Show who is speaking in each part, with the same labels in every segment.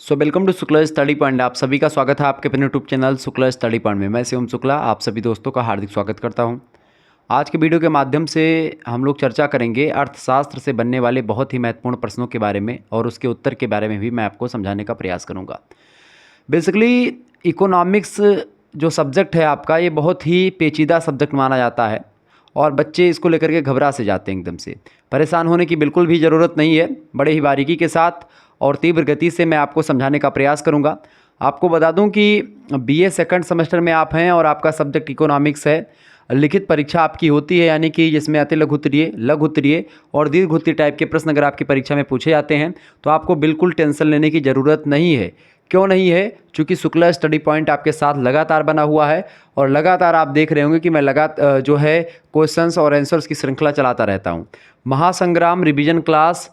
Speaker 1: Welcome to Shukla study point. आप सभी का स्वागत है आपके अपने YouTube channel Shukla study point में। मैं शिवम शुक्ला आप सभी दोस्तों का हार्दिक स्वागत करता हूं। आज के वीडियो के माध्यम से हम लोग चर्चा करेंगे अर्थशास्त्र से बनने वाले बहुत ही महत्वपूर्ण प्रश्नों के बारे में और उसके उत्तर के बारे में भी मैं आपको समझाने का प्रयास करूँगा। बेसिकली इकोनॉमिक्स जो सब्जेक्ट है आपका, ये बहुत ही पेचीदा सब्जेक्ट माना जाता है और बच्चे इसको लेकर के घबरा से जाते हैं। एकदम से परेशान होने की बिल्कुल भी ज़रूरत नहीं है। बड़े ही बारीकी के साथ और तीव्र गति से मैं आपको समझाने का प्रयास करूंगा। आपको बता दूं कि बीए सेकंड सेमेस्टर में आप हैं और आपका सब्जेक्ट इकोनॉमिक्स है। लिखित परीक्षा आपकी होती है, यानी कि जिसमें अति लघु उत्तरीय, लघु उत्तरीय और दीर्घ उत्तरीय टाइप के प्रश्न अगर आपकी परीक्षा में पूछे जाते हैं तो आपको बिल्कुल टेंशन लेने की ज़रूरत नहीं है। क्यों नहीं है? क्योंकि शुक्ला स्टडी पॉइंट आपके साथ लगातार बना हुआ है और लगातार आप देख रहे होंगे कि मैं लगातार जो है क्वेश्चंस और आंसर्स की श्रृंखला चलाता रहता हूं। महासंग्राम रिवीजन क्लास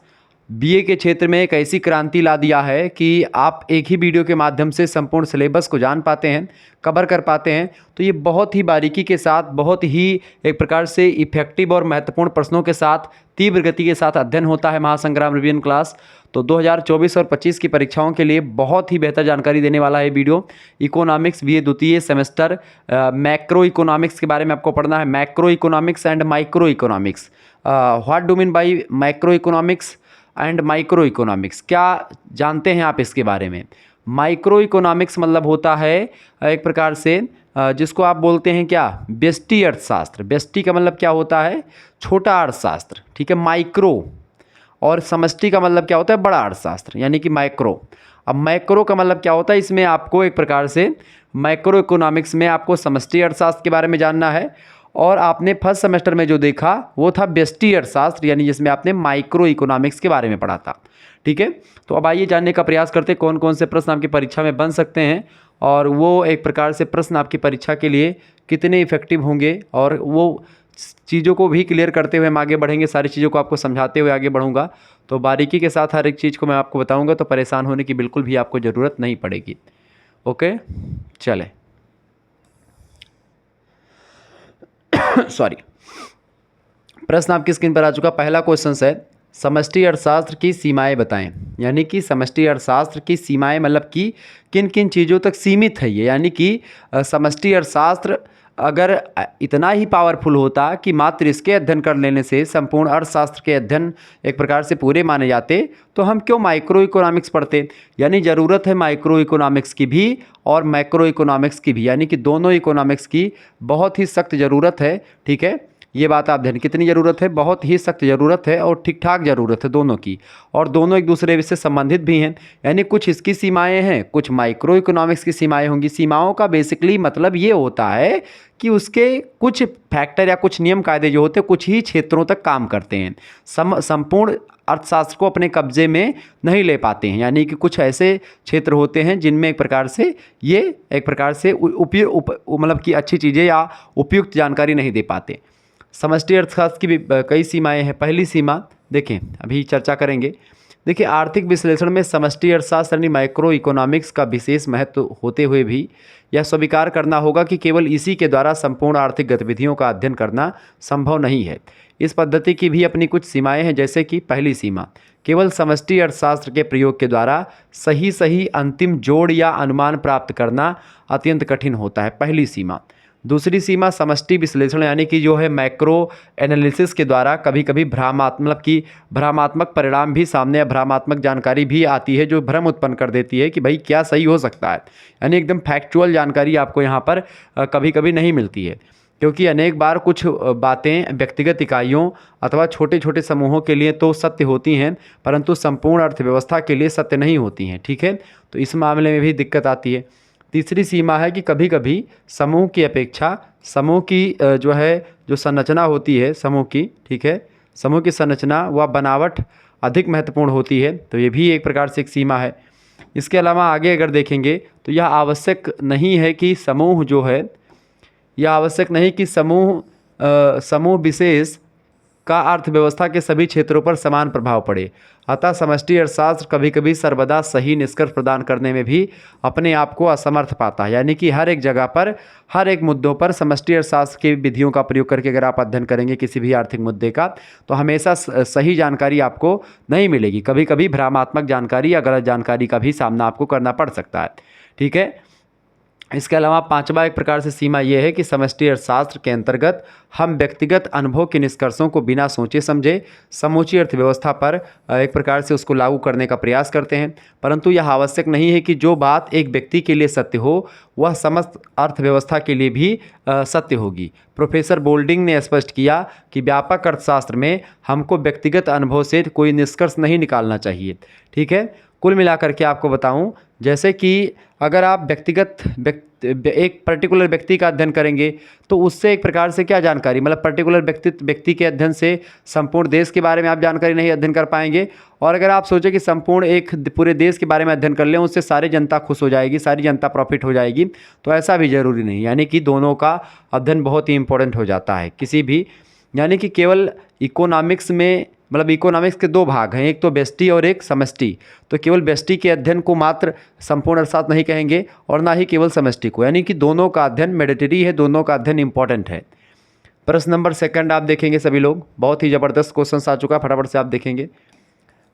Speaker 1: बीए के क्षेत्र में एक ऐसी क्रांति ला दिया है कि आप एक ही वीडियो के माध्यम से संपूर्ण सिलेबस को जान पाते हैं, कवर कर पाते हैं। तो ये बहुत ही बारीकी के साथ, बहुत ही एक प्रकार से इफेक्टिव और महत्वपूर्ण प्रश्नों के साथ, तीव्र गति के साथ अध्ययन होता है महासंग्राम रिवीजन क्लास। तो 2024 और 25 की परीक्षाओं के लिए बहुत ही बेहतर जानकारी देने वाला है वीडियो। इकोनॉमिक्स बीए द्वितीय सेमेस्टर, मैक्रो इकोनॉमिक्स के बारे में आपको पढ़ना है। Macro economics and micro economics. What do mean by macro economics and micro economics? क्या जानते हैं आप इसके बारे में? माइक्रो इकोनॉमिक्स मतलब होता है एक प्रकार से जिसको आप बोलते हैं क्या, व्यष्टि अर्थशास्त्र। व्यष्टि का मतलब क्या होता है? छोटा अर्थशास्त्र, ठीक है। माइक्रो और समष्टि का मतलब क्या होता है? बड़ा अर्थशास्त्र, यानी कि माइक्रो। अब मैक्रो का मतलब क्या होता है? इसमें आपको एक प्रकार से माइक्रो इकोनॉमिक्स में आपको समष्टि अर्थशास्त्र के बारे में जानना है और आपने फर्स्ट सेमेस्टर में जो देखा वो था व्यष्टि अर्थशास्त्र, यानी जिसमें आपने माइक्रो इकोनॉमिक्स के बारे में पढ़ा था, ठीक है। तो अब आइए जानने का प्रयास करते हैं कौन कौन से प्रश्न आपकी परीक्षा में बन सकते हैं और वो एक प्रकार से प्रश्न आपकी परीक्षा के लिए कितने इफेक्टिव होंगे, और वो चीज़ों को भी क्लियर करते हुए हम आगे बढ़ेंगे। सारी चीज़ों को आपको समझाते हुए आगे बढ़ूंगा, तो बारीकी के साथ हर एक चीज़ को मैं आपको बताऊंगा, तो परेशान होने की बिल्कुल भी आपको ज़रूरत नहीं पड़ेगी। ओके, चले सॉरी। प्रश्न आपकी स्क्रीन पर आ चुका। पहला क्वेश्चन है, समष्टि अर्थशास्त्र की सीमाएं बताएं। यानी कि समष्टि अर्थशास्त्र की सीमाएं मतलब कि किन किन चीज़ों तक सीमित है ये, यानी कि समष्टि अर्थशास्त्र अगर इतना ही पावरफुल होता कि मात्र इसके अध्ययन कर लेने से संपूर्ण अर्थशास्त्र के अध्ययन एक प्रकार से पूरे माने जाते, तो हम क्यों माइक्रो इकोनॉमिक्स पढ़ते? यानी ज़रूरत है माइक्रो इकोनॉमिक्स की भी और मैक्रो इकोनॉमिक्स की भी, यानी कि दोनों इकोनॉमिक्स की बहुत ही सख्त ज़रूरत है, ठीक है। ये बात आप ध्यान, कितनी ज़रूरत है? बहुत ही सख्त ज़रूरत है और ठीक ठाक ज़रूरत है दोनों की, और दोनों एक दूसरे से संबंधित भी हैं। यानी कुछ इसकी सीमाएं हैं, कुछ माइक्रो इकोनॉमिक्स की सीमाएं होंगी। सीमाओं का बेसिकली मतलब ये होता है कि उसके कुछ फैक्टर या कुछ नियम कायदे जो होते हैं कुछ ही क्षेत्रों तक काम करते हैं, संपूर्ण अर्थशास्त्र को अपने कब्जे में नहीं ले पाते हैं। यानी कि कुछ ऐसे क्षेत्र होते हैं जिनमें एक प्रकार से ये एक प्रकार से मतलब कि अच्छी चीज़ें या उपयुक्त जानकारी नहीं दे पाते। समष्टि अर्थशास्त्र की भी कई सीमाएं हैं। पहली सीमा देखें, अभी चर्चा करेंगे। देखिए, आर्थिक विश्लेषण में समष्टि अर्थशास्त्र यानी माइक्रो इकोनॉमिक्स का विशेष महत्व होते हुए भी यह स्वीकार करना होगा कि केवल इसी के द्वारा संपूर्ण आर्थिक गतिविधियों का अध्ययन करना संभव नहीं है। इस पद्धति की भी अपनी कुछ सीमाएं हैं, जैसे कि पहली सीमा, केवल समष्टि अर्थशास्त्र के प्रयोग के द्वारा सही अंतिम जोड़ या अनुमान प्राप्त करना अत्यंत कठिन होता है, पहली सीमा। दूसरी सीमा, समष्टि विश्लेषण यानी कि जो है मैक्रो एनालिसिस के द्वारा कभी कभी भ्रामात्मक परिणाम भी सामने या भ्रामात्मक जानकारी भी आती है जो भ्रम उत्पन्न कर देती है कि भाई क्या सही हो सकता है। यानी एकदम फैक्चुअल जानकारी आपको यहाँ पर कभी कभी नहीं मिलती है, क्योंकि अनेक बार कुछ बातें व्यक्तिगत इकाइयों अथवा छोटे छोटे समूहों के लिए तो सत्य होती हैं, परंतु संपूर्ण अर्थव्यवस्था के लिए सत्य नहीं होती हैं, ठीक है। तो इस मामले में भी दिक्कत आती है। तीसरी सीमा है कि कभी कभी समूह की अपेक्षा समूह की जो संरचना होती है समूह की, ठीक है, समूह की संरचना व बनावट अधिक महत्वपूर्ण होती है। तो ये भी एक प्रकार से एक सीमा है। इसके अलावा आगे अगर देखेंगे तो यह आवश्यक नहीं है कि समूह विशेष का अर्थव्यवस्था के सभी क्षेत्रों पर समान प्रभाव पड़े। अतः समष्टि अर्थशास्त्र कभी कभी सर्वदा सही निष्कर्ष प्रदान करने में भी अपने आप को असमर्थ पाता है। यानी कि हर एक जगह पर, हर एक मुद्दों पर समष्टि अर्थशास्त्र की विधियों का प्रयोग करके अगर आप अध्ययन करेंगे किसी भी आर्थिक मुद्दे का, तो हमेशा सही जानकारी आपको नहीं मिलेगी। कभी कभी भ्रामक जानकारी या गलत जानकारी का भी सामना आपको करना पड़ सकता है। ठीक है। इसके अलावा पांचवा एक प्रकार से सीमा यह है कि समष्टि अर्थशास्त्र के अंतर्गत हम व्यक्तिगत अनुभव के निष्कर्षों को बिना सोचे समझे समूची अर्थव्यवस्था पर एक प्रकार से उसको लागू करने का प्रयास करते हैं। परंतु यह आवश्यक नहीं है कि जो बात एक व्यक्ति के लिए सत्य हो वह समस्त अर्थव्यवस्था के लिए भी सत्य होगी। प्रोफेसर बोल्डिंग ने स्पष्ट किया कि व्यापक अर्थशास्त्र में हमको व्यक्तिगत अनुभव से कोई निष्कर्ष नहीं निकालना चाहिए। ठीक है। कुल मिलाकर के आपको बताऊं, जैसे कि अगर आप एक पर्टिकुलर व्यक्ति का अध्ययन करेंगे तो उससे एक प्रकार से क्या जानकारी, मतलब पर्टिकुलर व्यक्ति के अध्ययन से संपूर्ण देश के बारे में आप जानकारी नहीं अध्ययन कर पाएंगे। और अगर आप सोचें कि संपूर्ण एक पूरे देश के बारे में अध्ययन कर लें, उससे सारी जनता खुश हो जाएगी, सारी जनता प्रॉफिट हो जाएगी, तो ऐसा भी ज़रूरी नहीं। यानी कि दोनों का अध्ययन बहुत ही इंपॉर्टेंट हो जाता है किसी भी, यानी कि केवल इकोनॉमिक्स में, मतलब इकोनॉमिक्स के दो भाग हैं, एक तो व्यष्टि और एक समष्टि। तो केवल व्यष्टि के अध्ययन को मात्र संपूर्ण अर्थशास्त्र नहीं कहेंगे और ना ही केवल समष्टि को, यानी कि दोनों का अध्ययन मैंडेटरी है, दोनों का अध्ययन इंपॉर्टेंट है। प्रश्न नंबर 2 आप देखेंगे सभी लोग, बहुत ही ज़बरदस्त क्वेश्चन आ चुका है, फटाफट से आप देखेंगे।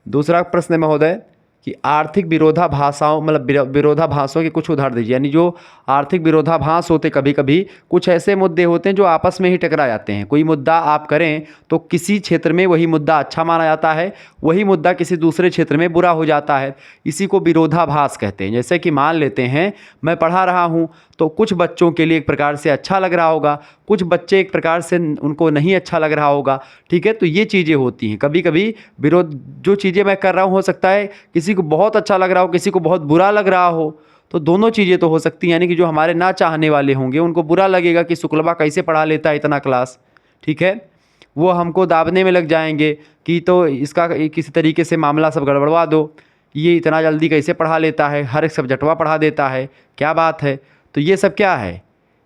Speaker 1: दूसरा प्रश्न है महोदय कि आर्थिक विरोधाभासों, मतलब विरोधाभासों के कुछ उदाहरण दीजिए। यानी जो आर्थिक विरोधाभास होते, कभी कभी कुछ ऐसे मुद्दे होते हैं जो आपस में ही टकरा जाते हैं। कोई मुद्दा आप करें तो किसी क्षेत्र में वही मुद्दा अच्छा माना जाता है, वही मुद्दा किसी दूसरे क्षेत्र में बुरा हो जाता है। इसी को विरोधाभास कहते हैं। जैसे कि मान लेते हैं मैं पढ़ा रहा हूँ तो कुछ बच्चों के लिए एक प्रकार से अच्छा लग रहा होगा, कुछ बच्चे एक प्रकार से उनको नहीं अच्छा लग रहा होगा। ठीक है। तो ये चीज़ें होती हैं। कभी कभी विरोध, जो चीज़ें मैं कर रहा हूँ हो सकता है किसी को बहुत अच्छा लग रहा हो, किसी को बहुत बुरा लग रहा हो, तो दोनों चीज़ें तो हो सकती हैं। यानी कि जो हमारे ना चाहने वाले होंगे उनको बुरा लगेगा कि शुक्लबा कैसे पढ़ा लेता है इतना क्लास। ठीक है। वो हमको दाबने में लग जाएंगे कि तो इसका किसी तरीके से मामला सब गड़बड़वा दो, ये इतना जल्दी कैसे पढ़ा लेता है, हर एक सब्जेक्टवा पढ़ा देता है, क्या बात है। तो ये सब क्या है,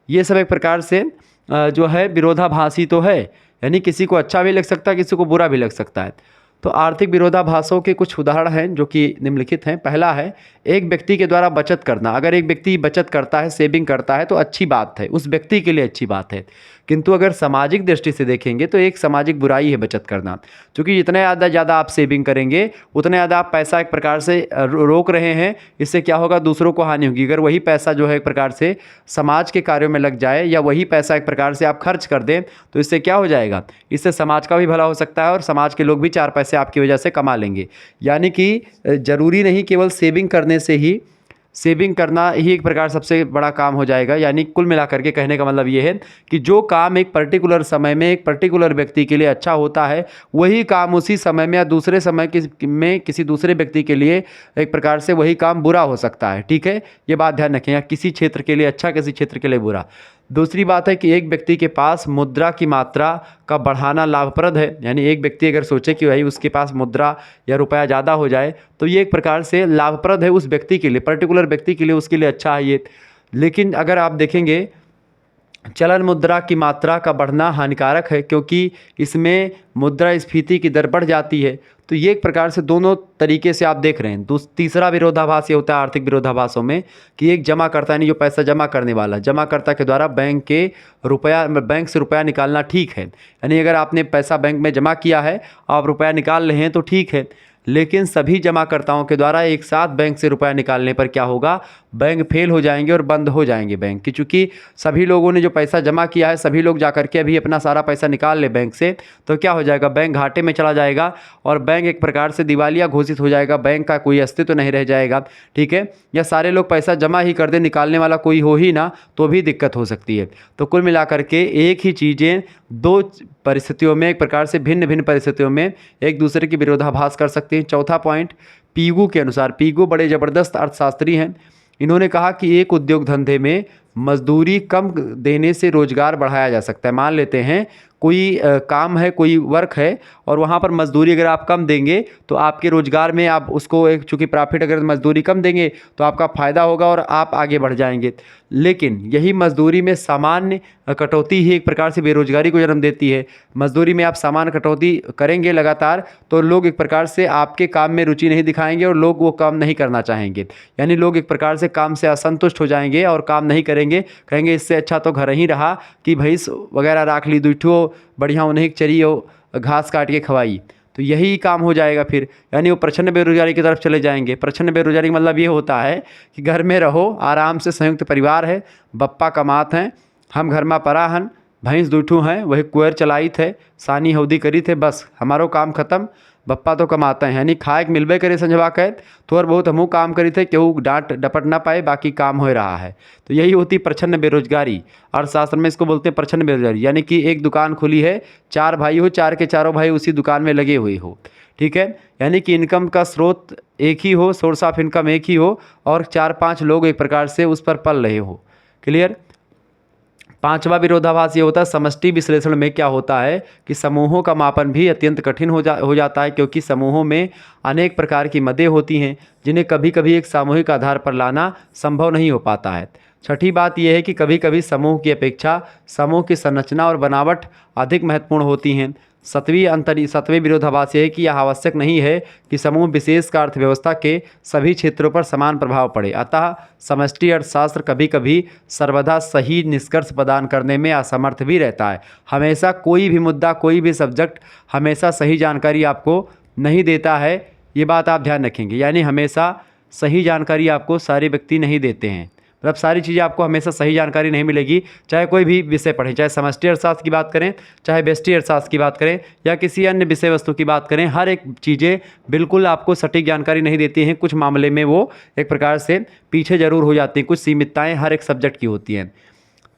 Speaker 1: ये सब एक प्रकार से जो है विरोधाभासी तो है। यानी किसी को अच्छा भी लग सकता है, किसी को बुरा भी लग सकता है। तो आर्थिक विरोधाभासों के कुछ उदाहरण हैं जो कि निम्नलिखित हैं। पहला है एक व्यक्ति के द्वारा बचत करना। अगर एक व्यक्ति बचत करता है, सेविंग करता है तो अच्छी बात है, उस व्यक्ति के लिए अच्छी बात है। किंतु अगर सामाजिक दृष्टि से देखेंगे तो एक सामाजिक बुराई है बचत करना, क्योंकि जितने ज़्यादा आप सेविंग करेंगे उतने ज़्यादा आप पैसा एक प्रकार से रोक रहे हैं। इससे क्या होगा, दूसरों को हानि होगी। अगर वही पैसा जो है एक प्रकार से समाज के कार्यों में लग जाए या वही पैसा एक प्रकार से आप खर्च कर दें तो इससे क्या हो जाएगा, इससे समाज का भी भला हो सकता है और समाज के लोग भी 4 पैसे आपकी वजह से कमा लेंगे। यानी कि ज़रूरी नहीं केवल सेविंग करने से ही, सेविंग करना ही एक प्रकार सबसे बड़ा काम हो जाएगा। यानी कुल मिलाकर के कहने का मतलब ये है कि जो काम एक पर्टिकुलर समय में एक पर्टिकुलर व्यक्ति के लिए अच्छा होता है, वही काम उसी समय में या दूसरे समय में किसी दूसरे व्यक्ति के लिए एक प्रकार से वही काम बुरा हो सकता है। ठीक है। ये बात ध्यान रखें, किसी क्षेत्र के लिए अच्छा, किसी क्षेत्र के लिए बुरा। दूसरी बात है कि एक व्यक्ति के पास मुद्रा की मात्रा का बढ़ाना लाभप्रद है। यानी एक व्यक्ति अगर सोचे कि भाई उसके पास मुद्रा या रुपया ज़्यादा हो जाए तो ये एक प्रकार से लाभप्रद है उस व्यक्ति के लिए, पर्टिकुलर व्यक्ति के लिए, उसके लिए अच्छा है ये। लेकिन अगर आप देखेंगे चलन मुद्रा की मात्रा का बढ़ना हानिकारक है, क्योंकि इसमें मुद्रास्फीति की दर बढ़ जाती है। तो ये एक प्रकार से दोनों तरीके से आप देख रहे हैं। तीसरा विरोधाभास ये होता है आर्थिक विरोधाभासों में कि एक जमा करता, यानी जो पैसा जमा करने वाला, जमाकर्ता के द्वारा बैंक से रुपया निकालना ठीक है। यानी अगर आपने पैसा बैंक में जमा किया है, आप रुपया निकाल रहे हैं तो ठीक है। लेकिन सभी जमाकर्ताओं के द्वारा एक साथ बैंक से रुपया निकालने पर क्या होगा, बैंक फेल हो जाएंगे और बंद हो जाएंगे बैंक की। चूँकि सभी लोगों ने जो पैसा जमा किया है, सभी लोग जाकर के अभी अपना सारा पैसा निकाल ले बैंक से, तो क्या हो जाएगा, बैंक घाटे में चला जाएगा और बैंक एक प्रकार से दिवालिया घोषित हो जाएगा, बैंक का कोई अस्तित्व नहीं रह जाएगा। ठीक है। या सारे लोग पैसा जमा ही कर दे, निकालने वाला कोई हो ही ना, तो भी दिक्कत हो सकती है। तो कुल मिलाकर के एक ही चीज़ें दो परिस्थितियों में, एक प्रकार से भिन्न भिन्न परिस्थितियों में एक दूसरे की विरोधाभास कर सकते हैं। चौथा पॉइंट पीगू के अनुसार, पीगू बड़े ज़बरदस्त अर्थशास्त्री हैं। इन्होंने कहा कि एक उद्योग धंधे में मजदूरी कम देने से रोजगार बढ़ाया जा सकता है। मान लेते हैं कोई काम है, कोई वर्क है और वहाँ पर मजदूरी अगर आप कम देंगे तो आपके रोजगार में आप उसको एक चूँकि प्रॉफिट, अगर मजदूरी कम देंगे तो आपका फ़ायदा होगा और आप आगे बढ़ जाएंगे। लेकिन यही मजदूरी में सामान्य कटौती ही एक प्रकार से बेरोजगारी को जन्म देती है। मजदूरी में आप सामान्य कटौती करेंगे लगातार तो लोग एक प्रकार से आपके काम में रुचि नहीं दिखाएंगे और लोग वो काम नहीं करना चाहेंगे। यानी लोग एक प्रकार से काम से असंतुष्ट हो जाएंगे और काम नहीं करेंगे, कहेंगे इससे अच्छा तो घर ही रहा कि भैंस वगैरह राख ली, दुठो बढ़िया उन्हें चरियो, घास काट के खवाई। तो यही काम हो जाएगा फिर, यानी वो प्रचंड बेरोजगारी की तरफ चले जाएंगे। प्रचंड बेरोजगारी का मतलब ये होता है कि घर में रहो आराम से, संयुक्त परिवार है, बप्पा कमात हैं, हम घर में परा हन, भैंस दूठू हैं, वही कुएर चलाई थे, सानी हौदी करी थे, बस हमारो काम खत्म, बप्पा तो कमाते हैं। यानी खाए के मिलबे करे संजवा कहे थोड़ा बहुत हमू काम करी थे, केहू डांट डपट ना पाए, बाकी काम हो रहा है। तो यही होती प्रचंड बेरोजगारी। अर्थशास्त्र में इसको बोलते हैं प्रचंड बेरोजगारी। यानी कि एक दुकान खुली है, 4 भाई हो, 4 के चारों भाई उसी दुकान में लगे हुए हो, ठीक है। यानी कि इनकम का स्रोत एक ही हो, सोर्स ऑफ इनकम एक ही हो और 4-5 लोग एक प्रकार से उस पर पल रहे हो। क्लियर। 5वां विरोधाभास ये होता है समष्टि विश्लेषण में क्या होता है कि समूहों का मापन भी अत्यंत कठिन हो जाता है, क्योंकि समूहों में अनेक प्रकार की मदें होती हैं जिन्हें कभी कभी एक सामूहिक आधार पर लाना संभव नहीं हो पाता है। छठी बात यह है कि कभी कभी समूह की अपेक्षा समूह की संरचना और बनावट अधिक महत्वपूर्ण होती हैं। 7वें विरोधाभास यह है कि यह आवश्यक नहीं है कि समूह विशेष का अर्थव्यवस्था के सभी क्षेत्रों पर समान प्रभाव पड़े। अतः समष्टि अर्थशास्त्र कभी कभी सर्वदा सही निष्कर्ष प्रदान करने में असमर्थ भी रहता है। हमेशा कोई भी मुद्दा, कोई भी सब्जेक्ट हमेशा सही जानकारी आपको नहीं देता है, ये बात आप ध्यान रखेंगे। यानी हमेशा सही जानकारी आपको सारे व्यक्ति नहीं देते हैं, मतलब सारी चीज़ें आपको हमेशा सही जानकारी नहीं मिलेगी। चाहे कोई भी विषय पढ़ें, चाहे समष्टि अर्थशास्त्र की बात करें, चाहे व्यष्टि अर्थशास्त्र की बात करें या किसी अन्य विषय वस्तु की बात करें, हर एक चीज़ें बिल्कुल आपको सटीक जानकारी नहीं देती हैं। कुछ मामले में वो एक प्रकार से पीछे जरूर हो जाती हैं, कुछ सीमितताएँ हर एक सब्जेक्ट की होती हैं।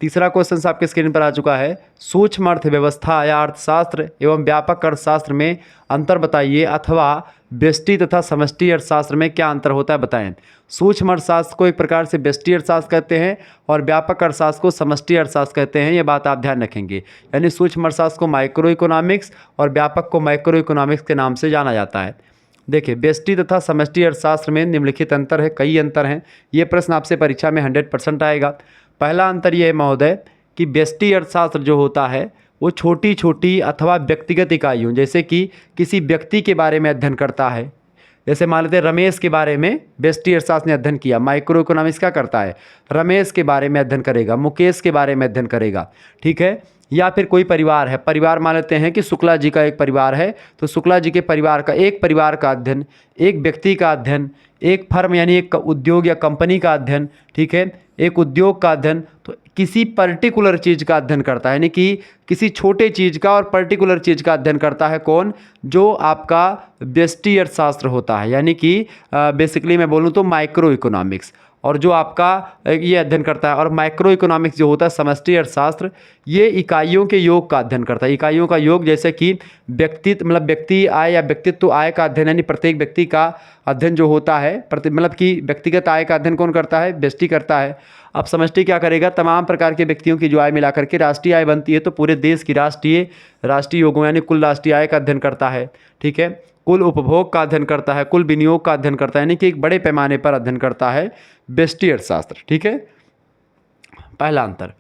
Speaker 1: तीसरा क्वेश्चन आपके स्क्रीन पर आ चुका है, सूक्ष्म अर्थव्यवस्था या अर्थशास्त्र एवं व्यापक अर्थशास्त्र में अंतर बताइए, अथवा व्यष्टि तथा समष्टि अर्थशास्त्र में क्या अंतर होता है बताएं। सूक्ष्म अर्थशास्त्र को एक प्रकार से व्यष्टि अर्थशास्त्र कहते हैं और व्यापक अर्थशास्त्र को समष्टि अर्थशास्त्र कहते हैं, ये बात आप ध्यान रखेंगे। यानी सूक्ष्म अर्थशास्त्र को माइक्रो इकोनॉमिक्स और व्यापक को मैक्रो इकोनॉमिक्स के नाम से जाना जाता है। देखिए, व्यष्टि तथा समष्टि अर्थशास्त्र में निम्नलिखित अंतर है, कई अंतर हैं। ये प्रश्न आपसे परीक्षा में 100% आएगा। पहला अंतर यह है महोदय कि व्यष्टि अर्थशास्त्र जो होता है वो छोटी छोटी अथवा व्यक्तिगत इकाइयों, जैसे कि किसी व्यक्ति के बारे में अध्ययन करता है। जैसे मान लेते हैं रमेश के बारे में व्यष्टि अर्थशास्त्र ने अध्ययन किया। माइक्रो इकोनॉमिक्स क्या करता है, रमेश के बारे में अध्ययन करेगा, मुकेश के बारे में अध्ययन करेगा, ठीक है। या फिर कोई परिवार है, परिवार मान लेते हैं कि शुक्ला जी का एक परिवार है, तो शुक्ला जी के परिवार का, एक परिवार का अध्ययन, एक व्यक्ति का अध्ययन, एक फर्म यानी एक उद्योग या कंपनी का अध्ययन, ठीक है, एक उद्योग का अध्ययन, तो किसी पर्टिकुलर चीज़ का अध्ययन करता है। यानी कि किसी छोटे चीज़ का और पर्टिकुलर चीज़ का अध्ययन करता है कौन, जो आपका व्यष्टि अर्थशास्त्र होता है। यानी कि बेसिकली मैं बोलूँ तो माइक्रो इकोनॉमिक्स, और जो आपका ये अध्ययन करता है। और माइक्रो इकोनॉमिक्स जो होता है समष्टि अर्थशास्त्र, ये इकाइयों के योग का अध्ययन करता है। इकाइयों का योग, जैसे कि व्यक्तित्व मतलब व्यक्ति आय या व्यक्तित्व आय का अध्ययन, यानी प्रत्येक व्यक्ति का अध्ययन जो होता है, मतलब कि व्यक्तिगत आय का अध्ययन कौन करता है, व्यष्टि करता है। अब समष्टि क्या करेगा, तमाम प्रकार के व्यक्तियों की जो आय मिला करके राष्ट्रीय आय बनती है, तो पूरे देश की राष्ट्रीय योगों यानी कुल राष्ट्रीय आय का अध्ययन करता है, ठीक है। कुल उपभोग का अध्ययन करता है, कुल विनियोग का अध्ययन करता है, यानी कि एक बड़े पैमाने पर अध्ययन करता है व्यष्टि अर्थशास्त्र, ठीक है। पहला अंतर।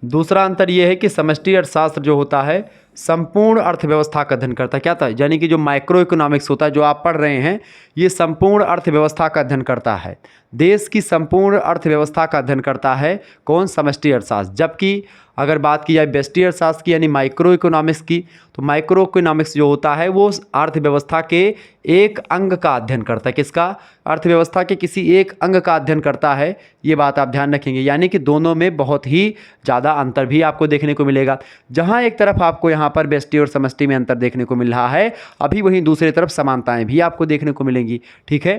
Speaker 1: दूसरा अंतर यह है कि समष्टि अर्थशास्त्र जो होता है संपूर्ण अर्थव्यवस्था का अध्ययन करता है। क्या था, यानी कि जो माइक्रो इकोनॉमिक्स होता है जो आप पढ़ रहे हैं, ये संपूर्ण अर्थव्यवस्था का अध्ययन करता है, देश की संपूर्ण अर्थव्यवस्था का अध्ययन करता है कौन, समष्टि अर्थशास्त्र। जबकि अगर बात की जाए व्यष्टि अर्थशास्त्र की यानी माइक्रो इकोनॉमिक्स की, तो माइक्रो इकोनॉमिक्स जो होता है वो अर्थव्यवस्था के एक अंग का अध्ययन करता है। किसका, अर्थव्यवस्था के किसी एक अंग का अध्ययन करता है, ये बात आप ध्यान रखेंगे। यानी कि दोनों में बहुत ही ज़्यादा अंतर भी आपको देखने को मिलेगा। जहाँ एक तरफ आपको यहाँ पर व्यष्टि और समष्टि में अंतर देखने को मिल रहा है, अभी वहीं दूसरी तरफ समानताएं भी आपको देखने को मिलेंगी, ठीक है।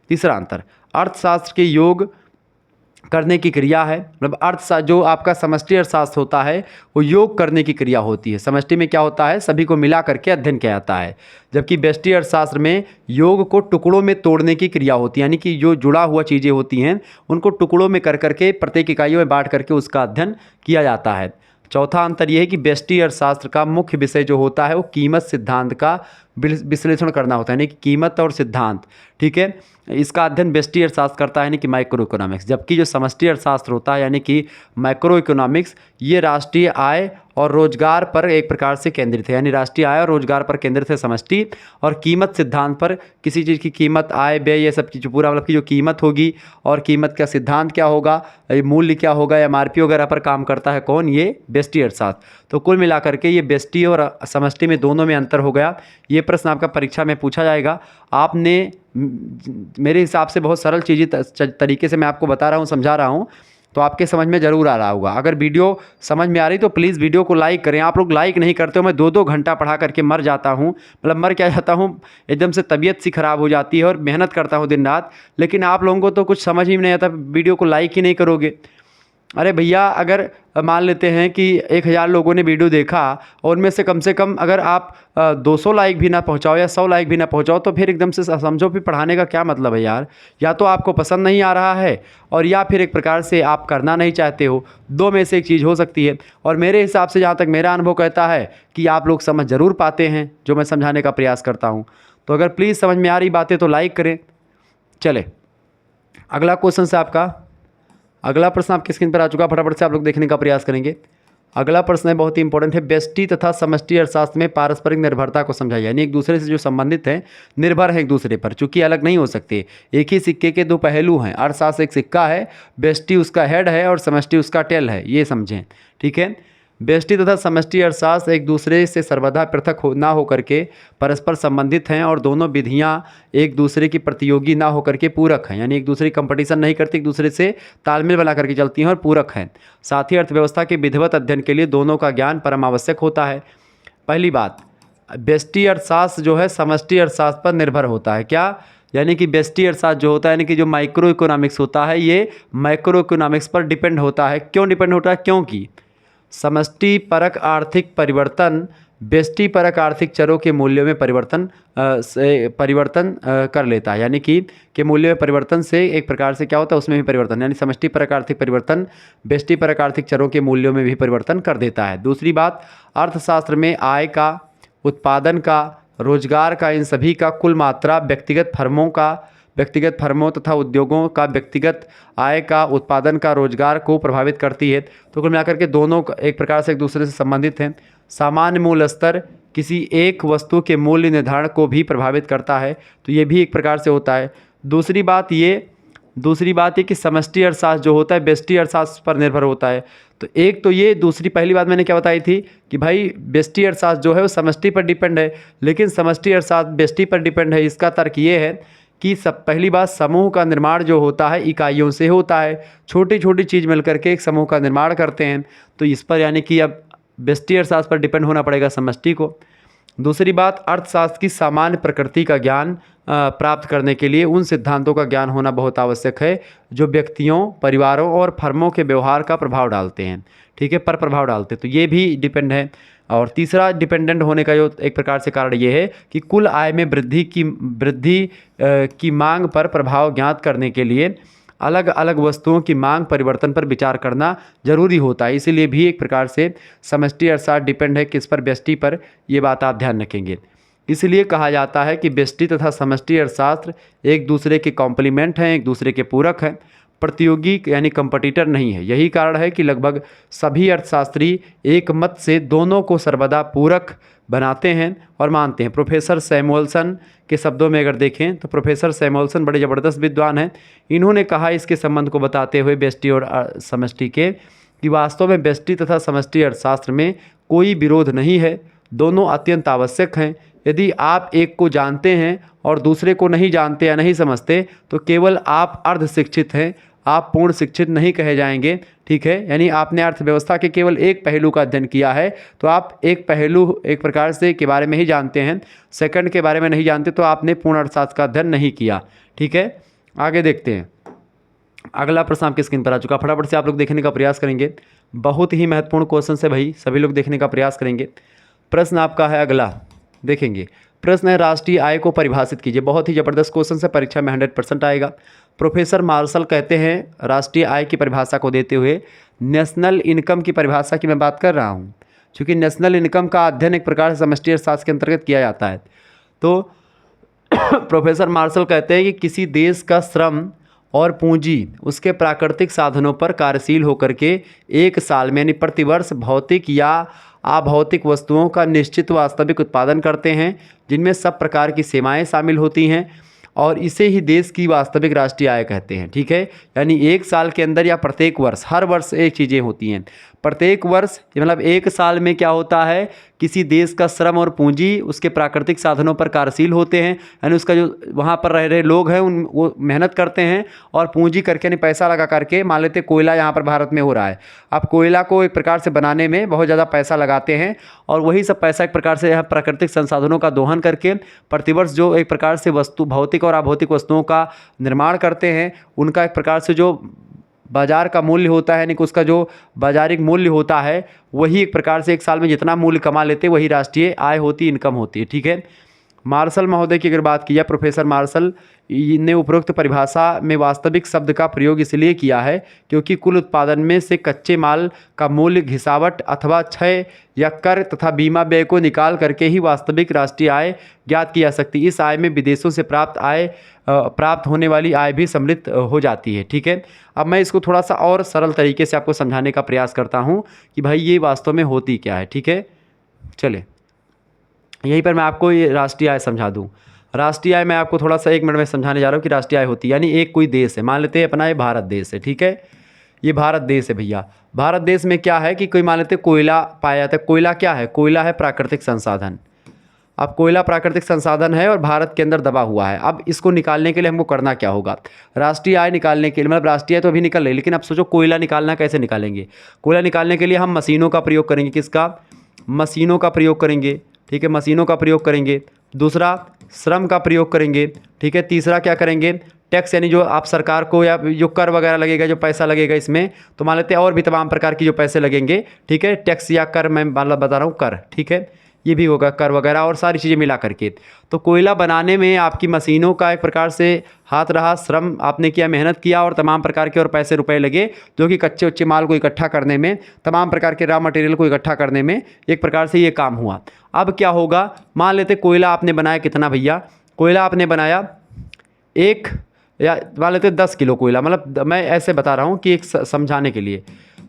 Speaker 1: तीसरा अंतर, अर्थशास्त्र के योग करने की क्रिया है। मतलब अर्थशास्त्र जो आपका समष्टि अर्थशास्त्र होता है वो योग करने की क्रिया होती है। समष्टि में क्या होता है, सभी को मिला करके अध्ययन किया जाता है, जबकि व्यष्टि अर्थशास्त्र में योग को टुकड़ों में तोड़ने की क्रिया होती है, यानी कि जो जुड़ा हुआ चीज़ें होती हैं उनको टुकड़ों में कर करके प्रत्येक इकाइयों में बांट करके उसका अध्ययन किया जाता है। चौथा अंतर यह है कि व्यष्टि अर्थशास्त्र का मुख्य विषय जो होता है वो कीमत सिद्धांत का विश्लेषण करना होता है, यानी कि कीमत और सिद्धांत। ठीक है, इसका अध्ययन व्यष्टि अर्थशास्त्र करता है, यानी कि माइक्रो इकोनॉमिक्स। जबकि जो समष्टि अर्थशास्त्र होता है यानी कि माइक्रो इकोनॉमिक्स, ये राष्ट्रीय आय और रोजगार पर एक प्रकार से केंद्रित है, यानी राष्ट्रीय आय और रोजगार पर केंद्रित है समष्टि, और कीमत सिद्धांत पर किसी चीज़ की कीमत, आय, व्यय, ये सब चीज़ पूरा मतलब की जो कीमत होगी और कीमत का सिद्धांत क्या होगा, मूल्य क्या होगा, या एमआरपी वगैरह पर काम करता है कौन, ये व्यष्टि अर्थशास्त्र। तो कुल मिलाकर के ये व्यष्टि और समष्टि में दोनों में अंतर हो गया। ये प्रश्न आपका परीक्षा में पूछा जाएगा। आपने मेरे हिसाब से बहुत सरल चीज़ें तरीके से मैं आपको बता रहा हूँ, समझा रहा हूँ, तो आपके समझ में ज़रूर आ रहा होगा। अगर वीडियो समझ में आ रही तो प्लीज़ वीडियो को लाइक करें। आप लोग लाइक नहीं करते हो, मैं 2-2 घंटा पढ़ा करके मर जाता हूँ, मतलब मर क्या जाता हूँ, एकदम से तबीयत सी ख़राब हो जाती है और मेहनत करता हूँ दिन रात, लेकिन आप लोगों को तो कुछ समझ ही नहीं आता, वीडियो को लाइक ही नहीं करोगे। अरे भैया, अगर मान लेते हैं कि 1000 लोगों ने वीडियो देखा और उनमें से कम अगर आप 200 लाइक भी ना पहुंचाओ या 100 लाइक भी ना पहुंचाओ, तो फिर एकदम से समझो फिर पढ़ाने का क्या मतलब है यार। या तो आपको पसंद नहीं आ रहा है, और या फिर एक प्रकार से आप करना नहीं चाहते हो, दो में से एक चीज़ हो सकती है। और मेरे हिसाब से जहाँ तक मेरा अनुभव कहता है कि आप लोग समझ ज़रूर पाते हैं जो मैं समझाने का प्रयास करता हूँ। तो अगर प्लीज़ समझ में आ रही बातें तो लाइक करें। चले अगला क्वेश्चन से आपका अगला प्रश्न आपकी स्क्रीन पर आ चुका, फटाफट से आप लोग देखने का प्रयास करेंगे। अगला प्रश्न है, बहुत ही इंपॉर्टेंट है, व्यष्टि तथा समष्टि अर्थशास्त्र में पारस्परिक निर्भरता को समझाइए, यानी एक दूसरे से जो संबंधित हैं, निर्भर है एक दूसरे पर, चूंकि अलग नहीं हो सकते। एक ही सिक्के के दो पहलू हैं। अर्थशास्त्र एक सिक्का है, व्यष्टि उसका हेड है और समष्टि उसका टेल है, ये समझें। ठीक है, व्यष्टि तथा समष्टि अर्थशास्त्र एक दूसरे से सर्वदा पृथक ना होकर के परस्पर संबंधित हैं, और दोनों विधियां एक दूसरे की प्रतियोगी ना होकर के पूरक हैं, यानी एक दूसरे की कंपटीशन नहीं करती, एक दूसरे से तालमेल बना करके चलती हैं और पूरक हैं। साथ ही अर्थव्यवस्था के विधिवत अध्ययन के लिए दोनों का ज्ञान परम आवश्यक होता है। पहली बात, व्यष्टि अर्थशास्त्र जो है समष्टि अर्थशास्त्र पर निर्भर होता है। क्या, यानी कि व्यष्टि अर्थशास्त्र जो होता है, यानी कि जो माइक्रो इकोनॉमिक्स होता है, ये माइक्रो इकोनॉमिक्स पर डिपेंड होता है। क्यों डिपेंड होता है? क्योंकि समष्टि परक आर्थिक परिवर्तन व्यष्टि परक आर्थिक चरों के मूल्यों में परिवर्तन कर लेता है, यानी कि के मूल्य में परिवर्तन से एक प्रकार से क्या होता है, उसमें भी परिवर्तन, यानी समष्टि परक आर्थिक परिवर्तन व्यष्टि परक आर्थिक चरों के मूल्यों में भी परिवर्तन कर देता है। दूसरी बात, अर्थशास्त्र में आय का, उत्पादन का, रोजगार का, इन सभी का कुल मात्रा व्यक्तिगत फर्मों तथा उद्योगों का व्यक्तिगत आय का, उत्पादन का, रोजगार को प्रभावित करती है। तो कुल मिलाकर के दोनों एक प्रकार से एक दूसरे से संबंधित हैं। सामान्य मूल्य स्तर किसी एक वस्तु के मूल्य निर्धारण को भी प्रभावित करता है, तो ये भी एक प्रकार से होता है। दूसरी बात ये कि समष्टि अर्थशास्त्र जो होता है व्यष्टि अर्थशास्त्र पर निर्भर होता है। तो एक तो ये, दूसरी पहली बात मैंने क्या बताई थी कि भाई व्यष्टि अर्थशास्त्र जो है वो समष्टि पर डिपेंड है, लेकिन समष्टि अर्थशास्त्र व्यष्टि पर डिपेंड है। इसका तर्क ये है कि पहली बात, समूह का निर्माण जो होता है इकाइयों से होता है, छोटी छोटी चीज़ मिलकर के एक समूह का निर्माण करते हैं, तो इस पर यानी कि अब व्यष्टि अर्थशास्त्र पर डिपेंड होना पड़ेगा समष्टि को। दूसरी बात, अर्थशास्त्र की सामान्य प्रकृति का ज्ञान प्राप्त करने के लिए उन सिद्धांतों का ज्ञान होना बहुत आवश्यक है जो व्यक्तियों, परिवारों और फर्मों के व्यवहार का प्रभाव डालते हैं। ठीक है, पर प्रभाव डालते, तो ये भी डिपेंड है। और तीसरा डिपेंडेंट होने का जो एक प्रकार से कारण ये है कि कुल आय में वृद्धि की मांग पर प्रभाव ज्ञात करने के लिए अलग अलग वस्तुओं की मांग परिवर्तन पर विचार करना जरूरी होता है। इसीलिए भी एक प्रकार से समष्टि अर्थशास्त्र डिपेंड है किस पर, व्यष्टि पर। ये बात आप ध्यान रखेंगे। इसलिए कहा जाता है कि व्यष्टि तथा समष्टि अर्थशास्त्र एक दूसरे के कॉम्प्लीमेंट हैं, एक दूसरे के पूरक हैं, प्रतियोगी यानी कंपटीटर नहीं है। यही कारण है कि लगभग सभी अर्थशास्त्री एक मत से दोनों को सर्वदा पूरक बनाते हैं और मानते हैं। प्रोफेसर सैमुअल्सन के शब्दों में अगर देखें तो प्रोफेसर सैमुअल्सन बड़े ज़बरदस्त विद्वान हैं। इन्होंने कहा इसके संबंध को बताते हुए व्यष्टि और समष्टि के, कि वास्तव में व्यष्टि तथा समष्टि अर्थशास्त्र में कोई विरोध नहीं है, दोनों अत्यंत आवश्यक हैं। यदि आप एक को जानते हैं और दूसरे को नहीं जानते या नहीं समझते तो केवल आप अर्ध शिक्षित हैं, आप पूर्ण शिक्षित नहीं कहे जाएंगे। ठीक है, यानी आपने अर्थव्यवस्था के केवल एक पहलू का अध्ययन किया है तो आप एक पहलू एक प्रकार से के बारे में ही जानते हैं, सेकंड के बारे में नहीं जानते तो आपने पूर्ण अर्थशास्त्र का अध्ययन नहीं किया। ठीक है, आगे देखते हैं। अगला प्रश्न आपकी स्क्रीन पर आ चुका, फटाफट से आप लोग देखने का प्रयास करेंगे। बहुत ही महत्वपूर्ण क्वेश्चन है भाई, सभी लोग देखने का प्रयास करेंगे। प्रश्न आपका है अगला, देखेंगे। प्रश्न है राष्ट्रीय आय को परिभाषित कीजिए। बहुत ही ज़बरदस्त क्वेश्चन है, परीक्षा में 100% आएगा। प्रोफेसर मार्शल कहते हैं राष्ट्रीय आय की परिभाषा को देते हुए, नेशनल इनकम की परिभाषा की मैं बात कर रहा हूँ, क्योंकि नेशनल इनकम का अध्ययन एक प्रकार से समष्टि अर्थशास्त्र के अंतर्गत किया जाता है। तो प्रोफेसर मार्शल कहते हैं कि किसी देश का श्रम और पूंजी उसके प्राकृतिक साधनों पर कार्यशील होकर के एक साल में यानी प्रतिवर्ष भौतिक या अभौतिक वस्तुओं का निश्चित वास्तविक उत्पादन करते हैं, जिनमें सब प्रकार की सेवाएं शामिल होती हैं, और इसे ही देश की वास्तविक राष्ट्रीय आय कहते हैं। ठीक है, यानी एक साल के अंदर या प्रत्येक वर्ष, हर वर्ष एक चीज़ें होती हैं। प्रत्येक वर्ष मतलब एक साल में क्या होता है, किसी देश का श्रम और पूंजी उसके प्राकृतिक साधनों पर कार्यशील होते हैं, यानी उसका जो वहाँ पर रह रहे लोग हैं उन वो मेहनत करते हैं और पूंजी करके यानी पैसा लगा करके, मान लेते कोयला यहाँ पर भारत में हो रहा है, अब कोयला को एक प्रकार से बनाने में बहुत ज़्यादा पैसा लगाते हैं, और वही सब पैसा एक प्रकार से यहाँ प्राकृतिक संसाधनों का दोहन करके प्रतिवर्ष जो एक प्रकार से वस्तु भौतिक और अभौतिक वस्तुओं का निर्माण करते हैं, उनका एक प्रकार से जो बाजार का मूल्य होता है, यानी कि उसका जो बाजारिक मूल्य होता है, वही एक प्रकार से एक साल में जितना मूल्य कमा लेते वही राष्ट्रीय आय होती, इनकम होती है। ठीक है, मार्शल महोदय की अगर बात की जाए, प्रोफेसर मार्शल ने उपरोक्त परिभाषा में वास्तविक शब्द का प्रयोग इसलिए किया है क्योंकि कुल उत्पादन में से कच्चे माल का मूल्य घिसावट अथवा क्षय या कर तथा बीमा व्यय को निकाल करके ही वास्तविक राष्ट्रीय आय ज्ञात की जा सकती है। इस आय में विदेशों से प्राप्त होने वाली आय भी सम्मिलित हो जाती है। ठीक है, अब मैं इसको थोड़ा सा और सरल तरीके से आपको समझाने का प्रयास करता हूँ कि भाई ये वास्तव में होती क्या है। ठीक है, चले यहीं पर मैं आपको ये राष्ट्रीय आय समझा दूँ। राष्ट्रीय आय मैं आपको थोड़ा सा 1 मिनट में समझाने जा रहा हूँ कि राष्ट्रीय आय होती है, यानी एक कोई देश है, मान लेते हैं अपना ये भारत देश है। ठीक है, ये भारत देश है भैया। भारत देश में क्या है कि कोई मान लेते कोयला पाया जाता है। कोयला क्या है, कोयला है प्राकृतिक संसाधन। अब कोयला प्राकृतिक संसाधन है और भारत के अंदर दबा हुआ है। अब इसको निकालने के लिए हमको करना क्या होगा, राष्ट्रीय आय निकालने के लिए, मतलब राष्ट्रीय आय तो अभी निकल रही है, लेकिन अब सोचो कोयला निकालना कैसे निकालेंगे। कोयला निकालने के लिए हम मशीनों का प्रयोग करेंगे। किसका, मशीनों का प्रयोग करेंगे। ठीक है, मशीनों का प्रयोग करेंगे। दूसरा श्रम का प्रयोग करेंगे। ठीक है, तीसरा क्या करेंगे, टैक्स, यानी जो आप सरकार को या जो कर वगैरह लगेगा, जो पैसा लगेगा इसमें, तो मान लेते हैं और भी तमाम प्रकार की जो पैसे लगेंगे। ठीक है, टैक्स या कर, मैं मतलब बता रहा हूँ कर। ठीक है, ये भी होगा कर वगैरह और सारी चीज़ें मिला करके। तो कोयला बनाने में आपकी मशीनों का एक प्रकार से हाथ रहा, श्रम आपने किया, मेहनत किया, और तमाम प्रकार के और पैसे रुपए लगे, जो कि कच्चे उच्चे माल को इकट्ठा करने में, तमाम प्रकार के रॉ मटेरियल को इकट्ठा करने में एक प्रकार से ये काम हुआ। अब क्या होगा, मान लेते कोयला आपने बनाया कितना भैया, कोयला आपने बनाया एक, या मान लेते 10 किलो कोयला, मतलब मैं ऐसे बता रहा हूँ कि एक समझाने के लिए,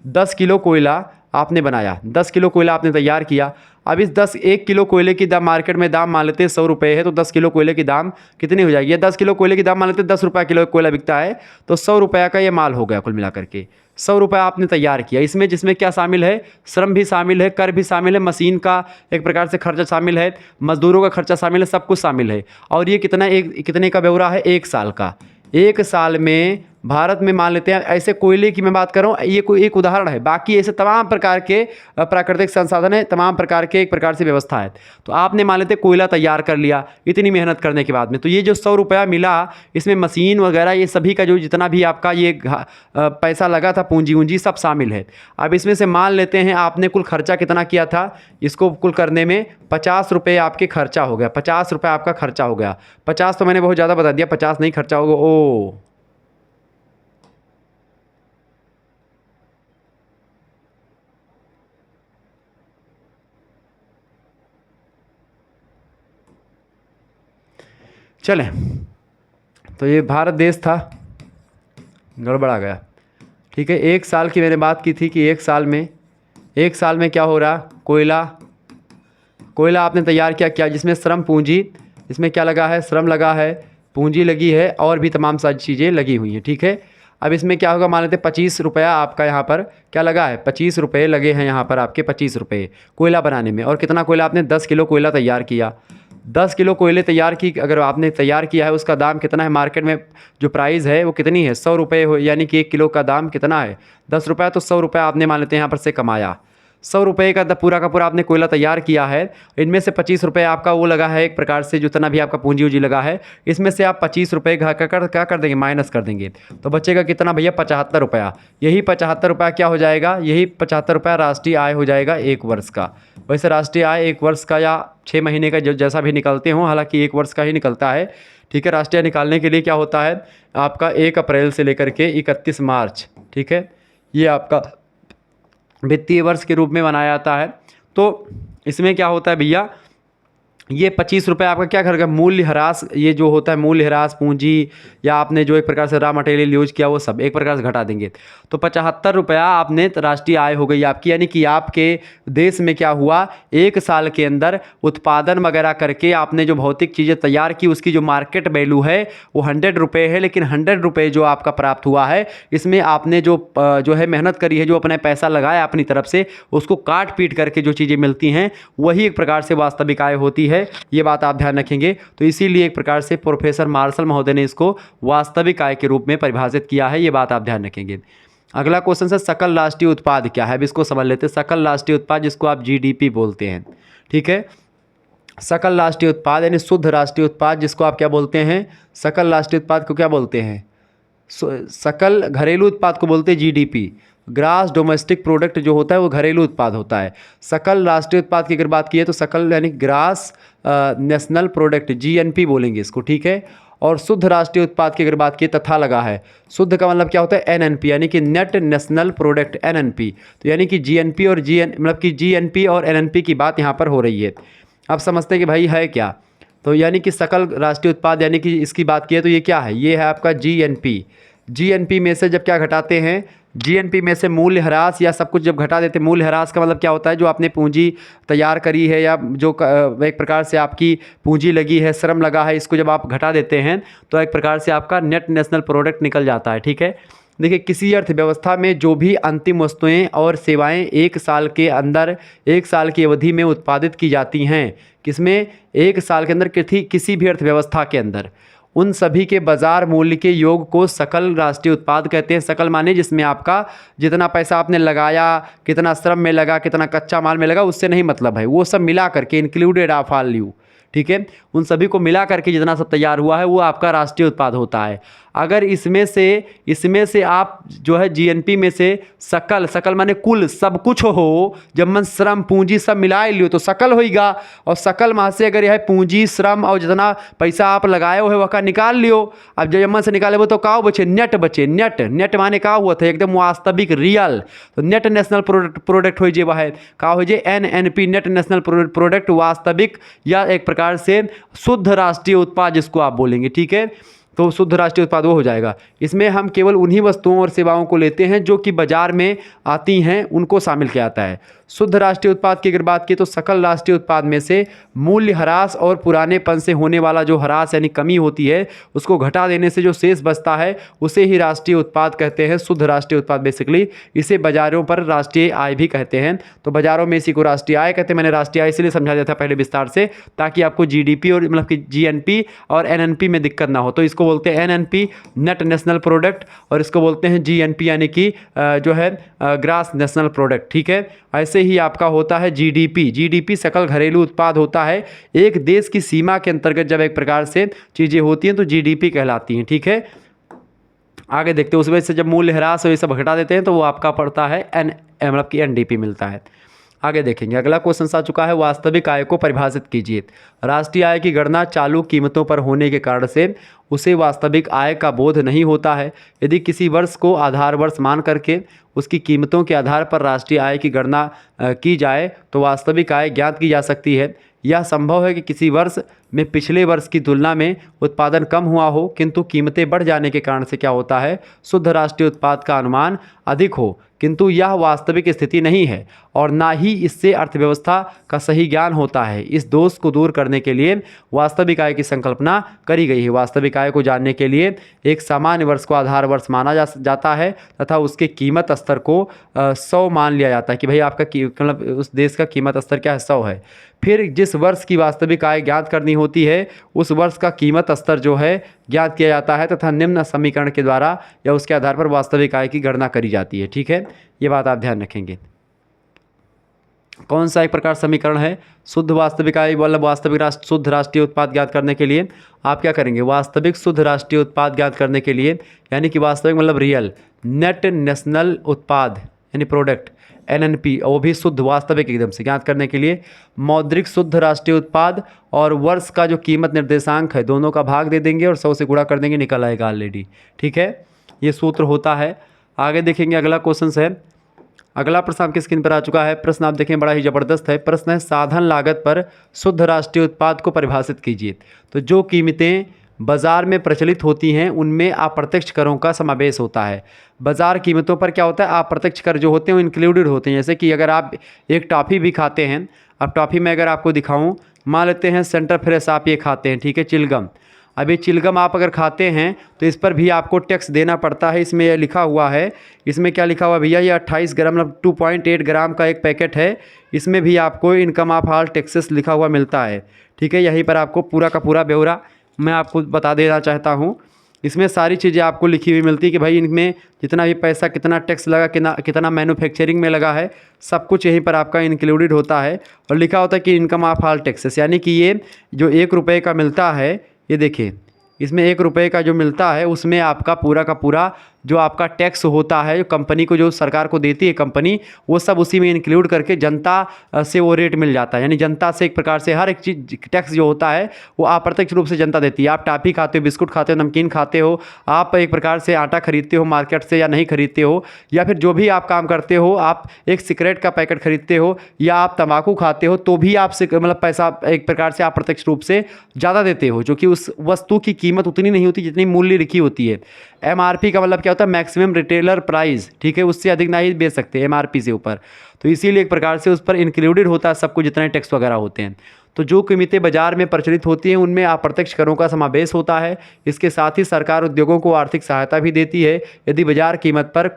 Speaker 1: 10 किलो कोयला आपने बनाया, 10 किलो कोयला आपने तैयार किया। अब इस 1 किलो कोयले की दाम मार्केट में दाम मान लेते हैं 100 रुपये है, तो 10 किलो कोयले की दाम कितनी हो जाएगी, 10 किलो कोयले की दाम मान लेते हैं 10 रुपये किलो कोयला बिकता है, तो 100 रुपये का ये माल हो गया कुल मिला करके। 100 रुपये आपने तैयार किया, इसमें जिसमें क्या शामिल है, श्रम भी शामिल है, कर भी शामिल है, मशीन का एक प्रकार से खर्चा शामिल है, मजदूरों का खर्चा शामिल है, सब कुछ शामिल है। और ये कितने का ब्यौरा है, 1 साल का। 1 साल में भारत में मान लेते हैं, ऐसे कोयले की मैं बात कर रहा हूँ, ये कोई एक उदाहरण है, बाकी ऐसे तमाम प्रकार के प्राकृतिक संसाधन है, तमाम प्रकार के एक प्रकार से व्यवस्था है। तो आपने मान लेते कोयला तैयार कर लिया इतनी मेहनत करने के बाद में, तो ये जो 100 रुपया मिला, इसमें मशीन वगैरह ये सभी का जो जितना भी आपका ये पैसा लगा था, पूंजी वूंजी सब शामिल है। अब इसमें से मान लेते हैं आपने कुल खर्चा कितना किया था, इसको कुल करने में 50 रुपये आपके खर्चा हो गया, 50 रुपये आपका खर्चा हो गया। 50 तो मैंने बहुत ज़्यादा बता दिया, 50 नहीं खर्चा होगा। ओ चलें, तो ये भारत देश था, गड़बड़ा गया। ठीक है, 1 साल की मैंने बात की थी कि 1 साल में क्या हो रहा, कोयला आपने तैयार क्या जिसमें श्रम पूंजी, इसमें क्या लगा है, श्रम लगा है, पूंजी लगी है, और भी तमाम सारी चीज़ें लगी हुई हैं। ठीक है, अब इसमें क्या होगा, मान लेते 25 रुपया आपका यहाँ पर क्या लगा है, 25 रुपये लगे हैं यहाँ पर आपके, 25 रुपये कोयला बनाने में। और कितना कोयला आपने, 10 किलो कोयला तैयार किया। 10 किलो कोयले तैयार की, अगर आपने तैयार किया है, उसका दाम कितना है मार्केट में, जो प्राइस है वो कितनी है, 100 रुपये हो, यानी कि 1 किलो का दाम कितना है, 10 रुपये। तो 100 रुपये आपने मान लेते हैं यहाँ पर से कमाया, ₹100 का पूरा आपने कोयला तैयार किया है, इनमें से ₹25 आपका वो लगा है एक प्रकार से, जितना भी आपका पूंजी वूंजी लगा है, इसमें से आप ₹25 क्या कर देंगे, माइनस कर देंगे, तो बचेगा कितना भैया, ₹75। यही ₹75 क्या हो जाएगा, यही ₹75 राष्ट्रीय आय हो जाएगा 1 वर्ष का। वैसे राष्ट्रीय आय 1 वर्ष का या 6 महीने का जो जैसा भी निकलते हों, हालांकि 1 वर्ष का ही निकलता है, ठीक है। राष्ट्रीय निकालने के लिए क्या होता है आपका 1 अप्रैल से लेकर के 31 मार्च, ठीक है, ये आपका वित्तीय वर्ष के रूप में मनाया जाता है। तो इसमें क्या होता है भैया, ये ₹25 आपका क्या करेगा, मूल्य ह्रास, ये जो होता है मूल्य ह्रास पूंजी या आपने जो एक प्रकार से रॉ मटेरियल यूज किया वो सब एक प्रकार से घटा देंगे, तो ₹75 आपने राष्ट्रीय आय हो गई आपकी। यानी कि आपके देश में क्या हुआ, 1 साल के अंदर उत्पादन वगैरह करके आपने जो भौतिक चीज़ें तैयार की उसकी जो मार्केट वैल्यू है वो ₹100 है, लेकिन ₹100 जो आपका प्राप्त हुआ है इसमें आपने जो है मेहनत करी है, जो अपना पैसा लगाया अपनी तरफ से, उसको काट पीट करके जो चीज़ें मिलती हैं वही एक प्रकार से वास्तविक आय होती है। ये बात आप ध्यान रखेंगे। तो इसीलिए एक प्रकार से प्रोफेसर मार्शल महोदय ने इसको वास्तविक आय के रूप में परिभाषित किया है, ये बात आप ध्यान रखेंगे। अगला क्वेश्चन है सकल राष्ट्रीय उत्पाद क्या है, अब इसको समझ लेते हैं। सकल राष्ट्रीय उत्पाद जिसको आप जीडीपी बोलते हैं, ठीक है, सकल राष्ट्रीय उत्पाद यानी शुद्ध राष्ट्रीय उत्पाद जिसको आप क्या बोलते हैं, सकल राष्ट्रीय उत्पाद को क्या बोलते हैं, सकल घरेलू उत्पाद को बोलते हैं जीडीपी। ग्रास डोमेस्टिक प्रोडक्ट जो होता है वो घरेलू उत्पाद होता है। सकल राष्ट्रीय उत्पाद की अगर बात की है तो सकल यानी ग्रास नेशनल प्रोडक्ट, जीएनपी बोलेंगे इसको, ठीक है। और शुद्ध राष्ट्रीय उत्पाद की अगर बात की तथा लगा है, शुद्ध का मतलब क्या होता है, एनएनपी, यानी कि नेट नेशनल प्रोडक्ट, एनएनपी। तो यानी कि जीएनपी और मतलब कि जीएनपी और एनएनपी की बात यहाँ पर हो रही है। आप समझते हैं कि भाई है क्या, तो यानी कि सकल राष्ट्रीय उत्पाद यानी कि इसकी बात की है तो ये क्या है, ये है आपका जीएनपी। जीएनपी में से जब क्या घटाते हैं, जीएनपी में से मूल्य ह्रास या सब कुछ जब घटा देते हैं, मूल्य ह्रास का मतलब क्या होता है, जो आपने पूंजी तैयार करी है या जो एक प्रकार से आपकी पूंजी लगी है, श्रम लगा है, इसको जब आप घटा देते हैं तो एक प्रकार से आपका नेट नेशनल प्रोडक्ट निकल जाता है, ठीक है। देखिए किसी अर्थव्यवस्था में जो भी अंतिम वस्तुएं और सेवाएं 1 साल के अंदर, 1 साल की अवधि में उत्पादित की जाती हैं, किसमें, 1 साल के अंदर किसी भी अर्थव्यवस्था के अंदर, उन सभी के बाजार मूल्य के योग को सकल राष्ट्रीय उत्पाद कहते हैं। सकल माने जिसमें आपका जितना पैसा आपने लगाया, कितना श्रम में लगा, कितना कच्चा माल में लगा, उससे नहीं मतलब है, वो सब मिला करके इंक्लूडेड ऑफ ऑल यू, ठीक है, उन सभी को मिला करके जितना सब तैयार हुआ है वो आपका राष्ट्रीय उत्पाद होता है। अगर इसमें से आप जो है जीएनपी में से सकल माने कुल सब कुछ हो, जब मन श्रम पूंजी सब मिलाए लियो तो सकल होगा, और सकल माह से अगर यह पूंजी श्रम और जितना पैसा आप लगाए हो वह का निकाल लियो। अब जब मन से निकाले वो तो का बचे, नेट बचे। नेट माने का हुआ था एकदम वास्तविक रियल, तो नेट नेशनल प्रोडक्ट हो जाए, है का हो जाए, एनएनपी, नेट नेशनल प्रोडक्ट, वास्तविक या एक प्रकार से शुद्ध राष्ट्रीय उत्पाद जिसको आप बोलेंगे, ठीक है। तो शुद्ध राष्ट्रीय उत्पाद वो हो जाएगा। इसमें हम केवल उन्हीं वस्तुओं और सेवाओं को लेते हैं जो कि बाजार में आती हैं, उनको शामिल किया जाता है। शुद्ध राष्ट्रीय उत्पाद की अगर बात की तो सकल राष्ट्रीय उत्पाद में से मूल्य ह्रास और पुरानेपन से होने वाला जो ह्रास यानी कमी होती है उसको घटा देने से जो शेष बचता है उसे ही राष्ट्रीय उत्पाद कहते हैं, शुद्ध राष्ट्रीय उत्पाद बेसिकली। इसे बाजारों पर राष्ट्रीय आय भी कहते हैं। तो बाजारों में इसी को राष्ट्रीय आय कहते हैं। मैंने राष्ट्रीय आय इसलिए समझा दिया था पहले विस्तार से, ताकि आपको जीडीपी और मतलब कि जीएनपी और एनएनपी में दिक्कत ना हो। तो इसको बोलते हैं एनएनपी, नेट नेशनल प्रोडक्ट, और इसको बोलते हैं जीएनपी यानी कि जो है ग्रास नेशनल प्रोडक्ट, ठीक है। ऐसे ही आपका होता है जीडीपी। जीडीपी सकल घरेलू उत्पाद होता है। एक देश की सीमा के अंतर्गत जब एक प्रकार से चीज़ें होती हैं तो जीडीपी कहलाती हैं, ठीक है। आगे देखते हैं, उस वजह से जब मूल्य ह्रास और ये सब घटा देते हैं तो वो आपका पड़ता है मतलब कि एनडीपी मिलता है। आगे देखेंगे, अगला क्वेश्चन आ चुका है, वास्तविक आय को परिभाषित कीजिए। राष्ट्रीय आय की गणना चालू कीमतों पर होने के कारण से उसे वास्तविक आय का बोध नहीं होता है। यदि किसी वर्ष को आधार वर्ष मान करके उसकी कीमतों के आधार पर राष्ट्रीय आय की गणना की जाए तो वास्तविक आय ज्ञात की जा सकती है। यह संभव है कि किसी वर्ष में पिछले वर्ष की तुलना में उत्पादन कम हुआ हो, किंतु कीमतें बढ़ जाने के कारण से क्या होता है, शुद्ध राष्ट्रीय उत्पाद का अनुमान अधिक हो, किंतु यह वास्तविक स्थिति नहीं है और ना ही इससे अर्थव्यवस्था का सही ज्ञान होता है। इस दोष को दूर करने के लिए वास्तविक आय की संकल्पना करी गई है। वास्तविक आय को जानने के लिए एक सामान्य वर्ष को आधार वर्ष माना जाता है तथा उसके कीमत स्तर को 100 मान लिया जाता है कि भाई आपका मतलब उस देश का कीमत स्तर क्या है, 100 है। फिर जिस वर्ष की वास्तविक आय ज्ञात करनी होती है उस वर्ष का कीमत स्तर जो है ज्ञात किया जाता है तथा निम्न समीकरण के द्वारा या उसके आधार पर वास्तविक आय की गणना करी जाती है, ठीक है। ये बात आप ध्यान रखेंगे। कौन सा एक प्रकार समीकरण है? शुद्ध वास्तविक आय मतलब वास्तविक शुद्ध राष्ट्रीय उत्पाद ज्ञात करने के लिए आप क्या करेंगे? वास्तविक शुद्ध राष्ट्रीय उत्पाद ज्ञात करने के लिए, यानी कि वास्तविक मतलब रियल नेट नेशनल उत्पाद यानी प्रोडक्ट एनएनपी, और वो भी शुद्ध वास्तविक एकदम से ज्ञात करने के लिए मौद्रिक शुद्ध राष्ट्रीय उत्पाद और वर्ष का जो कीमत निर्देशांक है दोनों का भाग दे देंगे और 100 से गुणा कर देंगे, निकल आएगा ऑलरेडी। ठीक है, ये सूत्र होता है। आगे देखेंगे, अगला क्वेश्चन है। अगला प्रश्न आपकी स्क्रीन पर आ चुका है। प्रश्न आप देखें बड़ा ही ज़बरदस्त है। प्रश्न है साधन लागत पर शुद्ध राष्ट्रीय उत्पाद को परिभाषित कीजिए। तो जो कीमतें बाजार में प्रचलित होती हैं उनमें अप्रत्यक्ष करों का समावेश होता है। बाजार कीमतों पर क्या होता है? अप्रत्यक्ष कर जो होते हैं वो इंक्लूडेड होते हैं। जैसे कि अगर आप एक टॉफ़ी भी खाते हैं, अब टॉफ़ी में अगर आपको दिखाऊं, मान लेते हैं सेंटर फ्रेश आप ये खाते हैं, ठीक है, चिलगम। अब ये चिलगम आप अगर खाते हैं तो इस पर भी आपको टैक्स देना पड़ता है। इसमें यह लिखा हुआ है, इसमें क्या लिखा हुआ भैया? ये 28 ग्राम मतलब 2.8 ग्राम का एक पैकेट है। इसमें भी आपको इनकम ऑफ ऑल टैक्सेस लिखा हुआ मिलता है। ठीक है, यहीं पर आपको पूरा का पूरा ब्यौरा मैं आपको बता देना चाहता हूँ। इसमें सारी चीज़ें आपको लिखी हुई मिलती है कि भाई इनमें जितना भी पैसा, कितना टैक्स लगा, कितना मैन्युफैक्चरिंग में लगा है, सब कुछ यहीं पर आपका इंक्लूडेड होता है। और लिखा होता है कि इनकम ऑफ ऑल टैक्सेस, यानी कि ये जो 1 रुपये का मिलता है, ये देखिए इसमें 1 रुपये का जो मिलता है उसमें आपका पूरा का पूरा जो आपका टैक्स होता है, जो कंपनी को, जो सरकार को देती है कंपनी, वो सब उसी में इंक्लूड करके जनता से वो रेट मिल जाता है। यानी जनता से एक प्रकार से हर एक चीज़ टैक्स जो होता है वो अप्रत्यक्ष रूप से जनता देती है। आप टॉफ़ी खाते हो, बिस्कुट खाते हो, नमकीन खाते हो, आप एक प्रकार से आटा खरीदते हो मार्केट से या नहीं खरीदते हो, या फिर जो भी आप काम करते हो, आप एक सिगरेट का पैकेट खरीदते हो या आप तंबाकू खाते हो, तो भी आपसे मतलब पैसा एक प्रकार से अप्रत्यक्ष रूप से ज़्यादा देते हो, जो कि उस वस्तु की कीमत उतनी नहीं होती जितनी मूल्य लिखी होती है। एमआरपी का मतलब क्या होता है? Maximum retailer price. ठीक है, उससे अधिक ना ही बेच सकते एमआरपी से ऊपर। तो इसीलिए एक प्रकार से उस पर इंक्लूडेड होता है सब कुछ, जितने टैक्स वगैरह होते हैं। तो जो कीमतें बाजार में प्रचलित होती हैं उनमें अप्रत्यक्ष करों का समावेश होता है। इसके साथ ही सरकार उद्योगों को आर्थिक सहायता भी देती है। यदि बाजार कीमत पर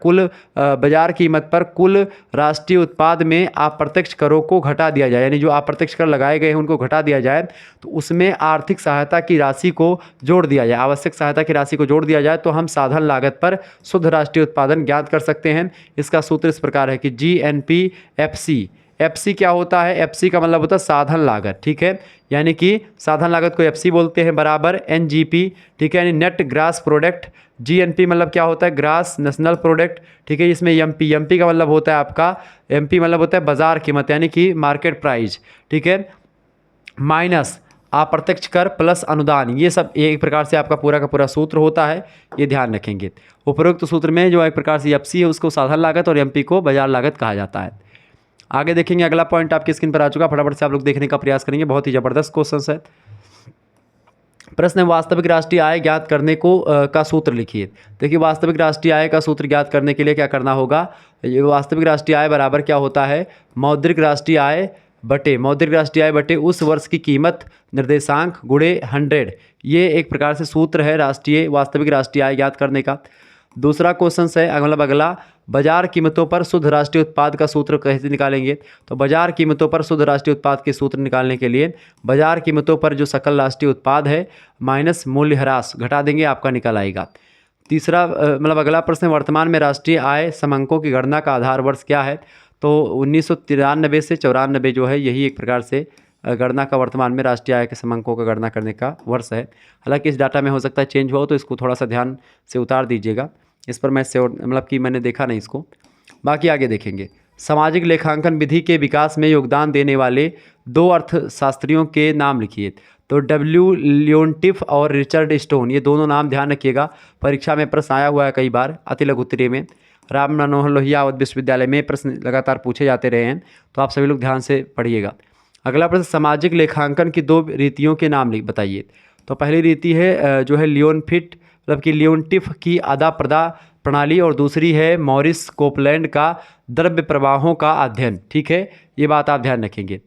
Speaker 1: कुल राष्ट्रीय उत्पाद में अप्रत्यक्ष करों को घटा दिया जाए, यानी जो अप्रत्यक्ष कर लगाए गए हैं उनको घटा दिया जाए, तो उसमें आर्थिक सहायता की राशि को जोड़ दिया जाए, आवश्यक सहायता की राशि को जोड़ दिया जाए, तो हम साधन लागत पर शुद्ध राष्ट्रीय उत्पादन ज्ञात कर सकते हैं। इसका सूत्र इस प्रकार है कि GNP/FC। FC क्या होता है? FC का मतलब होता है साधन लागत। ठीक है, यानी कि साधन लागत को FC बोलते हैं, बराबर NGP। ठीक है, यानी नेट ग्रास प्रोडक्ट। GNP मतलब क्या होता है? Grass national product. ठीक है, इसमें MP का मतलब होता है आपका, MP मतलब होता है बाजार कीमत यानी कि मार्केट प्राइस। ठीक है, माइनस अप्रत्यक्ष कर प्लस अनुदान, ये सब एक प्रकार से आपका पूरा का पूरा सूत्र होता है, ये ध्यान रखेंगे। उपरोक्त सूत्र में जो एक प्रकार से FC है उसको साधन लागत और MP को बाजार लागत कहा जाता है। आगे देखेंगे, अगला पॉइंट आपकी स्क्रीन पर आ चुका, फटाफट से आप लोग देखने का प्रयास करेंगे, बहुत ही ज़बरदस्त क्वेश्चन है। प्रश्न है वास्तविक राष्ट्रीय आय ज्ञात करने को का सूत्र लिखिए। देखिए, वास्तविक राष्ट्रीय आय का सूत्र ज्ञात करने के लिए क्या करना होगा? ये वास्तविक राष्ट्रीय आय बराबर क्या होता है? मौद्रिक राष्ट्रीय आय बटे उस वर्ष की कीमत निर्देशांक गुणे 100। ये एक प्रकार से सूत्र है वास्तविक राष्ट्रीय आय ज्ञात करने का। दूसरा क्वेश्चन है मतलब अगला, बाजार कीमतों पर शुद्ध राष्ट्रीय उत्पाद का सूत्र कैसे निकालेंगे? तो बाजार कीमतों पर शुद्ध राष्ट्रीय उत्पाद के सूत्र निकालने के लिए बाजार कीमतों पर जो सकल राष्ट्रीय उत्पाद है माइनस मूल्य ह्रास घटा देंगे, आपका निकल आएगा। तीसरा मतलब अगला प्रश्न, वर्तमान में राष्ट्रीय आय समंकों की गणना का आधार वर्ष क्या है? तो 1993 से 94 जो है यही एक प्रकार से गणना का वर्तमान में राष्ट्रीय आय के समंकों का गणना करने का वर्ष है। हालांकि इस डाटा में हो सकता है चेंज हुआ हो, तो इसको थोड़ा सा ध्यान से उतार दीजिएगा। इस पर मैं मतलब कि मैंने देखा नहीं इसको। बाकी आगे देखेंगे, सामाजिक लेखांकन विधि के विकास में योगदान देने वाले 2 अर्थशास्त्रियों के नाम लिखिए। तो W. लियोनटिफ और रिचर्ड स्टोन, ये दोनों नाम ध्यान रखिएगा, परीक्षा में प्रश्न आया हुआ है कई बार, अति लघु उत्तरीय में, राम मनोहर लोहिया विश्वविद्यालय में प्रश्न लगातार पूछे जाते रहे हैं, तो आप सभी लोग ध्यान से पढ़िएगा। अगला प्रश्न, सामाजिक लेखांकन की 2 रीतियों के नाम बताइए। तो पहली रीति है जो है लियोनफिट मतलब कि लियोनटिफ की आदा प्रदा प्रणाली, और दूसरी है मॉरिस कोपलैंड का द्रव्य प्रवाहों का अध्ययन। ठीक है, ये बात आप ध्यान रखेंगे।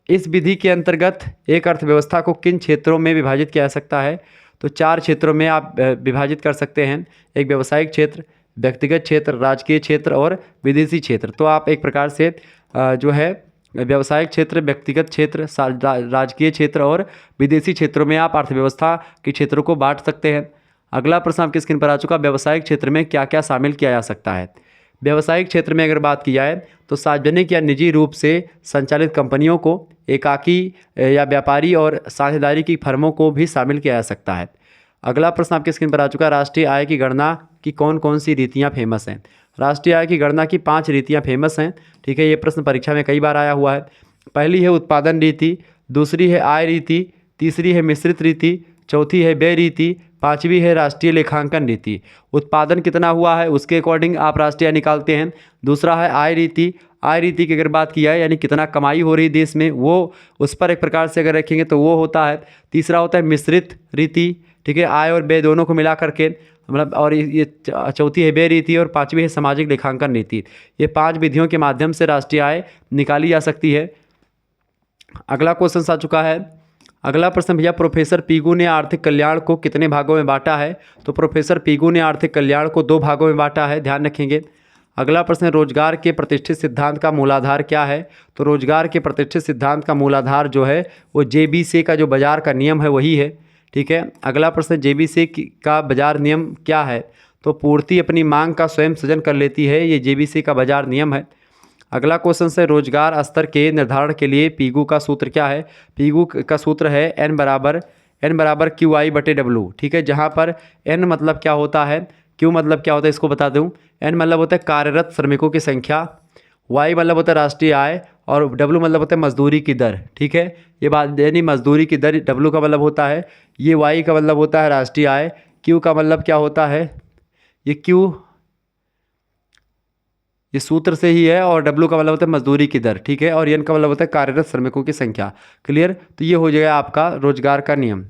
Speaker 1: इस विधि के अंतर्गत एक अर्थव्यवस्था को किन क्षेत्रों में विभाजित किया जा सकता है? तो 4 क्षेत्रों में आप विभाजित कर सकते हैं, एक व्यावसायिक क्षेत्र, व्यक्तिगत क्षेत्र, राजकीय क्षेत्र और विदेशी क्षेत्र। तो आप एक प्रकार से जो है व्यावसायिक क्षेत्र, व्यक्तिगत क्षेत्र, राजकीय क्षेत्र और विदेशी क्षेत्रों में आप अर्थव्यवस्था के क्षेत्रों को बांट सकते हैं। अगला प्रश्न आपकी स्क्रीन पर आ चुका, व्यावसायिक क्षेत्र में क्या क्या शामिल किया जा सकता है? व्यावसायिक क्षेत्र में अगर बात की जाए तो सार्वजनिक या निजी रूप से संचालित कंपनियों को, एकाकी या व्यापारी और साझेदारी की फर्मों को भी शामिल किया जा सकता है। अगला प्रश्न आपके स्क्रीन पर आ चुका है, राष्ट्रीय आय की गणना की कौन कौन सी रीतियाँ फेमस हैं। राष्ट्रीय आय की गणना की 5 रीतियाँ फेमस हैं। ठीक है, ये प्रश्न परीक्षा में कई बार आया हुआ है। पहली है उत्पादन रीति, दूसरी है आय रीति, तीसरी है मिश्रित रीति, चौथी है व्यय रीति, पांचवी है राष्ट्रीय लेखांकन रीति। उत्पादन कितना हुआ है उसके अकॉर्डिंग आप राष्ट्रीय आय निकालते हैं। दूसरा है आय रीति, आय रीति की अगर बात की जाए यानी कितना कमाई हो रही देश में, वो उस पर एक प्रकार से अगर रखेंगे तो वो होता है। तीसरा होता है मिश्रित रीति, ठीक है, आय और व्यय दोनों को मिला करके, मतलब, और ये चौथी है व्यय रीति और पांचवी है सामाजिक लेखांकन नीति। ये 5 विधियों के माध्यम से राष्ट्रीय आय निकाली जा सकती है। अगला क्वेश्चन आ चुका है। अगला प्रश्न भैया, प्रोफेसर पीगू ने आर्थिक कल्याण को कितने भागों में बांटा है। तो प्रोफेसर पीगू ने आर्थिक कल्याण को 2 भागों में बांटा है, ध्यान रखेंगे। अगला प्रश्न, रोजगार के प्रतिष्ठित सिद्धांत का मूलाधार क्या है। तो रोजगार के प्रतिष्ठित सिद्धांत का मूलाधार जो है वो जेबीसी का जो बाजार का नियम है वही है। ठीक है, अगला प्रश्न, जेबीसी का बाजार नियम क्या है। तो पूर्ति अपनी मांग का स्वयं सृजन कर लेती है, ये जेबीसी का बाजार नियम है। अगला क्वेश्चन से, रोजगार स्तर के निर्धारण के लिए पीगू का सूत्र क्या है। पीगू का सूत्र है N बराबर QI/W। ठीक है, जहाँ पर N मतलब क्या होता है, Q मतलब क्या होता है इसको बता दूँ। N मतलब होता है कार्यरत श्रमिकों की संख्या, Y मतलब होता है राष्ट्रीय आय और W मतलब होता है मजदूरी की दर। ठीक है, ये बात यानी मजदूरी की दर W का मतलब होता है, ये Y का मतलब होता है राष्ट्रीय आय, Q का मतलब क्या होता है, ये Q ये सूत्र से ही है और W का मतलब होता है मजदूरी की दर। ठीक है, और N का मतलब होता है कार्यरत श्रमिकों की संख्या। क्लियर, तो ये हो जाएगा आपका रोजगार का नियम।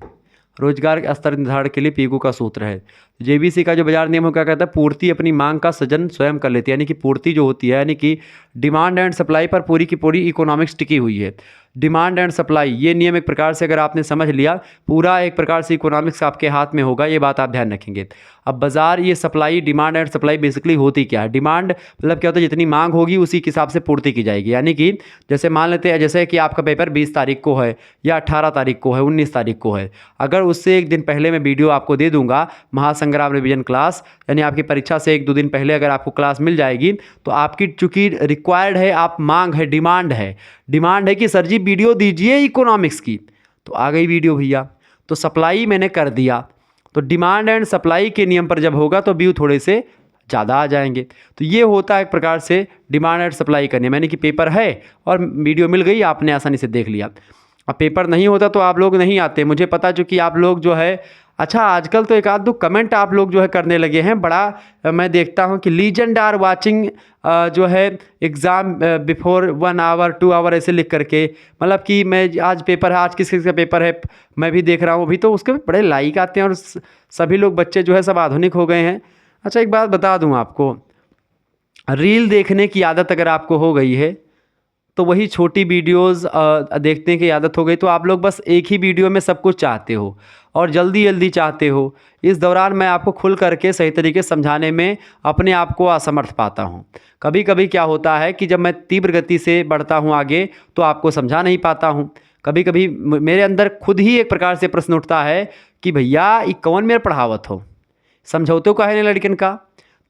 Speaker 1: रोजगार के स्तर निर्धारण के लिए पीगू का सूत्र है। जेबीसी का जो बाजार नियम क्या कहता है, पूर्ति अपनी मांग का सृजन स्वयं कर लेती है, यानी कि पूर्ति जो होती है, यानी कि डिमांड एंड सप्लाई पर पूरी की पूरी इकोनॉमिक्स टिकी हुई है। डिमांड एंड सप्लाई ये नियम एक प्रकार से अगर आपने समझ लिया, पूरा एक प्रकार से इकोनॉमिक्स आपके हाथ में होगा, ये बात आप ध्यान रखेंगे। अब बाजार, ये supply, demand and supply basically होती क्या है। डिमांड मतलब क्या होता है, जितनी मांग होगी उसी के हिसाब से पूर्ति की जाएगी, यानी कि जैसे मान लेते हैं जैसे कि आपका पेपर 20 तारीख को है या 18 तारीख को है, 19 तारीख को है, अगर उससे एक दिन पहले मैं वीडियो आपको दे दूंगा, महासंग्राम रिवीजन क्लास, यानी आपकी परीक्षा से 1-2 दिन पहले अगर आपको क्लास मिल जाएगी तो आपकी चूंकि रिक्वायर्ड है, आप मांग है, डिमांड है कि सर जी वीडियो दीजिए इकोनॉमिक्स की, तो आ गई वीडियो भैया। तो सप्लाई मैंने कर दिया, तो डिमांड एंड सप्लाई के नियम पर जब होगा तो व्यू थोड़े से ज़्यादा आ जाएंगे। तो ये होता है एक प्रकार से डिमांड एंड सप्लाई का नियम, यानी कि पेपर है और वीडियो मिल गई, आपने आसानी से देख लिया। अब पेपर नहीं होता तो आप लोग नहीं आते, मुझे पता, चूँकि आप लोग जो है, अच्छा आजकल तो एक आध दो कमेंट आप लोग जो है करने लगे हैं, बड़ा मैं देखता हूं कि लीजेंड आर वाचिंग जो है एग्ज़ाम बिफोर 1 आवर 2 आवर ऐसे लिख करके, मतलब कि मैं आज पेपर है, आज किस किस का पेपर है मैं भी देख रहा हूं अभी, तो उसके बड़े लाइक आते हैं और सभी लोग, बच्चे जो है सब आधुनिक हो गए हैं। अच्छा एक बात बता दूं आपको, रील देखने की आदत अगर आपको हो गई है तो वही छोटी वीडियोस देखने की आदत हो गई, तो आप लोग बस एक ही वीडियो में सब कुछ चाहते हो और जल्दी जल्दी चाहते हो। इस दौरान मैं आपको खुल करके सही तरीके से समझाने में अपने आप को असमर्थ पाता हूँ। कभी कभी क्या होता है कि जब मैं तीव्र गति से बढ़ता हूँ आगे तो आपको समझा नहीं पाता हूँ। कभी कभी मेरे अंदर खुद ही एक प्रकार से प्रश्न उठता है कि भैया ये कौन मेरा पढ़ावत हो, समझौते का है नहीं लड़कन का।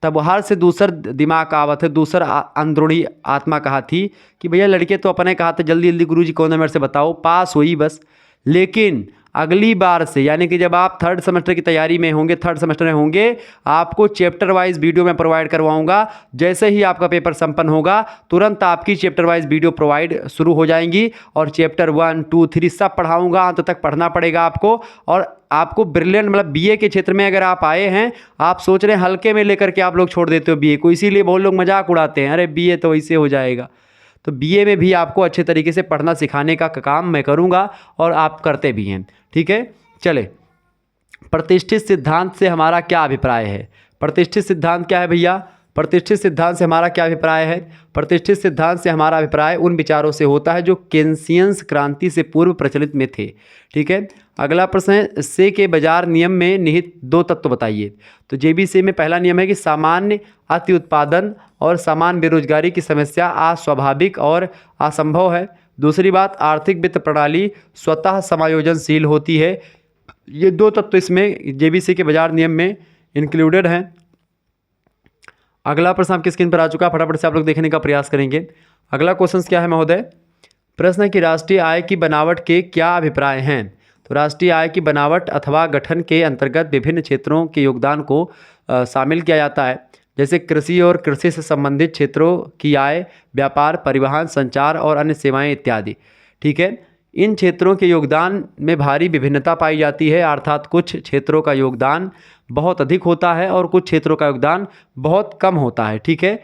Speaker 1: तब बाहर से दूसर दिमाग आवत है, दूसर अंदरूनी आत्मा कहा थी कि भैया लड़के तो अपने कहा थे जल्दी जल्दी गुरुजी कौन है मेरे से बताओ, पास हुई बस। लेकिन अगली बार से, यानी कि जब आप 3rd सेमेस्टर की तैयारी में होंगे, 3rd सेमेस्टर में होंगे, आपको चैप्टर वाइज वीडियो मैं प्रोवाइड करवाऊंगा। जैसे ही आपका पेपर संपन्न होगा तुरंत आपकी चैप्टर वाइज वीडियो प्रोवाइड शुरू हो जाएंगी और चैप्टर 1, 2, 3 सब पढ़ाऊंगा, अंत तक पढ़ना पड़ेगा आपको। और आपको ब्रिलियंट, मतलब बीए के क्षेत्र में अगर आप आए हैं, आप सोच रहे हैं हल्के में लेकर के आप लोग छोड़ देते हो बीए को, इसीलिए बहुत लोग मजाक उड़ाते हैं, अरे बीए तो ऐसे हो जाएगा। तो बीए में भी आपको अच्छे तरीके से पढ़ना सिखाने का काम मैं करूंगा और आप करते भी हैं। ठीक है, चले, प्रतिष्ठित सिद्धांत से हमारा क्या अभिप्राय है। प्रतिष्ठित सिद्धांत क्या है भैया, प्रतिष्ठित सिद्धांत से हमारा क्या अभिप्राय है। प्रतिष्ठित सिद्धांत से हमारा अभिप्राय उन विचारों से होता है जो केन्सियंस क्रांति से पूर्व प्रचलित में थे। ठीक है, अगला प्रश्न है, से के बाजार नियम में निहित 2 तत्व बताइए। तो जेबीसी में पहला नियम है कि सामान्य अति उत्पादन और सामान्य बेरोजगारी की समस्या अस्वाभाविक और असंभव है। दूसरी बात, आर्थिक वित्त प्रणाली स्वतः समायोजनशील होती है। ये 2 तत्व इसमें जेबीसी के बाजार नियम में इंक्लूडेड हैं। अगला प्रश्न आपकी स्क्रीन पर आ चुका है, फटाफट से आप लोग देखने का प्रयास करेंगे। अगला क्वेश्चन क्या है महोदय? प्रश्न है कि राष्ट्रीय आय की बनावट के क्या अभिप्राय हैं? तो राष्ट्रीय आय की बनावट अथवा गठन के अंतर्गत विभिन्न क्षेत्रों के योगदान को शामिल किया जाता है, जैसे कृषि और कृषि से संबंधित क्षेत्रों की आय, व्यापार, परिवहन, संचार और अन्य सेवाएं इत्यादि। ठीक है, इन क्षेत्रों के योगदान में भारी विभिन्नता पाई जाती है, अर्थात कुछ क्षेत्रों का योगदान बहुत अधिक होता है और कुछ क्षेत्रों का योगदान बहुत कम होता है। ठीक है,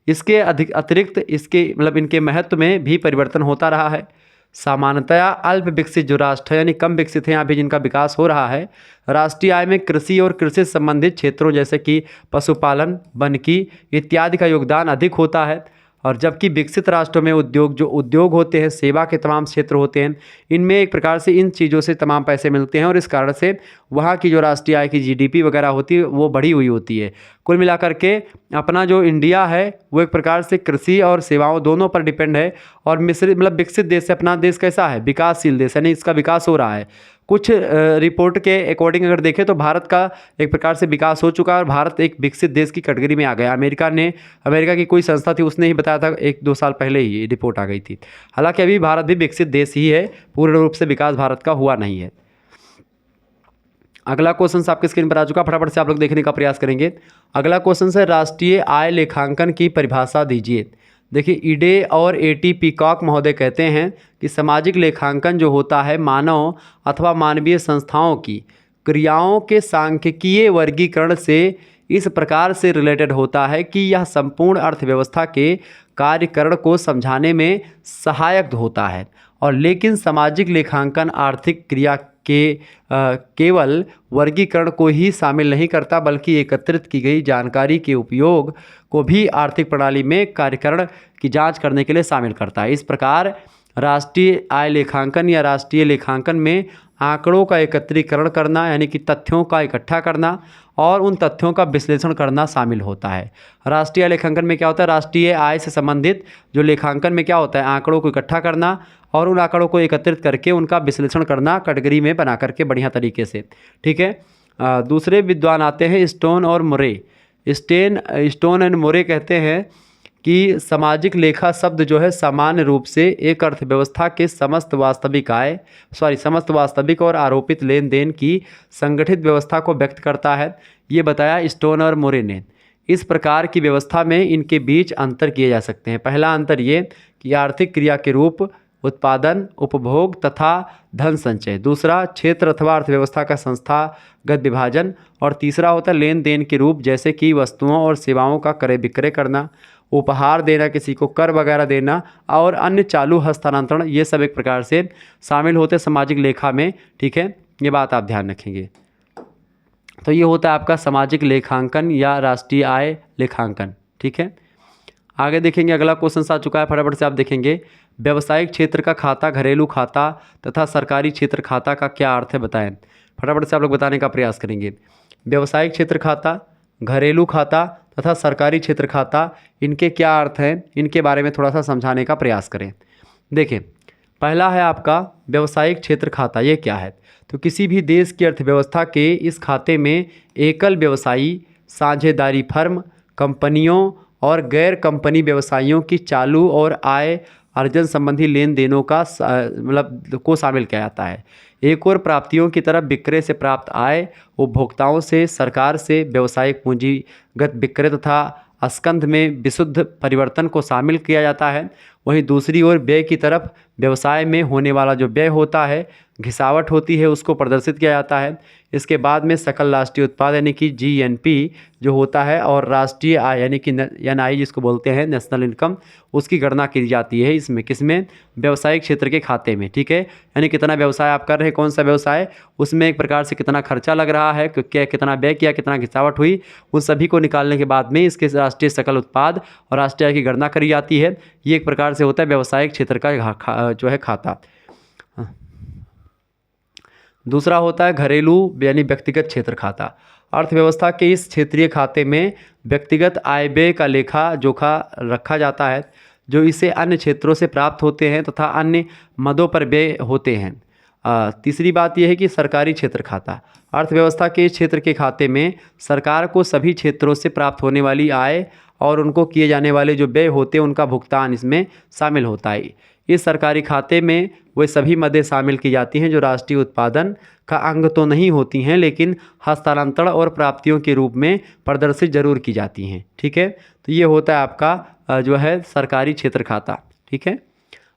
Speaker 1: इसके अतिरिक्त इसके इनके महत्व में भी परिवर्तन होता रहा है। सामान्यतया अल्प विकसित जो राष्ट्र है यानी कम विकसित हैं यहाँ भी जिनका विकास हो रहा है, राष्ट्रीय आय में कृषि और कृषि से संबंधित क्षेत्रों जैसे कि पशुपालन, वानिकी इत्यादि का योगदान अधिक होता है। और जबकि विकसित राष्ट्रों में उद्योग होते हैं, सेवा के तमाम क्षेत्र होते हैं, इनमें एक प्रकार से इन चीज़ों से तमाम पैसे मिलते हैं और इस कारण से वहाँ की जो राष्ट्रीय आय की जीडीपी वगैरह होती है वो बढ़ी हुई होती है। कुल मिलाकर के अपना जो इंडिया है वो एक प्रकार से कृषि और सेवाओं दोनों पर डिपेंड है और मिश्रित विकसित देश है। अपना देश कैसा है? विकासशील देश है, यानी इसका विकास हो रहा है। कुछ रिपोर्ट के अकॉर्डिंग अगर देखें तो भारत का एक प्रकार से विकास हो चुका है और भारत एक विकसित देश की कैटेगरी में आ गया। अमेरिका की कोई संस्था थी उसने ही बताया था 1-2 साल पहले ही ये रिपोर्ट आ गई थी। हालांकि अभी भारत भी विकसित देश ही है, पूर्ण रूप से विकास भारत का हुआ नहीं है। अगला क्वेश्चन आपके स्क्रीन पर आ चुका, फटाफट से आप लोग देखने का प्रयास करेंगे। अगला क्वेश्चन है राष्ट्रीय आय लेखांकन की परिभाषा दीजिए। देखिए, ईडे और एटी पीकॉक महोदय कहते हैं कि सामाजिक लेखांकन जो होता है मानव अथवा मानवीय संस्थाओं की क्रियाओं के सांख्यिकीय वर्गीकरण से इस प्रकार से रिलेटेड होता है कि यह संपूर्ण अर्थव्यवस्था के कार्यकरण को समझाने में सहायक होता है। और लेकिन सामाजिक लेखांकन आर्थिक क्रिया के केवल वर्गीकरण को ही शामिल नहीं करता, बल्कि एकत्रित की गई जानकारी के उपयोग को भी आर्थिक प्रणाली में कार्यकरण की जांच करने के लिए शामिल करता है। इस प्रकार राष्ट्रीय आय लेखांकन या राष्ट्रीय लेखांकन में आंकड़ों का एकत्रीकरण करना यानी कि तथ्यों का इकट्ठा करना और उन तथ्यों का विश्लेषण करना शामिल होता है। राष्ट्रीय लेखांकन में क्या होता है? राष्ट्रीय आय से संबंधित जो लेखांकन में क्या होता है? आंकड़ों को इकट्ठा करना और उन आंकड़ों को एकत्रित करके उनका विश्लेषण करना कैटेगरी में बना करके बढ़िया तरीके से। ठीक है, दूसरे विद्वान आते हैं स्टोन और मोरे। स्टोन एंड मोरे कहते हैं कि सामाजिक लेखा शब्द जो है सामान्य रूप से एक अर्थव्यवस्था के समस्त वास्तविक और आरोपित लेन देन की संगठित व्यवस्था को व्यक्त करता है। ये बताया स्टोन और मोरे ने। इस प्रकार की व्यवस्था में इनके बीच अंतर किए जा सकते हैं। पहला अंतर ये कि आर्थिक क्रिया के रूप उत्पादन, उपभोग तथा धन संचय। दूसरा क्षेत्र अथवा अर्थव्यवस्था का संस्थागत विभाजन। और तीसरा होता है लेन देन के रूप, जैसे कि वस्तुओं और सेवाओं का क्रय विक्रय करना, उपहार देना, किसी को कर वगैरह देना और अन्य चालू हस्तांतरण। ये सब एक प्रकार से शामिल होते हैं सामाजिक लेखा में। ठीक है, ये बात आप ध्यान रखेंगे। तो ये होता है आपका सामाजिक लेखांकन या राष्ट्रीय आय लेखांकन। ठीक है, आगे देखेंगे। अगला क्वेश्चन आ चुका है, फटाफट से आप देखेंगे। व्यावसायिक क्षेत्र का खाता, घरेलू खाता तथा सरकारी क्षेत्र खाता का क्या अर्थ है बताएं। फटाफट से आप लोग बताने का प्रयास करेंगे। व्यावसायिक क्षेत्र खाता, घरेलू खाता तथा सरकारी क्षेत्र खाता, इनके क्या अर्थ हैं, इनके बारे में थोड़ा सा समझाने का प्रयास करें। देखें, पहला है आपका व्यावसायिक क्षेत्र खाता। ये क्या है? तो किसी भी देश की अर्थव्यवस्था के इस खाते में एकल व्यवसायी, साझेदारी फर्म, कंपनियों और गैर कंपनी व्यवसायियों की चालू और आय अर्जन संबंधी लेन देनों का को शामिल किया जाता है। एक और प्राप्तियों की तरफ विक्रय से प्राप्त आय, उपभोक्ताओं से, सरकार से व्यावसायिक पूंजीगत विक्रय तथा स्कंध में विशुद्ध परिवर्तन को शामिल किया जाता है। वहीं दूसरी ओर व्यय की तरफ व्यवसाय में होने वाला जो व्यय होता है, घिसावट होती है, उसको प्रदर्शित किया जाता है। इसके बाद में सकल राष्ट्रीय उत्पाद यानी कि जीएनपी जो होता है और राष्ट्रीय आय यानी कि एनआई जिसको बोलते हैं नेशनल इनकम, उसकी गणना की जाती है। इसमें किसमें? व्यावसायिक क्षेत्र के खाते में। ठीक है, यानी कितना व्यवसाय आप कर रहे हैं, कौन सा व्यवसाय, उसमें एक प्रकार से कितना खर्चा लग रहा है, क्या कितना व्यय किया, कितना घिसावट हुई, उन सभी को निकालने के बाद में इसके राष्ट्रीय सकल उत्पाद और राष्ट्रीय आय की गणना करी जाती है। ये एक प्रकार से होता है व्यावसायिक क्षेत्र का जो है खाता। दूसरा होता है घरेलू यानी व्यक्तिगत क्षेत्र खाता। अर्थव्यवस्था के इस क्षेत्रीय खाते में व्यक्तिगत आय व्यय का लेखा जोखा रखा जाता है जो इसे अन्य क्षेत्रों से प्राप्त होते हैं तथा अन्य मदों पर व्यय होते हैं। तीसरी बात यह है कि सरकारी क्षेत्र खाता। अर्थव्यवस्था के इस क्षेत्र के खाते में सरकार को सभी क्षेत्रों से प्राप्त होने वाली आय और उनको किए जाने वाले जो व्यय होते हैं उनका भुगतान इसमें शामिल होता है। इस सरकारी खाते में वे सभी मदें शामिल की जाती हैं जो राष्ट्रीय उत्पादन का अंग तो नहीं होती हैं, लेकिन हस्तांतरण और प्राप्तियों के रूप में प्रदर्शित जरूर की जाती हैं। ठीक है, तो ये होता है आपका जो है सरकारी क्षेत्र खाता। ठीक है,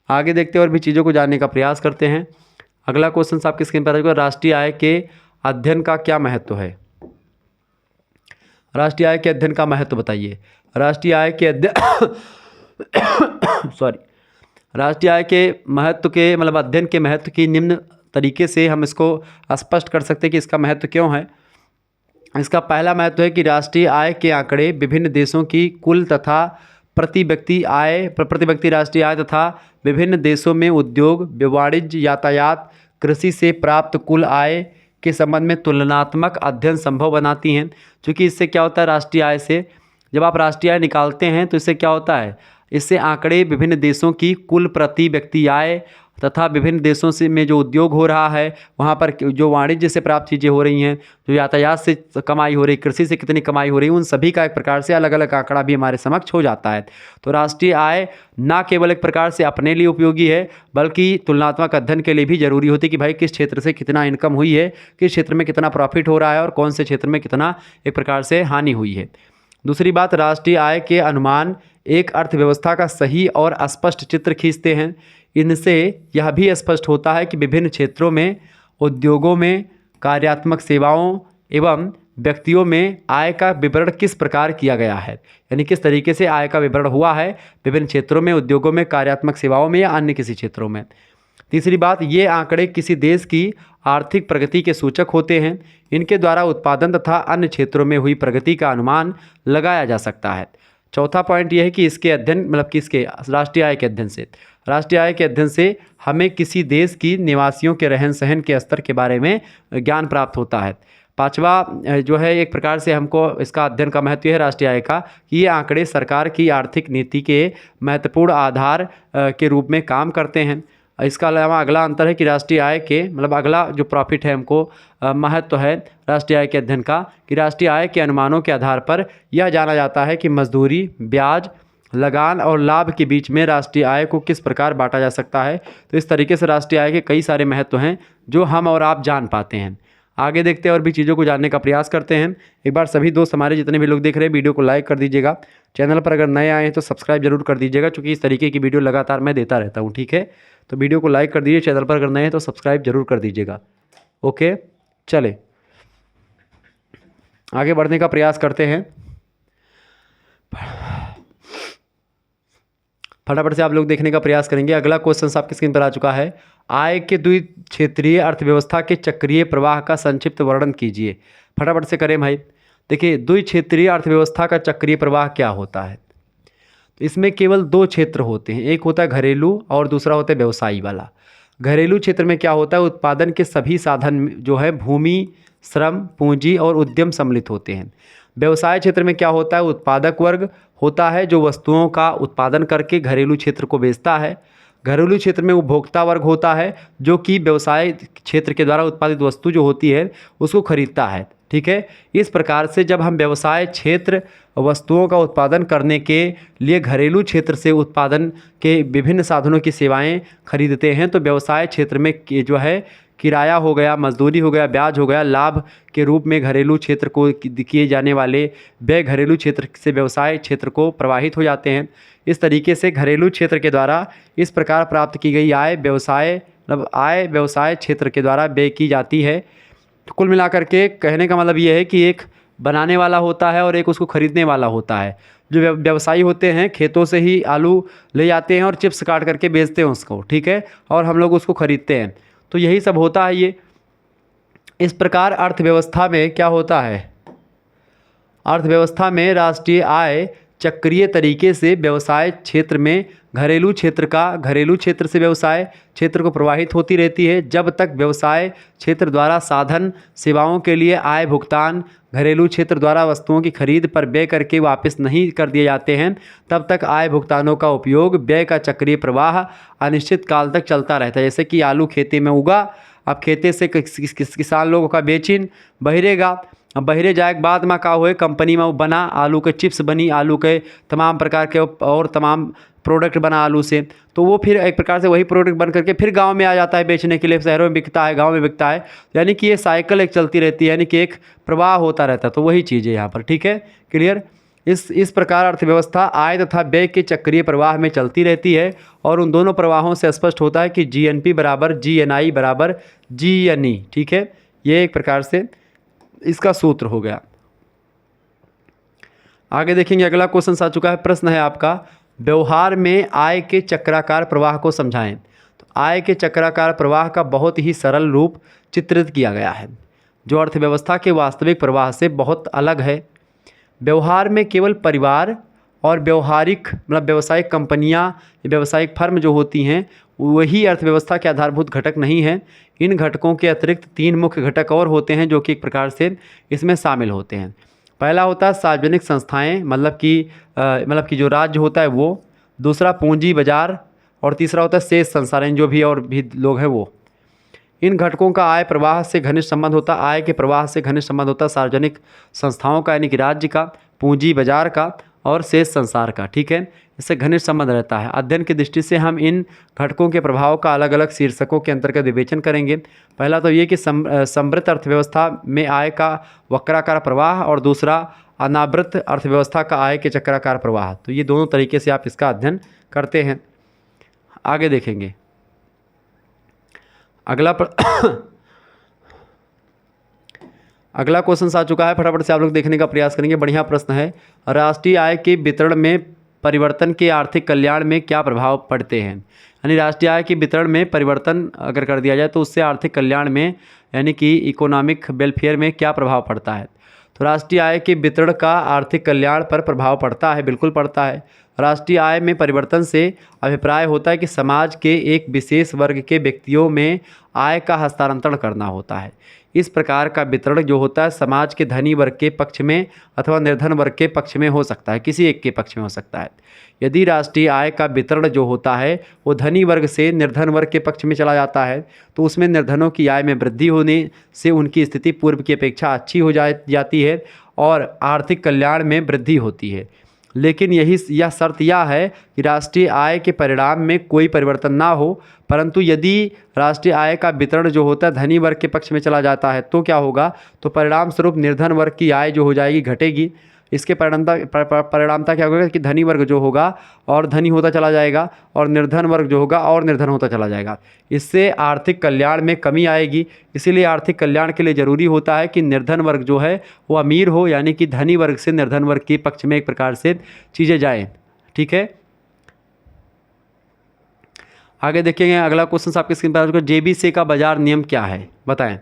Speaker 1: आगे देखते हैं और भी चीज़ों को जानने का प्रयास करते हैं। अगला क्वेश्चन आपकी स्क्रीन पर आएगा, राष्ट्रीय आय के अध्ययन का क्या महत्व है? राष्ट्रीय आय के अध्ययन का महत्व बताइए। राष्ट्रीय आय के अध्ययन सॉरी राष्ट्रीय आय के महत्व के मतलब अध्ययन के महत्व की निम्न तरीके से हम इसको स्पष्ट कर सकते हैं कि इसका महत्व क्यों है। इसका पहला महत्व है कि राष्ट्रीय आय के आंकड़े विभिन्न देशों की कुल तथा प्रति व्यक्ति राष्ट्रीय आय तथा विभिन्न देशों में उद्योग, वाणिज्य, यातायात, कृषि से प्राप्त कुल आय के संबंध में तुलनात्मक अध्ययन संभव बनाती हैं। क्योंकि इससे क्या होता है, राष्ट्रीय आय से जब आप राष्ट्रीय आय निकालते हैं तो इससे क्या होता है, इससे आंकड़े विभिन्न देशों की कुल प्रति व्यक्ति आय तथा विभिन्न देशों से में जो उद्योग हो रहा है, वहाँ पर जो वाणिज्य से प्राप्त चीज़ें हो रही हैं, जो यातायात से कमाई हो रही, कृषि से कितनी कमाई हो रही है, उन सभी का एक प्रकार से अलग अलग आंकड़ा भी हमारे समक्ष हो जाता है। तो राष्ट्रीय आय ना केवल एक प्रकार से अपने लिए उपयोगी है, बल्कि तुलनात्मक अध्ययन के लिए भी जरूरी होती है कि भाई किस क्षेत्र से कितना इनकम हुई है, किस क्षेत्र में कितना प्रॉफिट हो रहा है और कौन से क्षेत्र में कितना एक प्रकार से हानि हुई है। दूसरी बात, राष्ट्रीय आय के अनुमान एक अर्थव्यवस्था का सही और स्पष्ट चित्र खींचते हैं। इनसे यह भी स्पष्ट होता है कि विभिन्न क्षेत्रों में, उद्योगों में, कार्यात्मक सेवाओं एवं व्यक्तियों में आय का विवरण किस प्रकार किया गया है, यानी किस तरीके से आय का विवरण हुआ है विभिन्न क्षेत्रों में, उद्योगों में, कार्यात्मक सेवाओं में या अन्य किसी क्षेत्रों में। तीसरी बात, ये आंकड़े किसी देश की आर्थिक प्रगति के सूचक होते हैं। इनके द्वारा उत्पादन तथा अन्य क्षेत्रों में हुई प्रगति का अनुमान लगाया जा सकता है। चौथा पॉइंट यह है कि इसके अध्ययन मतलब किसके, राष्ट्रीय आय के अध्ययन से हमें किसी देश की निवासियों के रहन सहन के स्तर के बारे में ज्ञान प्राप्त होता है। पांचवा जो है एक प्रकार से हमको इसका अध्ययन का महत्व है राष्ट्रीय आय का, कि ये आंकड़े सरकार की आर्थिक नीति के महत्वपूर्ण आधार के रूप में काम करते हैं। इसका अलावा अगला अंतर है कि राष्ट्रीय आय के मतलब अगला जो प्रॉफिट है हमको महत्व है राष्ट्रीय आय के अध्ययन का, कि राष्ट्रीय आय के अनुमानों के आधार पर यह जाना जाता है कि मजदूरी, ब्याज, लगान और लाभ के बीच में राष्ट्रीय आय को किस प्रकार बांटा जा सकता है। तो इस तरीके से राष्ट्रीय आय के कई सारे महत्व हैं जो हम और आप जान पाते हैं। आगे देखते हैं और भी चीज़ों को जानने का प्रयास करते हैं। एक बार सभी दोस्त हमारे जितने भी लोग देख रहे हैं वीडियो को लाइक कर दीजिएगा। चैनल पर अगर नए आए हैं तो सब्सक्राइब जरूर कर दीजिएगा, क्योंकि इस तरीके की वीडियो लगातार मैं देता रहता हूँ। ठीक है, तो वीडियो को लाइक कर दीजिए, चैनल पर अगर नए हैं तो सब्सक्राइब जरूर कर दीजिएगा। ओके, चले आगे बढ़ने का प्रयास करते हैं। फटाफट से आप लोग देखने का प्रयास करेंगे। अगला क्वेश्चन आपकी स्क्रीन पर आ चुका है, आय के द्विक्षेत्रीय अर्थव्यवस्था के चक्रीय प्रवाह का संक्षिप्त वर्णन कीजिए। फटाफट से करें भाई। देखिए, द्विक्षेत्रीय अर्थव्यवस्था का चक्रीय प्रवाह क्या होता है। तो इसमें केवल दो क्षेत्र होते हैं, एक होता है घरेलू और दूसरा होता है व्यवसायी वाला। घरेलू क्षेत्र में क्या होता है, उत्पादन के सभी साधन जो है भूमि, श्रम, पूंजी और उद्यम सम्मिलित होते हैं। व्यवसाय क्षेत्र में क्या होता है, उत्पादक वर्ग होता है जो वस्तुओं का उत्पादन करके घरेलू क्षेत्र को बेचता है। घरेलू क्षेत्र में उपभोक्ता वर्ग होता है जो कि व्यवसाय क्षेत्र के द्वारा उत्पादित वस्तु जो होती है उसको खरीदता है। ठीक है, इस प्रकार से जब हम व्यवसाय क्षेत्र वस्तुओं का उत्पादन करने के लिए घरेलू क्षेत्र से उत्पादन के विभिन्न साधनों की सेवाएं खरीदते हैं, तो व्यवसाय क्षेत्र में जो है किराया हो गया, मजदूरी हो गया, ब्याज हो गया, लाभ के रूप में घरेलू क्षेत्र को किए जाने वाले व्यय घरेलू क्षेत्र से व्यवसाय क्षेत्र को प्रवाहित हो जाते हैं। इस तरीके से घरेलू क्षेत्र के द्वारा इस प्रकार प्राप्त की गई आय व्यवसाय क्षेत्र के द्वारा व्यय की जाती है। तो कुल मिलाकर के कहने का मतलब ये है कि एक बनाने वाला होता है और एक उसको खरीदने वाला होता है। जो व्यवसायी होते हैं खेतों से ही आलू ले जाते हैं और चिप्स काट करके बेचते हैं उसको, ठीक है, और हम लोग उसको खरीदते हैं। तो यही सब होता है ये। इस प्रकार अर्थव्यवस्था में क्या होता है, अर्थव्यवस्था में राष्ट्रीय आय चक्रीय तरीके से व्यवसाय क्षेत्र में घरेलू क्षेत्र से व्यवसाय क्षेत्र को प्रवाहित होती रहती है। जब तक व्यवसाय क्षेत्र द्वारा साधन सेवाओं के लिए आय भुगतान घरेलू क्षेत्र द्वारा वस्तुओं की खरीद पर व्यय करके वापस नहीं कर दिए जाते हैं, तब तक आय भुगतानों का उपयोग व्यय का चक्रीय प्रवाह अनिश्चित काल तक चलता रहता है। जैसे कि आलू खेती में उगा, अब खेते से किसान लोगों का बेचिन बहिरेगा, अब बहिरे जाए के बाद में का हुए कंपनी में वो बना, आलू के चिप्स बनी, आलू के तमाम प्रकार के और तमाम प्रोडक्ट बना आलू से, तो वो फिर एक प्रकार से वही प्रोडक्ट बन करके फिर गांव में आ जाता है बेचने के लिए, शहरों में बिकता है, गांव में बिकता है। यानी कि ये साइकिल एक चलती रहती है, यानी कि एक प्रवाह होता रहता है। तो वही चीज़ है यहाँ पर, ठीक है, क्लियर। इस प्रकार अर्थव्यवस्था आय तथा व्यय के चक्रीय प्रवाह में चलती रहती है और उन दोनों प्रवाहों से स्पष्ट होता है कि जीएनपी बराबर जीएनआई बराबर जीएनई, ठीक है। ये एक प्रकार से इसका सूत्र हो गया। आगे देखेंगे, अगला क्वेश्चन आ चुका है। प्रश्न है आपका, व्यवहार में आय के चक्राकार प्रवाह को समझाएं। तो आय के चक्राकार प्रवाह का बहुत ही सरल रूप चित्रित किया गया है, जो अर्थव्यवस्था के वास्तविक प्रवाह से बहुत अलग है। व्यवहार में केवल परिवार और व्यवहारिक मतलब व्यावसायिक कंपनियां, व्यावसायिक फर्म जो होती हैं वही अर्थव्यवस्था के आधारभूत घटक नहीं हैं। इन घटकों के अतिरिक्त 3 मुख्य घटक और होते हैं जो कि एक प्रकार से इसमें शामिल होते हैं। पहला होता है सार्वजनिक संस्थाएं, मतलब कि जो राज्य होता है वो। दूसरा पूंजी बाजार, और तीसरा होता है शेष संसाधन, जो भी और भी लोग हैं वो। इन घटकों का आय प्रवाह से घनिष्ठ संबंध होता है, आय के प्रवाह से घनिष्ठ संबंध होता है सार्वजनिक संस्थाओं का, यानी कि राज्य का, पूंजी बाजार का और शेष संसार का, ठीक है। इससे घनिष्ठ संबंध रहता है। अध्ययन की दृष्टि से हम इन घटकों के प्रभाव का अलग अलग शीर्षकों के अंतर्गत विवेचन करेंगे। पहला तो ये कि समृद्ध अर्थव्यवस्था में आय का वक्राकार प्रवाह, और दूसरा अनावृत अर्थव्यवस्था का आय के चक्राकार प्रवाह। तो ये दोनों तरीके से आप इसका अध्ययन करते हैं। आगे देखेंगे, अगला क्वेश्चन आ चुका है, फटाफट से आप लोग देखने का प्रयास करेंगे। बढ़िया प्रश्न है। राष्ट्रीय आय के वितरण में परिवर्तन के आर्थिक कल्याण में क्या प्रभाव पड़ते हैं। यानी राष्ट्रीय आय के वितरण में परिवर्तन अगर कर दिया जाए तो उससे आर्थिक कल्याण में, यानी कि इकोनॉमिक वेलफेयर में क्या प्रभाव पड़ता है। तो राष्ट्रीय आय के वितरण का आर्थिक कल्याण पर प्रभाव पड़ता है, बिल्कुल पड़ता है। राष्ट्रीय आय में परिवर्तन से अभिप्राय होता है कि समाज के एक विशेष वर्ग के व्यक्तियों में आय का हस्तांतरण करना होता है। इस प्रकार का वितरण जो होता है समाज के धनी वर्ग के पक्ष में अथवा निर्धन वर्ग के पक्ष में हो सकता है, किसी एक के पक्ष में हो सकता है। यदि राष्ट्रीय आय का वितरण जो होता है वो धनी वर्ग से निर्धन वर्ग के पक्ष में चला जाता है तो उसमें निर्धनों की आय में वृद्धि होने से उनकी स्थिति पूर्व की अपेक्षा अच्छी हो जाती है और आर्थिक कल्याण में वृद्धि होती है। लेकिन यह शर्त यह है कि राष्ट्रीय आय के परिणाम में कोई परिवर्तन ना हो। परंतु यदि राष्ट्रीय आय का वितरण जो होता है धनी वर्ग के पक्ष में चला जाता है तो क्या होगा, तो परिणाम स्वरूप निर्धन वर्ग की आय जो हो जाएगी घटेगी। इसके परिणामता क्या होगा कि धनी वर्ग जो होगा और धनी होता चला जाएगा और निर्धन वर्ग जो होगा और निर्धन होता चला जाएगा। इससे आर्थिक कल्याण में कमी आएगी। इसीलिए आर्थिक कल्याण के लिए ज़रूरी होता है कि निर्धन वर्ग जो है वो अमीर हो, यानी कि धनी वर्ग से निर्धन वर्ग के पक्ष में एक प्रकार से चीज़ें जाएँ, ठीक है। आगे देखेंगे, अगला क्वेश्चन आपके स्क्रीन पर, जेबीसी का बाजार नियम क्या है, बताएं।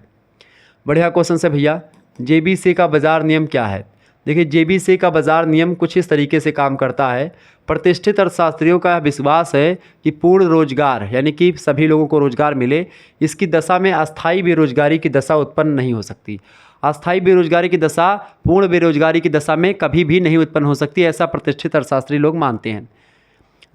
Speaker 1: बढ़िया क्वेश्चन है भैया। जेबीसी का बाजार नियम क्या है। देखिए, जेबीसी का बाजार नियम कुछ इस तरीके से काम करता है। प्रतिष्ठित अर्थशास्त्रियों का विश्वास है कि पूर्ण रोजगार, यानी कि सभी लोगों को रोजगार मिले, इसकी दशा में अस्थायी बेरोजगारी की दशा उत्पन्न नहीं हो सकती। अस्थायी बेरोजगारी की दशा पूर्ण बेरोजगारी की दशा में कभी भी नहीं उत्पन्न हो सकती, ऐसा प्रतिष्ठित अर्थशास्त्री लोग मानते हैं।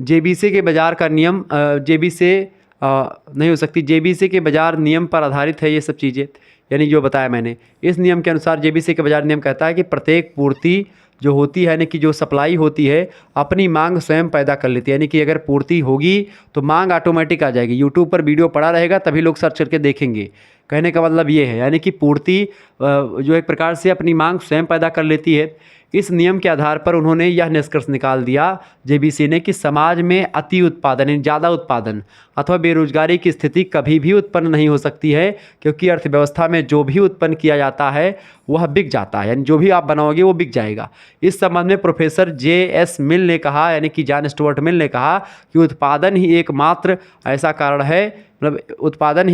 Speaker 1: जेबीसी के बाजार का नियम जेबीसी नहीं हो सकती। जेबीसी के बाजार नियम पर आधारित है ये सब चीज़ें, यानी जो बताया मैंने। इस नियम के अनुसार जेबीसी के बाजार नियम कहता है कि प्रत्येक पूर्ति जो होती है, यानी कि जो सप्लाई होती है, अपनी मांग स्वयं पैदा कर लेती है। यानी कि अगर पूर्ति होगी तो मांग ऑटोमेटिक आ जाएगी। यूट्यूब पर वीडियो पड़ा रहेगा तभी लोग सर्च करके देखेंगे। कहने का मतलब ये है, यानी कि पूर्ति जो एक प्रकार से अपनी मांग स्वयं पैदा कर लेती है। इस नियम के आधार पर उन्होंने यह निष्कर्ष निकाल दिया जेबीसी ने कि समाज में अति उत्पादन यानी ज़्यादा उत्पादन अथवा बेरोजगारी की स्थिति कभी भी उत्पन्न नहीं हो सकती है, क्योंकि अर्थव्यवस्था में जो भी उत्पन्न किया जाता है वह बिक जाता है, यानी जो भी आप बनाओगे वो बिक जाएगा। इस संबंध में प्रोफेसर जे.एस. मिल ने कहा, यानी कि जॉन स्टुअर्ट मिल ने कहा कि उत्पादन ही एकमात्र ऐसा कारण है, मतलब उत्पादन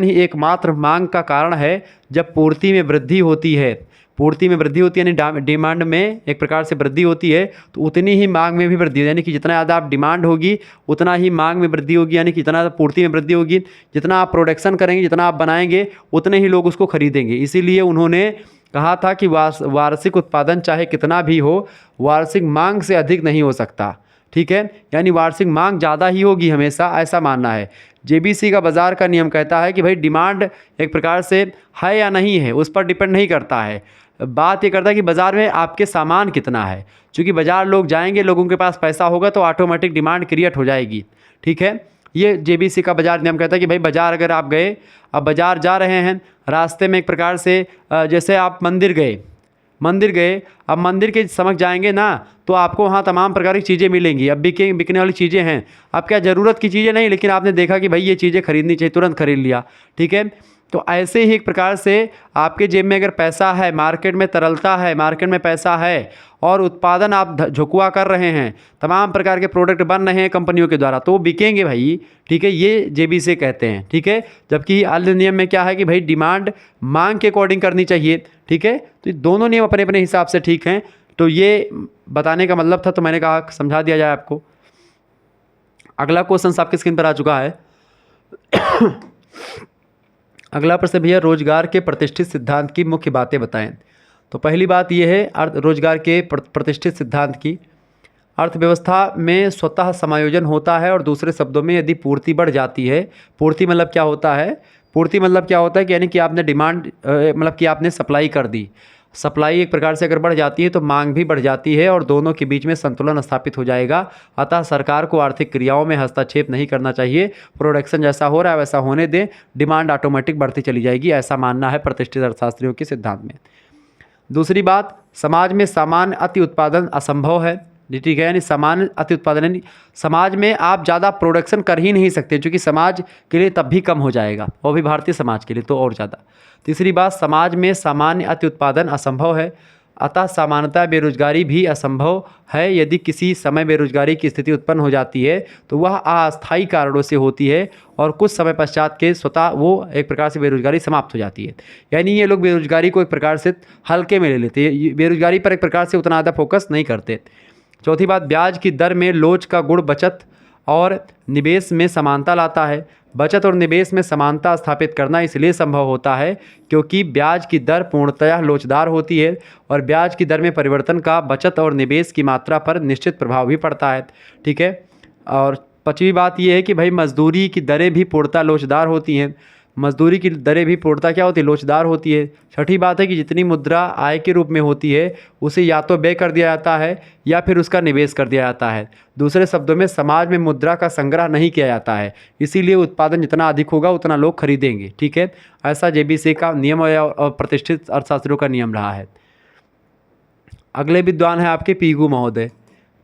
Speaker 1: ही एकमात्र मांग का कारण है। जब पूर्ति में वृद्धि होती है, पूर्ति में वृद्धि होती है यानी डिमांड में एक प्रकार से वृद्धि होती है, तो उतनी ही मांग में भी वृद्धि होगी। यानी कि जितना ज़्यादा आप डिमांड होगी उतना ही मांग में वृद्धि होगी, यानी कि जितना पूर्ति में वृद्धि होगी, जितना आप प्रोडक्शन करेंगे, जितना आप बनाएंगे, उतने ही लोग उसको खरीदेंगे। इसीलिए उन्होंने कहा था कि वार्षिक उत्पादन चाहे कितना भी हो, वार्षिक मांग से अधिक नहीं हो सकता, ठीक है। यानी वार्षिक मांग ज़्यादा ही होगी हमेशा, ऐसा मानना है। जेबीसी का बाज़ार का नियम कहता है कि भाई डिमांड एक प्रकार से है या नहीं है उस पर डिपेंड नहीं करता है, बात ये करता है कि बाज़ार में आपके सामान कितना है। चूँकि बाज़ार लोग जाएंगे, लोगों के पास पैसा होगा तो ऑटोमेटिक डिमांड क्रिएट हो जाएगी। ठीक है, ये जेबीसी का बाज़ार नियम कहता है कि भाई बाज़ार अगर आप गए, अब बाज़ार जा रहे हैं, रास्ते में एक प्रकार से जैसे आप मंदिर गए, अब मंदिर के समक्ष जाएंगे ना तो आपको वहाँ तमाम प्रकार की चीज़ें मिलेंगी। अब बिकने वाली चीज़ें हैं, अब क्या ज़रूरत की चीज़ें नहीं, लेकिन आपने देखा कि भाई ये चीज़ें खरीदनी चाहिए, तुरंत खरीद लिया। ठीक है, तो ऐसे ही एक प्रकार से आपके जेब में अगर पैसा है, मार्केट में तरलता है, मार्केट में पैसा है और उत्पादन आप झुकवा कर रहे हैं, तमाम प्रकार के प्रोडक्ट बन रहे हैं कंपनियों के द्वारा, तो वो बिकेंगे भाई। ठीक है, ये जेबी से कहते हैं। ठीक है, जबकि अन्य नियम में क्या है कि भाई डिमांड मांग के अकॉर्डिंग करनी चाहिए। ठीक है, तो ये दोनों नियम अपने अपने हिसाब से ठीक हैं। तो ये बताने का मतलब था, तो मैंने कहा समझा दिया जाए आपको। अगला क्वेश्चन आपकी स्क्रीन पर आ चुका है। अगला प्रश्न भैया, रोजगार के प्रतिष्ठित सिद्धांत की मुख्य बातें बताएं। तो पहली बात यह है रोजगार के प्रतिष्ठित सिद्धांत की, अर्थव्यवस्था में स्वतः समायोजन होता है, और दूसरे शब्दों में यदि पूर्ति बढ़ जाती है, पूर्ति मतलब क्या होता है, पूर्ति मतलब क्या होता है कि यानी कि आपने डिमांड मतलब कि आपने सप्लाई कर दी, सप्लाई एक प्रकार से अगर बढ़ जाती है तो मांग भी बढ़ जाती है और दोनों के बीच में संतुलन स्थापित हो जाएगा। अतः सरकार को आर्थिक क्रियाओं में हस्तक्षेप नहीं करना चाहिए, प्रोडक्शन जैसा हो रहा है वैसा होने दें, डिमांड ऑटोमेटिक बढ़ती चली जाएगी, ऐसा मानना है प्रतिष्ठित अर्थशास्त्रियों के सिद्धांत में। दूसरी बात, समाज में सामान्य अति उत्पादन असंभव है। ठीक है, यानी सामान्य अति उत्पादन यानी समाज में आप ज़्यादा प्रोडक्शन कर ही नहीं सकते, क्योंकि समाज के लिए तब भी कम हो जाएगा, और भी भारतीय समाज के लिए तो और ज़्यादा। तीसरी बात, समाज में सामान्य अति उत्पादन असंभव है, अतः सामान्यतः बेरोजगारी भी असंभव है। यदि किसी समय बेरोजगारी की स्थिति उत्पन्न हो जाती है तो वह अस्थायी कारणों से होती है और कुछ समय पश्चात के स्वतः वो एक प्रकार से बेरोजगारी समाप्त हो जाती है। यानी ये लोग बेरोजगारी को एक प्रकार से हल्के में ले लेते हैं, बेरोजगारी पर एक प्रकार से उतना ज़्यादा फोकस नहीं करते। चौथी बात, ब्याज की दर में लोच का गुण बचत और निवेश में समानता लाता है। बचत और निवेश में समानता स्थापित करना इसलिए संभव होता है क्योंकि ब्याज की दर पूर्णतः लोचदार होती है और ब्याज की दर में परिवर्तन का बचत और निवेश की मात्रा पर निश्चित प्रभाव भी पड़ता है। ठीक है, और पांचवी बात यह है कि भाई मजदूरी की दरें भी पूर्णतः लोचदार होती हैं, मजदूरी की दरें भी पूर्णतः क्या होती है, लोचदार होती है। छठी बात है कि जितनी मुद्रा आय के रूप में होती है उसे या तो व्यय कर दिया जाता है या फिर उसका निवेश कर दिया जाता है। दूसरे शब्दों में समाज में मुद्रा का संग्रह नहीं किया जाता है, इसीलिए उत्पादन जितना अधिक होगा उतना लोग खरीदेंगे। ठीक है, ऐसा जेबीसी का नियम और प्रतिष्ठित अर्थशास्त्रियों का नियम रहा है। अगले विद्वान है आपके पीगू महोदय।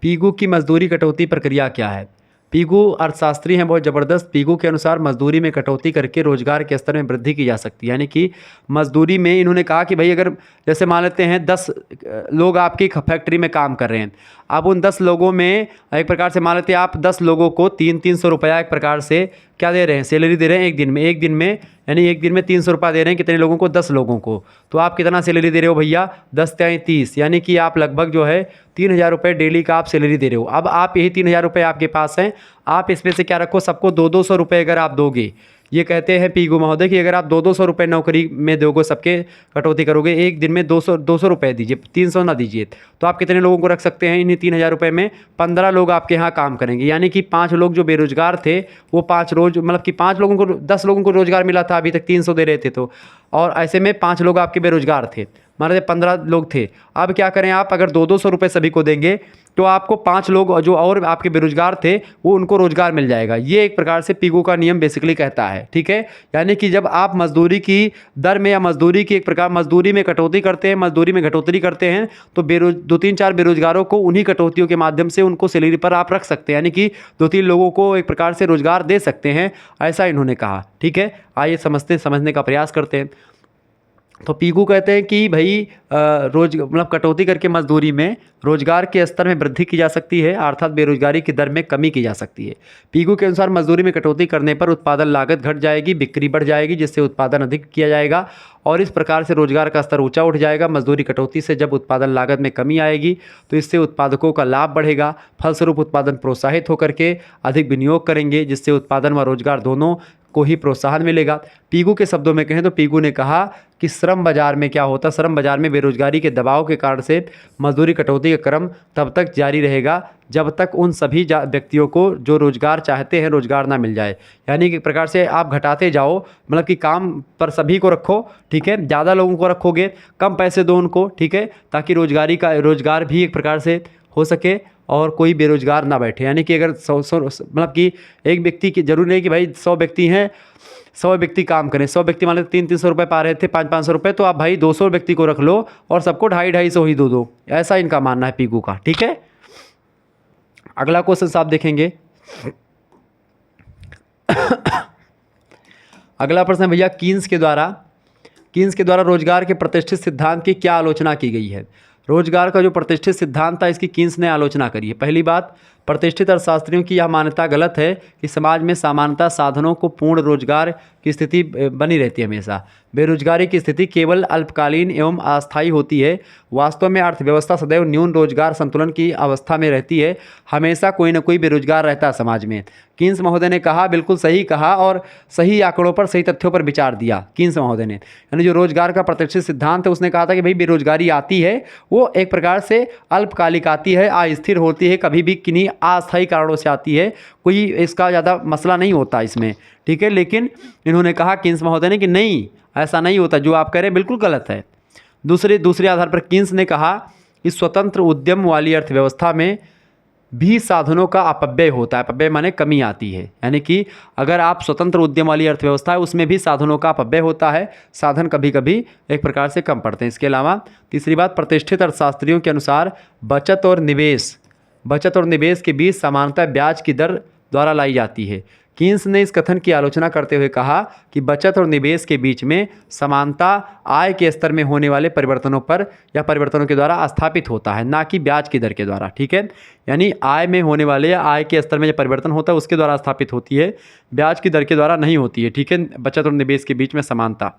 Speaker 1: पीगू की मजदूरी कटौती प्रक्रिया क्या है? पीगू अर्थशास्त्री हैं बहुत ज़बरदस्त। पीगू के अनुसार मजदूरी में कटौती करके रोजगार के स्तर में वृद्धि की जा सकती है। यानी कि मजदूरी में इन्होंने कहा कि भाई अगर जैसे मान लेते हैं 10 लोग आपकी फैक्ट्री में काम कर रहे हैं, अब उन 10 लोगों में एक प्रकार से मान लेते हैं आप 10 लोगों को 300 रुपया एक प्रकार से क्या दे रहे हैं, सैलरी दे रहे हैं एक दिन में यानी एक दिन में 300 रुपया दे रहे हैं। कितने लोगों को? 10 लोगों को। तो आप कितना सैलरी दे रहे हो भैया? 10 × 30, यानी कि आप लगभग जो है 3000 रुपये डेली का आप सैलरी दे रहे हो। अब आप यही 3000 रुपये आपके पास हैं, आप इसमें से क्या रखो, सबको 200 रुपये अगर आप दोगे, ये कहते हैं पीगू महोदय कि अगर आप 200 रुपये नौकरी में दोगे, सबके कटौती करोगे, एक दिन में 200 रुपये दीजिए, 300 ना दीजिए, तो आप कितने लोगों को रख सकते हैं? इन्हीं 3000 रुपये में 15 लोग आपके यहाँ काम करेंगे। यानी कि 5 लोग जो बेरोजगार थे वो 5 रोज मतलब कि 5 लोगों को 10 लोगों को रोजगार मिला था, अभी तक 300 दे रहे थे, तो और ऐसे में 5 लोग आपके बेरोजगार थे, मान लीजिए 15 लोग थे। अब क्या करें, आप अगर 200 रुपये सभी को देंगे तो आपको 5 लोग जो और आपके बेरोजगार थे वो उनको रोजगार मिल जाएगा। ये एक प्रकार से पीगू का नियम बेसिकली कहता है। ठीक है, यानी कि जब आप मजदूरी की दर में या मजदूरी की एक प्रकार मजदूरी में कटौती करते हैं, मजदूरी में घटोतरी करते हैं, तो 2-3-4 बेरोजगारों को उन्हीं कटौतियों के माध्यम से उनको सैलरी पर आप रख सकते हैं, यानी कि 2-3 लोगों को एक प्रकार से रोजगार दे सकते हैं, ऐसा इन्होंने कहा। ठीक है, आइए समझने का प्रयास करते हैं। तो पीगू कहते हैं कि भाई मतलब कटौती करके मजदूरी में रोजगार के स्तर में वृद्धि की जा सकती है, अर्थात बेरोजगारी की दर में कमी की जा सकती है। पीगू के अनुसार मजदूरी में कटौती करने पर उत्पादन लागत घट जाएगी, बिक्री बढ़ जाएगी, जिससे उत्पादन अधिक किया जाएगा और इस प्रकार से रोजगार का स्तर ऊंचा उठ जाएगा। मजदूरी कटौती से जब उत्पादन लागत में कमी आएगी तो इससे उत्पादकों का लाभ बढ़ेगा, फलस्वरूप उत्पादन प्रोत्साहित होकर के अधिक विनियोग करेंगे, जिससे उत्पादन व रोजगार दोनों को ही प्रोत्साहन मिलेगा। पीगू के शब्दों में कहें तो पीगू ने कहा कि श्रम बाजार में क्या होता, श्रम बाजार में बेरोजगारी के दबाव के कारण से मजदूरी कटौती का क्रम तब तक जारी रहेगा जब तक उन सभी व्यक्तियों को जो रोजगार चाहते हैं रोजगार ना मिल जाए। यानी कि एक प्रकार से आप घटाते जाओ, मतलब कि काम पर सभी को रखो, ठीक है, ज़्यादा लोगों को रखोगे, कम पैसे दो उनको, ठीक है, ताकि रोजगार भी एक प्रकार से हो सके और कोई बेरोजगार ना बैठे। यानी कि अगर 100 मतलब कि एक व्यक्ति की जरूरी नहीं कि भाई 100 व्यक्ति हैं, 100 व्यक्ति काम करें, 100 व्यक्ति मान लो 300-300 रुपये पा रहे थे, 500-500 रुपये, तो आप भाई 200 व्यक्ति को रख लो और सबको 250-250 ही दो। ऐसा इनका मानना है पीगू का, ठीक है। अगला क्वेश्चन आप देखेंगे। अगला प्रश्न भैया, कीन्स के द्वारा रोजगार के प्रतिष्ठित सिद्धांत की क्या आलोचना की गई है। रोजगार का जो प्रतिष्ठित सिद्धांत था इसकी कीन्स ने आलोचना करी है। पहली बात, प्रतिष्ठित अर्थशास्त्रियों की यह मान्यता गलत है कि समाज में सामान्यतः साधनों को पूर्ण रोजगार की स्थिति बनी रहती है। हमेशा बेरोजगारी की स्थिति केवल अल्पकालीन एवं अस्थायी होती है। वास्तव में अर्थव्यवस्था सदैव न्यून रोजगार संतुलन की अवस्था में रहती है। हमेशा कोई ना कोई बेरोजगार रहता है समाज में। कीन्स महोदय ने कहा, बिल्कुल सही कहा और सही आंकड़ों पर, सही तथ्यों पर विचार दिया कीन्स महोदय ने। यानी जो रोजगार का प्रतिष्ठित सिद्धांत है उसने कहा था कि भाई बेरोजगारी आती है, वो एक प्रकार से अल्पकालिक आती है, अस्थिर होती है, कभी भी किन्हीं अस्थायी कारणों से आती है, कोई इसका ज़्यादा मसला नहीं होता इसमें, ठीक है। लेकिन इन्होंने कहा कीन्स महोदय ने कि नहीं, ऐसा नहीं होता, जो आप कह रहे हैं बिल्कुल गलत है। दूसरे आधार पर कीन्स ने कहा कि स्वतंत्र उद्यम वाली अर्थव्यवस्था में भी साधनों का अपव्यय होता है। अपव्यय माने कमी आती है, यानी कि अगर आप स्वतंत्र उद्यम वाली अर्थव्यवस्था है उसमें भी साधनों का अपव्यय होता है, साधन कभी कभी एक प्रकार से कम पड़ते हैं। इसके अलावा तीसरी बात, प्रतिष्ठित अर्थशास्त्रियों के अनुसार बचत और निवेश के बीच समानता ब्याज की दर द्वारा लाई जाती है। कीन्स ने इस कथन की आलोचना करते हुए कहा कि बचत और निवेश के बीच में समानता आय के स्तर में होने वाले परिवर्तनों पर या परिवर्तनों के द्वारा स्थापित होता है, ना कि ब्याज की दर के द्वारा, ठीक है। यानी आय में होने वाले आय के स्तर में जो परिवर्तन होता है उसके द्वारा स्थापित होती है, ब्याज की दर के द्वारा नहीं होती है, ठीक है। बचत और निवेश के बीच में समानता।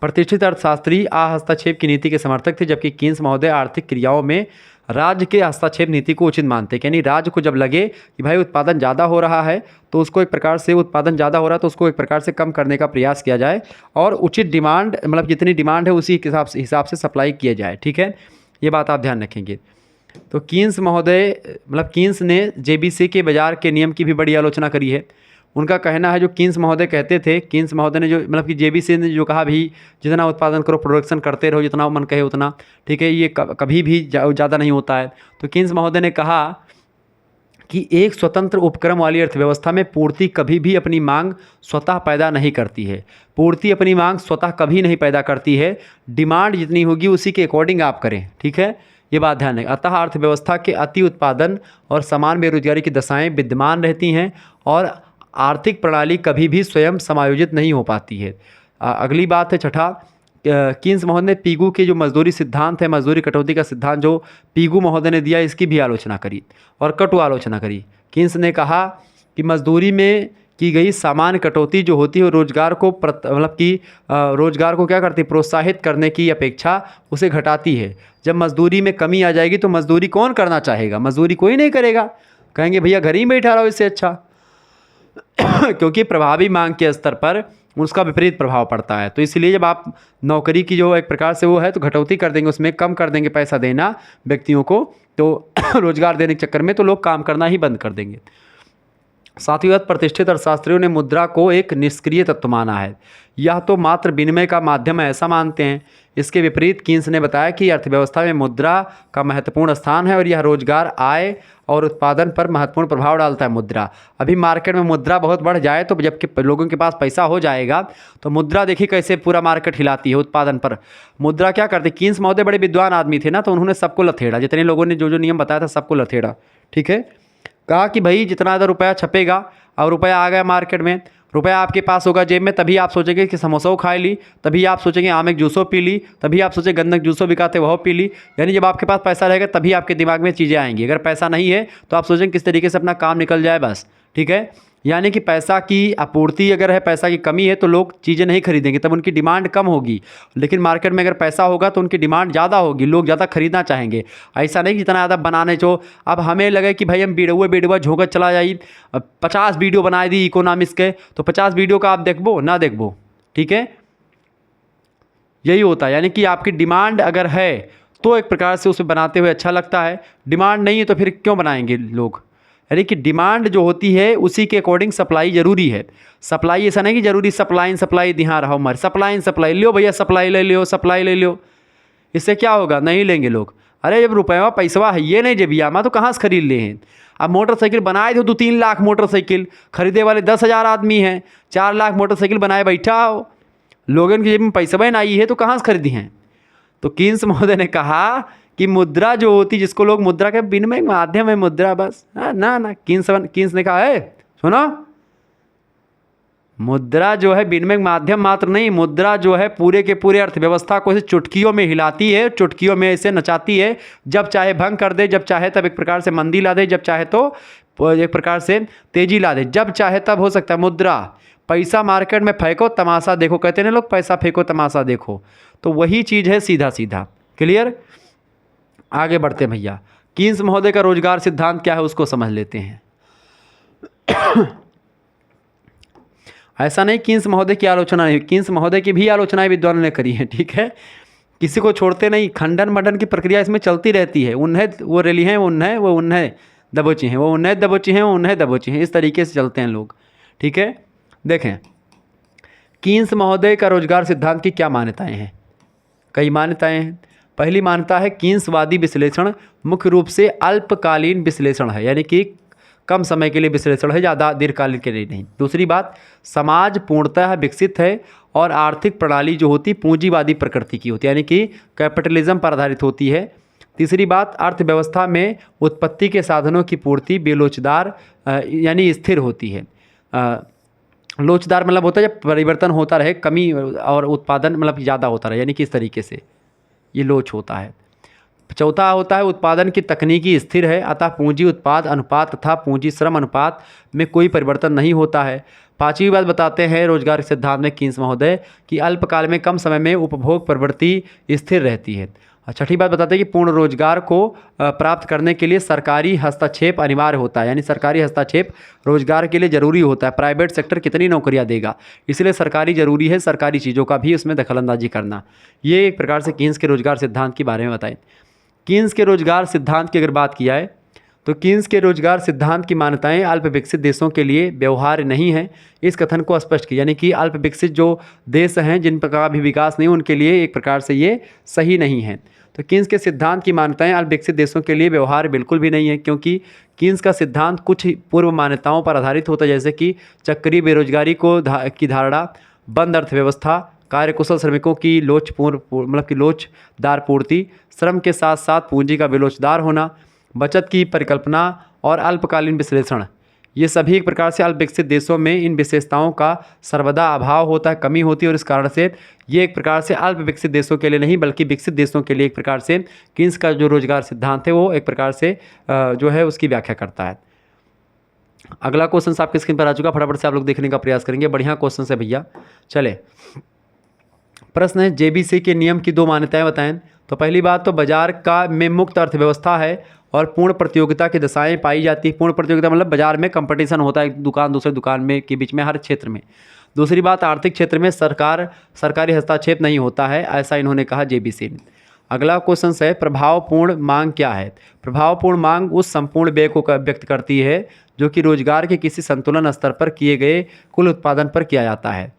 Speaker 1: प्रतिष्ठित अर्थशास्त्री हस्तक्षेप की नीति के समर्थक थे, जबकि कीन्स महोदय आर्थिक क्रियाओं में राज्य के हस्तक्षेप नीति को उचित मानते हैं। यानी राज्य को जब लगे कि भाई उत्पादन ज़्यादा हो रहा है तो उसको एक प्रकार से उसको एक प्रकार से कम करने का प्रयास किया जाए और उचित डिमांड, मतलब जितनी डिमांड है उसी हिसाब से सप्लाई किया जाए, ठीक है। ये बात आप ध्यान रखेंगे। तो कीन्स ने जेबीसी के बाजार के नियम की भी बड़ी आलोचना करी है। उनका कहना है, जो कीन्स महोदय कहते थे, कीन्स महोदय ने जो कि जेबीसी ने जो कहा भी जितना उत्पादन करो, प्रोडक्शन करते रहो, जितना मन कहे उतना, ठीक है, ये कभी भी ज़्यादा नहीं होता है। तो कीन्स महोदय ने कहा कि एक स्वतंत्र उपक्रम वाली अर्थव्यवस्था में पूर्ति कभी भी अपनी मांग स्वतः पैदा नहीं करती है। पूर्ति अपनी मांग स्वतः कभी नहीं पैदा करती है, डिमांड जितनी होगी उसी के अकॉर्डिंग आप करें, ठीक है, ये बात ध्यान रखें। अतः अर्थव्यवस्था के अति उत्पादन और समान बेरोजगारी की दशाएँ विद्यमान रहती हैं और आर्थिक प्रणाली कभी भी स्वयं समायोजित नहीं हो पाती है। अगली बात है छठा, कीन्स महोदय ने पीगू के जो मजदूरी सिद्धांत है, मजदूरी कटौती का सिद्धांत जो पीगू महोदय ने दिया, इसकी भी आलोचना करी और कटु आलोचना करी। कीन्स ने कहा कि मजदूरी में की गई सामान्य कटौती जो होती है रोजगार को रोजगार को क्या करती है, प्रोत्साहित करने की अपेक्षा उसे घटाती है। जब मजदूरी में कमी आ जाएगी तो मजदूरी कौन करना चाहेगा, मजदूरी कोई नहीं करेगा, कहेंगे भैया घर ही बैठा रहो इससे अच्छा क्योंकि प्रभावी मांग के स्तर पर उसका विपरीत प्रभाव पड़ता है। तो इसलिए जब आप नौकरी की जो एक प्रकार से वो है तो कटौती कर देंगे, उसमें कम कर देंगे पैसा देना व्यक्तियों को, तो रोजगार देने के चक्कर में तो लोग काम करना ही बंद कर देंगे। साथ ही साथ प्रतिष्ठित अर्थशास्त्रियों ने मुद्रा को एक निष्क्रिय तत्व माना है, यह तो मात्र विनिमय का माध्यम है ऐसा मानते हैं। इसके विपरीत कीन्स ने बताया कि अर्थव्यवस्था में मुद्रा का महत्वपूर्ण स्थान है और यह रोजगार, आय और उत्पादन पर महत्वपूर्ण प्रभाव डालता है। मुद्रा, अभी मार्केट में मुद्रा बहुत बढ़ जाए तो जबकि लोगों के पास पैसा हो जाएगा तो मुद्रा देखिए कैसे पूरा मार्केट हिलाती है उत्पादन पर। मुद्रा क्या करती, कीन्स महोदय बड़े विद्वान आदमी थे ना, तो उन्होंने सबको लथेड़ा, जितने लोगों ने जो नियम बताया था सबको लथेड़ा, ठीक है। कहा कि भाई जितना ज़्यादा रुपया छपेगा और रुपया आ गया मार्केट में, रुपया आपके पास होगा जेब में, तभी आप सोचेंगे कि समोसा खाई ली, तभी आप सोचेंगे आम एक जूसो पी ली, तभी आप सोचेंगे गन्नक जूसो बिकाते वह पी ली। यानी जब आपके पास पैसा रहेगा तभी आपके दिमाग में चीज़ें आएंगी। अगर पैसा नहीं है तो आप सोचेंगे किस तरीके से अपना काम निकल जाए बस, ठीक है। यानी कि पैसा की आपूर्ति अगर है, पैसा की कमी है तो लोग चीज़ें नहीं खरीदेंगे, तब उनकी डिमांड कम होगी। लेकिन मार्केट में अगर पैसा होगा तो उनकी डिमांड ज़्यादा होगी, लोग ज़्यादा खरीदना चाहेंगे। ऐसा नहीं कि जितना ज़्यादा बनाने जो, अब हमें लगे कि भाई हम वीडियो झोंकत चला जाई, 50 वीडियो बनाए दी इकोनॉमिक्स के, तो 50 वीडियो का आप देखबो ना देखबो, ठीक है, यही होता है। यानी कि आपकी डिमांड अगर है तो एक प्रकार से उसे बनाते हुए अच्छा लगता है, डिमांड नहीं है तो फिर क्यों बनाएंगे लोग। यानी कि डिमांड जो होती है उसी के अकॉर्डिंग सप्लाई जरूरी है। सप्लाई ऐसा नहीं कि जरूरी सप्लाई ध्यान रहा हमारे, सप्लाई लियो भैया, सप्लाई ले लो, इससे क्या होगा, नहीं लेंगे लोग। अरे जब रुपया पैसवा है ये नहीं जेबिया में तो कहाँ से खरीद ले हैं। अब मोटरसाइकिल बनाए दो 2-3 लाख मोटरसाइकिल, खरीदे वाले 10,000 आदमी हैं, 4 लाख मोटरसाइकिल बनाए बैठा हो, लोगों की जेब में पैसवा नहीं आई है तो कहाँ से खरीदी हैं। तो कीन्स महोदय ने कहा कि मुद्रा जो होती, जिसको लोग मुद्रा के विनिमय माध्यम है मुद्रा, बस ना कीन्स ने कहा है सुनो, मुद्रा जो है विनिमय माध्यम मात्र नहीं, मुद्रा जो है पूरे के पूरे अर्थव्यवस्था को इसे चुटकियों में हिलाती है, चुटकियों में इसे नचाती है, जब चाहे भंग कर दे, जब चाहे तब एक प्रकार से मंदी ला दे, जब चाहे तो एक प्रकार से तेजी ला दे, जब चाहे तब हो सकता है। मुद्रा, पैसा मार्केट में फेंको तमाशा देखो, कहते हैं ना लोग, पैसा फेंको तमाशा देखो, तो वही चीज़ है सीधा सीधा। क्लियर, आगे बढ़ते हैं भैया। कीन्स महोदय का रोजगार सिद्धांत क्या है उसको समझ लेते हैं। ऐसा नहीं कीन्स महोदय की आलोचना नहीं, कीन्स महोदय की भी आलोचनाएं विद्वानों ने करी हैं, ठीक है, किसी को छोड़ते नहीं, खंडन मंडन की प्रक्रिया इसमें चलती रहती है। उन्हें वो रेली हैं, वो उन्हें दबोची हैं, वो उन्हें दबोची हैं, वो उन्हें दबोची हैं, इस तरीके से चलते हैं लोग, ठीक है। देखें कीन्स महोदय का रोजगार सिद्धांत की क्या मान्यताएं हैं, कई मान्यताएं हैं। पहली मान्यता है कीन्सवादी विश्लेषण मुख्य रूप से अल्पकालीन विश्लेषण है, यानी कि कम समय के लिए विश्लेषण है, ज़्यादा दीर्घकालीन के लिए नहीं। दूसरी बात, समाज पूर्णतः विकसित है और आर्थिक प्रणाली जो होती पूंजीवादी प्रकृति की होती है, यानी कि कैपिटलिज्म पर आधारित होती है। तीसरी बात, अर्थव्यवस्था में उत्पत्ति के साधनों की पूर्ति बेलोचदार यानी स्थिर होती है। लोचदार मतलब होता है जब परिवर्तन होता रहे, कमी और उत्पादन मतलब ज़्यादा होता रहे, यानी कि इस तरीके से ये लोच होता है। चौथा होता है उत्पादन की तकनीकी स्थिर है, अतः पूंजी उत्पाद अनुपात तथा पूंजी श्रम अनुपात में कोई परिवर्तन नहीं होता है। पांचवी बात बताते हैं रोजगार के सिद्धांत में कीन्स महोदय कि अल्पकाल में कम समय में उपभोग प्रवृत्ति स्थिर रहती है। छठी बात बताते हैं कि पूर्ण रोजगार को प्राप्त करने के लिए सरकारी हस्तक्षेप अनिवार्य होता है, यानी सरकारी हस्तक्षेप रोजगार के लिए ज़रूरी होता है। प्राइवेट सेक्टर कितनी नौकरियां देगा, इसलिए सरकारी ज़रूरी है, सरकारी चीज़ों का भी उसमें दखलंदाजी करना। ये एक प्रकार से कीन्स के रोजगार सिद्धांत के बारे में बताएं। कीन्स के रोजगार सिद्धांत की अगर बात किया है तो कीन्स के रोजगार सिद्धांत की मान्यताएं अल्प विकसित देशों के लिए व्यवहार्य नहीं है, इस कथन को स्पष्ट किया, यानी कि अल्प विकसित जो देश हैं जिन प्रकार का भी विकास नहीं, उनके लिए एक प्रकार से ये सही नहीं है। तो कीन्स के सिद्धांत की मान्यताएं अल्प विकसित देशों के लिए व्यवहार्य बिल्कुल भी नहीं है, क्योंकि कीन्स का सिद्धांत कुछ पूर्व मान्यताओं पर आधारित होता है, जैसे कि चक्रीय बेरोजगारी की धारणा, बंद अर्थव्यवस्था, कार्यकुशल श्रमिकों की लोचदार पूर्ति, श्रम के साथ साथ पूंजी का बेलोचदार होना, बचत की परिकल्पना और अल्पकालीन विश्लेषण, ये सभी एक प्रकार से अल्प विकसित देशों में इन विशेषताओं का सर्वदा अभाव होता है, कमी होती है, और इस कारण से ये एक प्रकार से अल्प विकसित देशों के लिए नहीं बल्कि विकसित देशों के लिए एक प्रकार से कीन्स का जो रोजगार सिद्धांत है वो एक प्रकार से जो है उसकी व्याख्या करता है। अगला क्वेश्चन आपके स्क्रीन पर आ चुका, फटाफट से आप लोग देखने का प्रयास करेंगे, बढ़िया क्वेश्चन है भैया। चले, प्रश्न है जेबीसी के नियम की 2 मान्यताएं बताएं। तो पहली बात तो बाजार का में मुक्त अर्थव्यवस्था है और पूर्ण प्रतियोगिता की दशाएं पाई जाती है। पूर्ण प्रतियोगिता मतलब बाजार में कंपटीशन होता है, एक दुकान दूसरे दुकान में के बीच में, हर क्षेत्र में। दूसरी बात, आर्थिक क्षेत्र में सरकारी हस्तक्षेप नहीं होता है, ऐसा इन्होंने कहा जेबीसी ने। अगला क्वेश्चन है प्रभावपूर्ण मांग क्या है। प्रभावपूर्ण मांग उस संपूर्ण व्यय को व्यक्त करती है जो कि रोजगार के किसी संतुलन स्तर पर किए गए कुल उत्पादन पर किया जाता है।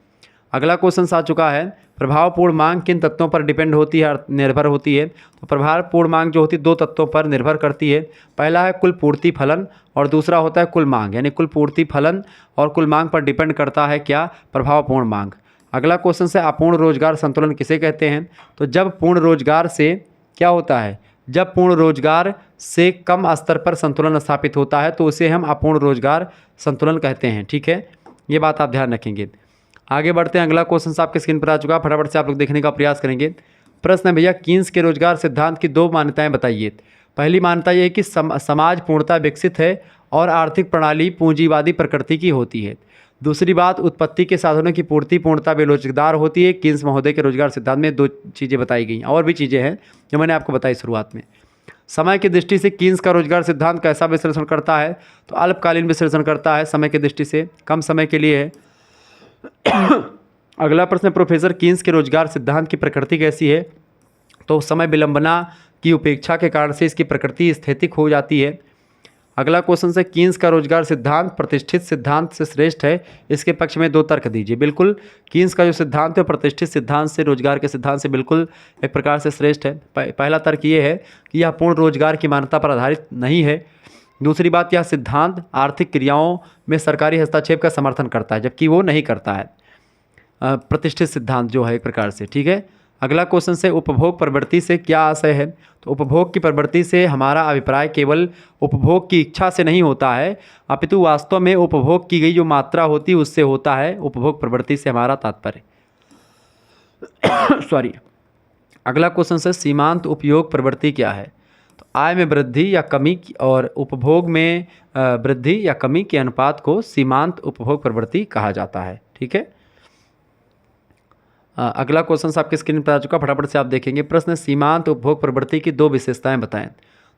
Speaker 1: अगला क्वेश्चन आ चुका है प्रभावपूर्ण मांग किन तत्वों पर डिपेंड होती है, निर्भर होती है। तो प्रभावपूर्ण मांग जो होती है 2 तत्वों पर निर्भर करती है। पहला है कुल पूर्ति फलन और दूसरा होता है कुल मांग, यानी कुल पूर्ति फलन और कुल मांग पर डिपेंड करता है क्या, प्रभावपूर्ण मांग। अगला क्वेश्चन है अपूर्ण रोजगार संतुलन किसे कहते हैं। तो जब पूर्ण रोजगार से क्या होता है, जब पूर्ण रोजगार से कम स्तर पर संतुलन स्थापित होता है तो उसे हम अपूर्ण रोजगार संतुलन कहते हैं, ठीक है, ये बात आप ध्यान रखेंगे। आगे बढ़ते हैं, अगला क्वेश्चन आपके स्क्रीन पर आ चुका, फटाफट से आप लोग देखने का प्रयास करेंगे। प्रश्न है भैया कीन्स के रोजगार सिद्धांत की 2 मान्यताएं बताइए। पहली मान्यता ये है कि समाज पूर्णतः विकसित है और आर्थिक प्रणाली पूंजीवादी प्रकृति की होती है। दूसरी बात, उत्पत्ति के साधनों की पूर्ति पूर्णता बेरोजगार होती है। कीन्स महोदय के रोजगार सिद्धांत में 2 चीज़ें बताई गई, और भी चीज़ें हैं जो मैंने आपको बताई शुरुआत में। समय की दृष्टि से कीन्स का रोजगार सिद्धांत कैसा विश्लेषण करता है? तो अल्पकालीन विश्लेषण करता है, समय की दृष्टि से कम समय के लिए है। अगला प्रश्न, प्रोफेसर कीन्स के रोजगार सिद्धांत की प्रकृति कैसी है? तो समय विलंबना की उपेक्षा के कारण से इसकी प्रकृति स्थैतिक हो जाती है। अगला क्वेश्चन से, कीन्स का रोजगार सिद्धांत प्रतिष्ठित सिद्धांत से श्रेष्ठ है, इसके पक्ष में 2 तर्क दीजिए। बिल्कुल, कीन्स का जो सिद्धांत है प्रतिष्ठित सिद्धांत से, रोजगार के सिद्धांत से बिल्कुल एक प्रकार से श्रेष्ठ है। पहला तर्क ये है कि यह पूर्ण रोजगार की मान्यता पर आधारित नहीं है। दूसरी बात, यह सिद्धांत आर्थिक क्रियाओं में सरकारी हस्तक्षेप का समर्थन करता है, जबकि वो नहीं करता है, प्रतिष्ठित सिद्धांत जो है एक प्रकार से। ठीक है, अगला क्वेश्चन से, उपभोग प्रवृत्ति से क्या आशय है? तो उपभोग की प्रवृत्ति से हमारा अभिप्राय केवल उपभोग की इच्छा से नहीं होता है, अपितु वास्तव में उपभोग की गई जो मात्रा होती है उससे होता है। उपभोग प्रवृत्ति से हमारा तात्पर्य सॉरी। अगला क्वेश्चन से, सीमांत उपयोग प्रवृत्ति क्या है? तो आय में वृद्धि या कमी और उपभोग में वृद्धि या कमी के अनुपात को सीमांत उपभोग प्रवृत्ति कहा जाता है। ठीक है, अगला क्वेश्चन आपके स्क्रीन पर आ चुका, फटाफट से आप देखेंगे। प्रश्न, सीमांत उपभोग प्रवृत्ति की 2 विशेषताएं बताएं।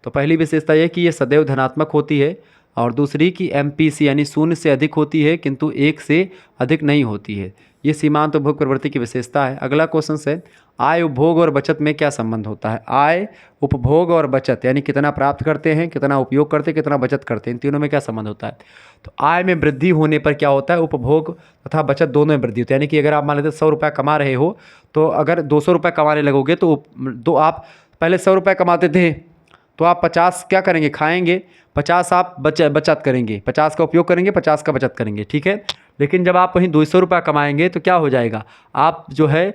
Speaker 1: तो पहली विशेषता यह कि ये सदैव धनात्मक होती है, और दूसरी कि MPC यानी 0 से अधिक होती है किंतु 1 से अधिक नहीं होती है। ये सीमांत उपभोग प्रवृत्ति की विशेषता है। अगला क्वेश्चन है, आय उपभोग और बचत में क्या संबंध होता है? आय उपभोग और बचत यानी कितना प्राप्त करते हैं, कितना उपयोग करते हैं, कितना बचत करते हैं, इन तीनों में क्या संबंध होता है? तो आय में वृद्धि होने पर क्या होता है? उपभोग तथा बचत दोनों में वृद्धि होती है। यानी कि अगर आप मान लेते 100 रुपये कमा रहे हो, तो अगर 200 रुपये कमाने लगोगे तो आप पहले 100 रुपये कमाते थे तो आप 50 क्या करेंगे? खाएंगे। 50 आप बचत करेंगे, 50 का उपयोग करेंगे, 50 का बचत करेंगे। ठीक है, लेकिन जब आप वहीं 200 रुपये कमाएंगे तो क्या हो जाएगा? आप जो है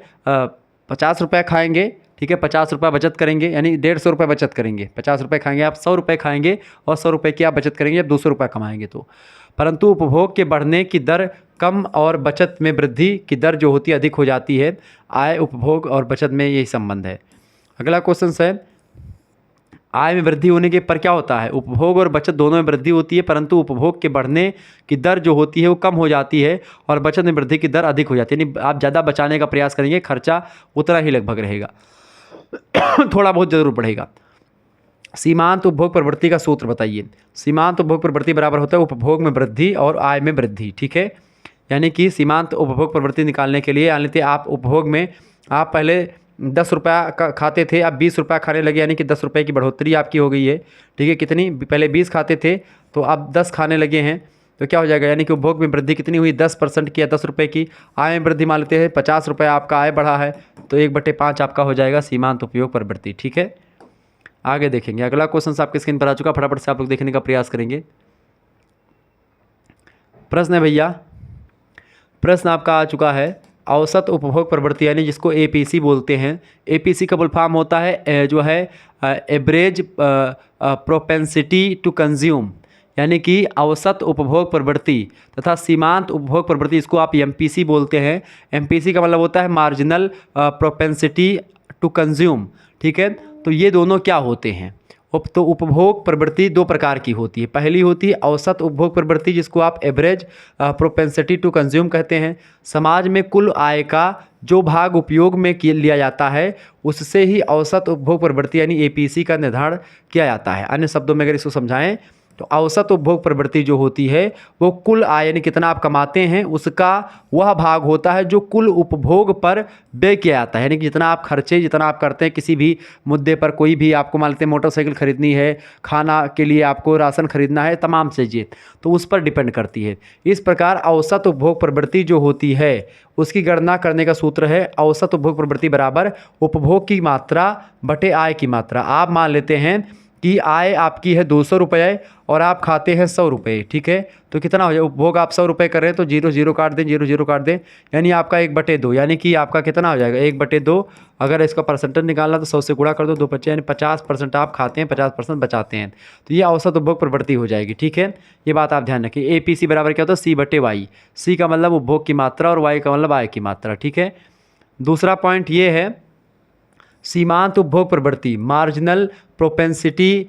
Speaker 1: 50 रुपये खाएंगे, ठीक है, 50 रुपये बचत करेंगे, यानी 150 रुपये बचत करेंगे। 50 रुपये खाएंगे आप, 100 रुपये खाएंगे और 100 रुपये की आप बचत करेंगे जब 200 रुपये कमाएंगे तो। परंतु उपभोग के बढ़ने की दर कम और बचत में वृद्धि की दर जो होती है अधिक हो जाती है। आय उपभोग और बचत में यही संबंध है। अगला क्वेश्चन है, आय में वृद्धि होने के पर क्या होता है? उपभोग और बचत दोनों में वृद्धि होती है, परंतु उपभोग के बढ़ने की दर जो होती है वो कम हो जाती है और बचत में वृद्धि की दर अधिक हो जाती है। यानी आप ज़्यादा बचाने का प्रयास करेंगे, खर्चा उतना ही लगभग रहेगा थोड़ा बहुत जरूर बढ़ेगा। सीमांत उपभोग प्रवृत्ति का सूत्र बताइए। सीमांत उपभोग प्रवृत्ति बराबर होता है उपभोग में वृद्धि और आय में वृद्धि। ठीक है, यानी कि सीमांत उपभोग प्रवृत्ति निकालने के लिए, यानी आप उपभोग में आप पहले 10 रुपया का खाते थे, आप 20 रुपया खाने लगे, यानी कि 10 रुपये की बढ़ोतरी आपकी हो गई है। ठीक है, कितनी? पहले 20 खाते थे तो आप 10 खाने लगे हैं, तो क्या हो जाएगा? यानी कि उपभोग में वृद्धि कितनी हुई? 10% की या 10 रुपये की। आय में वृद्धि मान लेते हैं 50 रुपये आपका आय बढ़ा है, तो 1/5 आपका हो जाएगा सीमांत उपयोग प्रवृत्ति। ठीक है, आगे देखेंगे। अगला क्वेश्चन आपके स्क्रीन पर आ चुका, फटाफट से आप लोग देखने का प्रयास करेंगे। प्रश्न है भैया, प्रश्न आपका आ चुका है, औसत उपभोग प्रवृत्ति यानी जिसको APC बोलते हैं। APC का फुल फॉर्म होता है जो है एवरेज प्रोपेंसिटी टू कंज्यूम, यानी कि औसत उपभोग प्रवृत्ति तथा सीमांत उपभोग प्रवृत्ति, इसको आप MPC बोलते हैं। MPC का मतलब होता है मार्जिनल प्रोपेंसिटी टू कंज्यूम। ठीक है, तो ये दोनों क्या होते हैं? तो उपभोग प्रवृत्ति 2 प्रकार की होती है। पहली होती है औसत उपभोग प्रवृत्ति, जिसको आप एवरेज प्रोपेंसिटी टू कंज्यूम कहते हैं। समाज में कुल आय का जो भाग उपयोग में लिया जाता है उससे ही औसत उपभोग प्रवृत्ति यानी APC का निर्धारण किया जाता है। अन्य शब्दों में अगर इसको समझाएं तो औसत उपभोग प्रवृत्ति जो होती है वो कुल आय यानी कितना आप कमाते हैं उसका वह भाग होता है जो कुल उपभोग पर व्यय किया जाता है। यानी कि जितना आप खर्चे, जितना आप करते हैं किसी भी मुद्दे पर, कोई भी आपको मान लेते हैं मोटरसाइकिल खरीदनी है, खाना के लिए आपको राशन खरीदना है, तमाम चीज़ें, तो उस पर डिपेंड करती है। इस प्रकार औसत उपभोग प्रवृत्ति जो होती है उसकी गणना करने का सूत्र है औसत उपभोग प्रवृत्ति बराबर उपभोग की मात्रा बटे आय की मात्रा। आप मान लेते हैं कि आय आपकी है 200 रुपये और आप खाते हैं 100 रुपये। ठीक है, तो कितना हो जाए? उपभोग आप 100 रुपये कर रहे हैं तो 0 0 काट दें, 0 0 काट दें, यानी आपका 1/2, यानी कि आपका कितना हो जाएगा? 1/2। अगर इसका परसेंटेज निकालना तो 100 से गुणा कर दो, 2 बच्चे, यानी 50% आप खाते हैं, 50% बचाते हैं, तो ये औसत उपभोग प्रवृत्ति हो जाएगी। ठीक है, ये बात आप ध्यान रखें। APC बराबर क्या होता है? C/Y। C का मतलब उपभोग की मात्रा और Y का मतलब आय की मात्रा। ठीक है, दूसरा पॉइंट ये है सीमांत उपभोग प्रवृत्ति, marginal propensity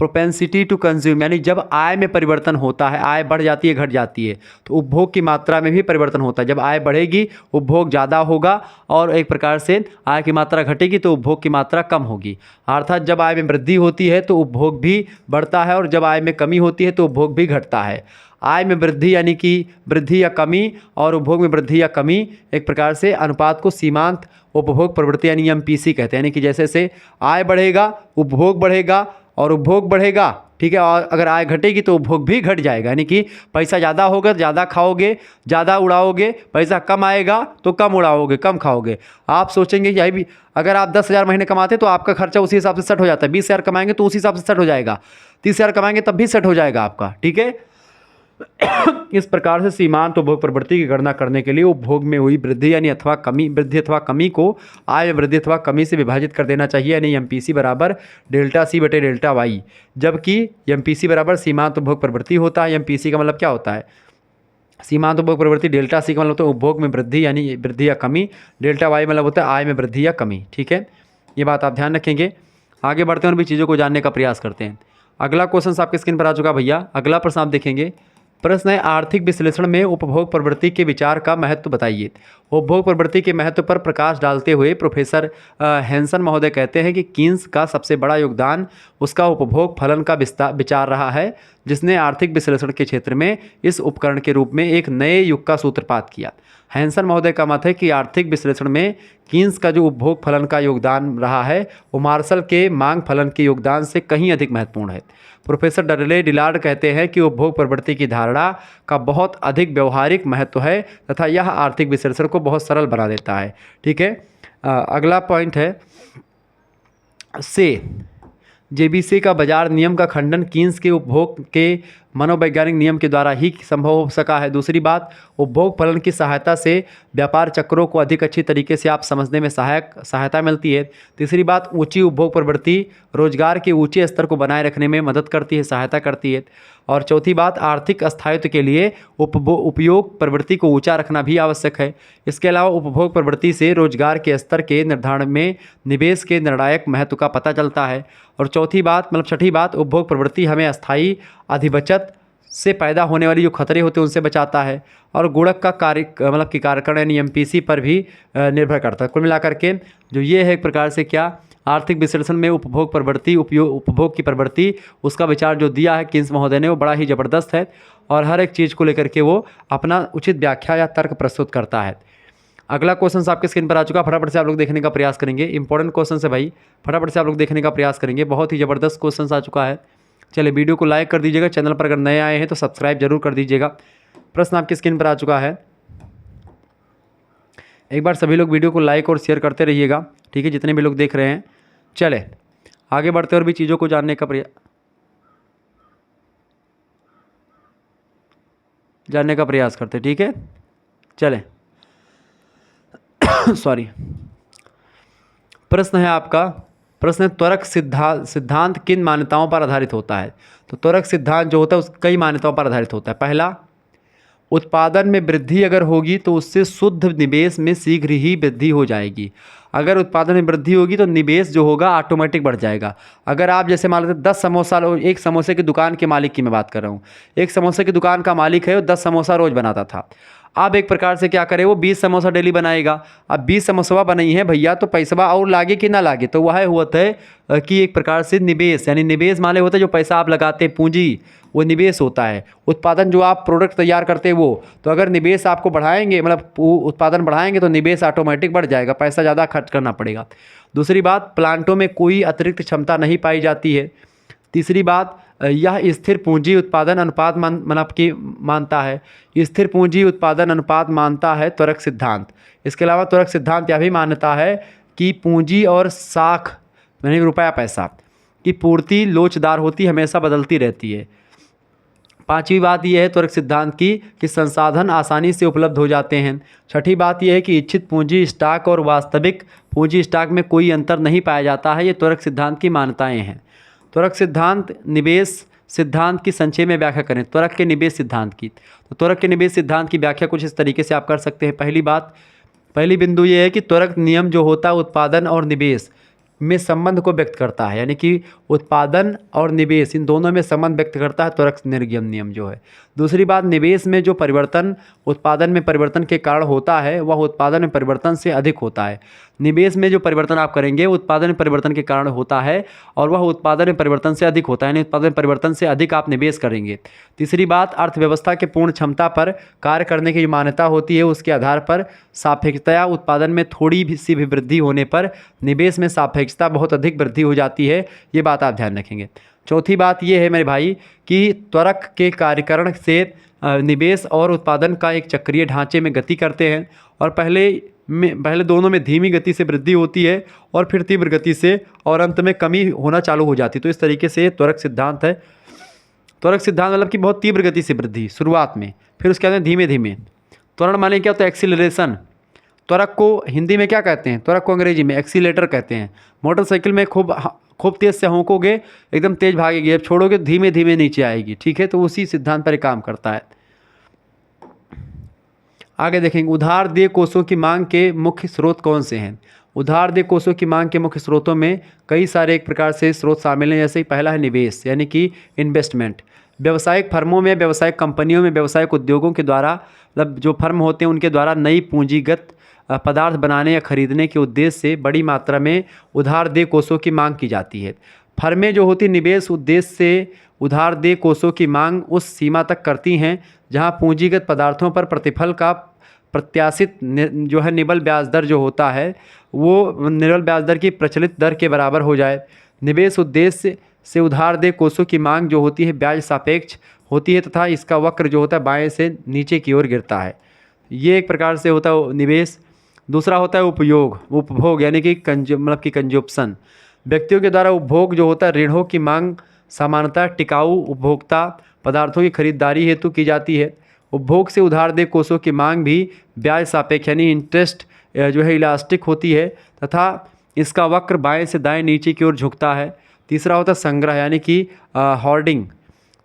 Speaker 1: propensity to consume, यानी जब आय में परिवर्तन होता है, आय बढ़ जाती है घट जाती है, तो उपभोग की मात्रा में भी परिवर्तन होता है। जब आय बढ़ेगी उपभोग ज़्यादा होगा, और एक प्रकार से आय की मात्रा घटेगी तो उपभोग की मात्रा कम होगी। अर्थात जब आय में वृद्धि होती है तो उपभोग भी बढ़ता है, और जब आय में कमी होती है तो उपभोग भी घटता है। आय में वृद्धि यानी कि वृद्धि या कमी, और उपभोग में वृद्धि या कमी एक प्रकार से अनुपात को सीमांत उपभोग प्रवृत्ति यानी एमपीसी कहते हैं। यानी कि जैसे जैसे आय बढ़ेगा उपभोग बढ़ेगा, और उपभोग बढ़ेगा, ठीक है, और अगर आय घटेगी तो उपभोग भी घट जाएगा। यानी कि पैसा ज़्यादा होगा ज़्यादा खाओगे, ज़्यादा उड़ाओगे, पैसा कम आएगा तो कम उड़ाओगे कम खाओगे। आप सोचेंगे यही भी, अगर आप 10,000 महीने कमाते तो आपका खर्चा उसी हिसाब से सेट हो जाता है। 20,000 कमाएंगे तो उसी हिसाब से सेट हो जाएगा। 30,000 कमाएंगे तब भी सेट हो जाएगा आपका, ठीक है। इस प्रकार से सीमांत उपभोग प्रवृत्ति की गणना करने के लिए उपभोग में हुई वृद्धि यानी अथवा कमी, वृद्धि अथवा कमी को आय में वृद्धि अथवा कमी से विभाजित कर देना चाहिए, यानी एमपीसी बराबर डेल्टा सी बटे डेल्टा वाई। जबकि एमपीसी बराबर सीमांत उपभोग प्रवृत्ति होता है। एमपीसी का मतलब क्या होता है? सीमांत उपभोग प्रवृत्ति। डेल्टा सी का मतलब होता है उपभोग में वृद्धि यानी वृद्धि या कमी। डेल्टा वाई मतलब होता है आय में वृद्धि या कमी, ठीक है। ये बात आप ध्यान रखेंगे। आगे बढ़ते हैं और भी चीज़ों को जानने का प्रयास करते हैं। अगला क्वेश्चन आपके स्क्रीन पर आ चुका भैया। अगला प्रश्न आप देखेंगे। प्रश्न है, आर्थिक विश्लेषण में उपभोग प्रवृत्ति के विचार का महत्व बताइए। उपभोग प्रवृत्ति के महत्व पर प्रकाश डालते हुए प्रोफेसर हैंसन महोदय कहते हैं कि कीन्स का सबसे बड़ा योगदान उसका उपभोग फलन का विचार रहा है, जिसने आर्थिक विश्लेषण के क्षेत्र में इस उपकरण के रूप में एक नए युग का सूत्रपात किया। हैंसन महोदय का मत है कि आर्थिक विश्लेषण में कीन्स का जो उपभोग फलन का योगदान रहा है वो मार्शल के मांग फलन के योगदान से कहीं अधिक महत्वपूर्ण है। प्रोफेसर डडले डिलार्ड कहते हैं कि उपभोग प्रवृत्ति की धारणा का बहुत अधिक व्यवहारिक महत्व है तथा यह आर्थिक विश्लेषण को बहुत सरल बना देता है, ठीक है। अगला पॉइंट है से जेबीसी का बाजार नियम का खंडन कीन्स के उपभोग के मनोवैज्ञानिक नियम के द्वारा ही संभव हो सका है। दूसरी बात, उपभोग फलन की सहायता से व्यापार चक्रों को अधिक अच्छी तरीके से आप समझने में सहायता मिलती है। तीसरी बात, ऊंची उपभोग प्रवृत्ति रोजगार के ऊंचे स्तर को बनाए रखने में मदद करती है, सहायता करती है। और चौथी बात, आर्थिक स्थायित्व के लिए उपयोग प्रवृत्ति को ऊंचा रखना भी आवश्यक है। इसके अलावा उपभोग प्रवृत्ति से रोजगार के स्तर के निर्धारण में निवेश के निर्णायक महत्व का पता चलता है। और चौथी बात मतलब छठी बात, उपभोग प्रवृत्ति हमें अस्थायी अधिबचत से पैदा होने वाली जो खतरे होते हैं उनसे बचाता है। और गुणक का कार्य मतलब कि कार्यकरण यानी एमपीसी पर भी निर्भर करता है। कुल मिलाकर के जो ये है एक प्रकार से क्या आर्थिक विश्लेषण में उपभोग प्रवृत्ति उपभोग की प्रवृत्ति उसका विचार जो दिया है कीन्स महोदय ने वो बड़ा ही ज़बरदस्त है, और हर एक चीज़ को लेकर के वो अपना उचित व्याख्या या तर्क प्रस्तुत करता है। अगला क्वेश्चन आपके स्क्रीन पर आ चुका, फटाफट से आप लोग देखने का प्रयास करेंगे। इंपॉर्टेंट क्वेश्चन है भाई, फटाफट से आप लोग देखने का प्रयास करेंगे। बहुत ही ज़बरदस्त क्वेश्चन आ चुका है। चलिए वीडियो को लाइक कर दीजिएगा, चैनल पर अगर नए आए हैं तो सब्सक्राइब जरूर कर दीजिएगा। प्रश्न आपकी स्क्रीन पर आ चुका है। एक बार सभी लोग वीडियो को लाइक और शेयर करते रहिएगा, ठीक है, जितने भी लोग देख रहे हैं। चले आगे बढ़ते और भी चीज़ों को जानने का प्रयास करते, ठीक है। चले सॉरी, प्रश्न है आपका, प्रश्न है त्वरक सिद्धांत किन मान्यताओं पर आधारित होता है। तो त्वरक सिद्धांत जो होता है उस कई मान्यताओं पर आधारित होता है। पहला, उत्पादन में वृद्धि अगर होगी तो उससे शुद्ध निवेश में शीघ्र ही वृद्धि हो जाएगी। अगर उत्पादन में वृद्धि होगी तो निवेश जो होगा ऑटोमेटिक बढ़ जाएगा। अगर आप जैसे मान लेते 10 समोसा, एक समोसे की दुकान के मालिक की मैं बात कर रहा हूँ, एक समोसे की दुकान का मालिक है वो 10 समोसा रोज़ बनाता था। अब एक प्रकार से क्या करे वो 20 समोसा डेली बनाएगा। अब 20 समोसा बनाई है भैया तो पैसा और लागे कि ना लागे, तो वह होता है कि एक प्रकार से निवेश, यानी निवेश माने होता है जो पैसा आप लगाते हैं पूंजी, वो निवेश होता है। उत्पादन जो आप प्रोडक्ट तैयार करते हैं वो, तो अगर निवेश आपको बढ़ाएंगे मतलब उत्पादन बढ़ाएंगे तो निवेश ऑटोमेटिक बढ़ जाएगा, पैसा ज़्यादा खर्च करना पड़ेगा। दूसरी बात, प्लांटों में कोई अतिरिक्त क्षमता नहीं पाई जाती है। तीसरी बात, यह स्थिर पूंजी उत्पादन अनुपात मानता है। स्थिर पूंजी उत्पादन अनुपात मानता है त्वरक सिद्धांत। इसके अलावा त्वरक सिद्धांत यह भी मानता है कि पूंजी और साख यानी रुपया पैसा की पूर्ति लोचदार होती, हमेशा बदलती रहती है। पांचवी बात यह है त्वरक सिद्धांत की कि संसाधन आसानी से उपलब्ध हो जाते हैं। छठी बात यह है कि इच्छित पूंजी स्टॉक और वास्तविक पूंजी स्टॉक में कोई अंतर नहीं पाया जाता है। ये त्वरक सिद्धांत की मान्यताएं हैं। त्वरक सिद्धांत निवेश सिद्धांत की संक्षेप में व्याख्या करें। त्वरक के निवेश सिद्धांत की, तो त्वरक के निवेश सिद्धांत की व्याख्या कुछ इस तरीके से आप कर सकते हैं। पहली बिंदु ये है कि त्वरक नियम जो होता है उत्पादन और निवेश में संबंध को व्यक्त करता है, यानी कि उत्पादन और निवेश इन दोनों में संबंध व्यक्त करता है त्वरक निर्गम नियम जो है। दूसरी बात, निवेश में जो परिवर्तन उत्पादन में परिवर्तन के कारण होता है वह उत्पादन में परिवर्तन से अधिक होता है। निवेश में जो परिवर्तन आप करेंगे उत्पादन में परिवर्तन के कारण होता है और वह उत्पादन में परिवर्तन से अधिक होता है, यानी उत्पादन में परिवर्तन से अधिक आप निवेश करेंगे। तीसरी बात, अर्थव्यवस्था के पूर्ण क्षमता पर कार्य करने की जो मान्यता होती है उसके आधार पर सापेक्षतया उत्पादन में थोड़ी सी भी वृद्धि होने पर निवेश में सापेक्षता बहुत अधिक वृद्धि हो जाती है। ये बात आप ध्यान रखेंगे। चौथी बात ये है मेरे भाई कि त्वरक के कार्यकरण से निवेश और उत्पादन का एक चक्रीय ढांचे में गति करते हैं और पहले दोनों में धीमी गति से वृद्धि होती है और फिर तीव्र गति से और अंत में कमी होना चालू हो जाती है। तो इस तरीके से त्वरक सिद्धांत है। त्वरक सिद्धांत मतलब कि बहुत तीव्र गति से वृद्धि शुरुआत में, फिर उसके बाद धीमे धीमे। त्वरण माने क्या होता है? एक्सीलरेशन। त्वरक को हिंदी में क्या कहते हैं? त्वरक को अंग्रेजी में एक्सीलेटर कहते हैं। मोटरसाइकिल में खूब तेज़ से होंकोगे एकदम तेज़ भागेगी, अब छोड़ोगे धीमे धीमे नीचे आएगी, ठीक है। तो उसी सिद्धांत पर काम करता है। आगे देखेंगे, उधार देय कोषों की मांग के मुख्य स्रोत कौन से हैं? उधार देय कोषों की मांग के मुख्य स्रोतों में कई सारे एक प्रकार से स्रोत शामिल हैं। जैसे ही पहला है निवेश, यानी कि इन्वेस्टमेंट। व्यावसायिक फर्मों में, व्यावसायिक कंपनियों में, व्यावसायिक उद्योगों के द्वारा, मतलब जो फर्म होते हैं उनके द्वारा नई पूंजीगत पदार्थ बनाने या खरीदने के उद्देश्य से बड़ी मात्रा में उधार देय कोषों की मांग की जाती है। फर्में जो होती निवेश उद्देश्य से उधार देय कोषों की मांग उस सीमा तक करती हैं जहां पूंजीगत पदार्थों पर प्रतिफल का प्रत्याशित जो है निबल ब्याज दर जो होता है वो निबल ब्याज दर की प्रचलित दर के बराबर हो जाए। निवेश उद्देश्य से उधार देय कोषों की मांग जो होती है ब्याज सापेक्ष होती है तथा इसका वक्र जो होता है बाएं से नीचे की ओर गिरता है। ये एक प्रकार से होता है निवेश। दूसरा होता है उपभोग, यानी कि कंजप्शन। व्यक्तियों के द्वारा उपभोग जो होता है ऋणों की मांग सामान्यतः टिकाऊ उपभोक्ता पदार्थों की खरीदारी हेतु की जाती है। उपभोग से उधार देय कोषों की मांग भी ब्याज सापेक्ष यानी इंटरेस्ट जो है इलास्टिक होती है तथा इसका वक्र बाएं से दाएं नीचे की ओर झुकता है। तीसरा होता है संग्रह, यानी कि होर्डिंग।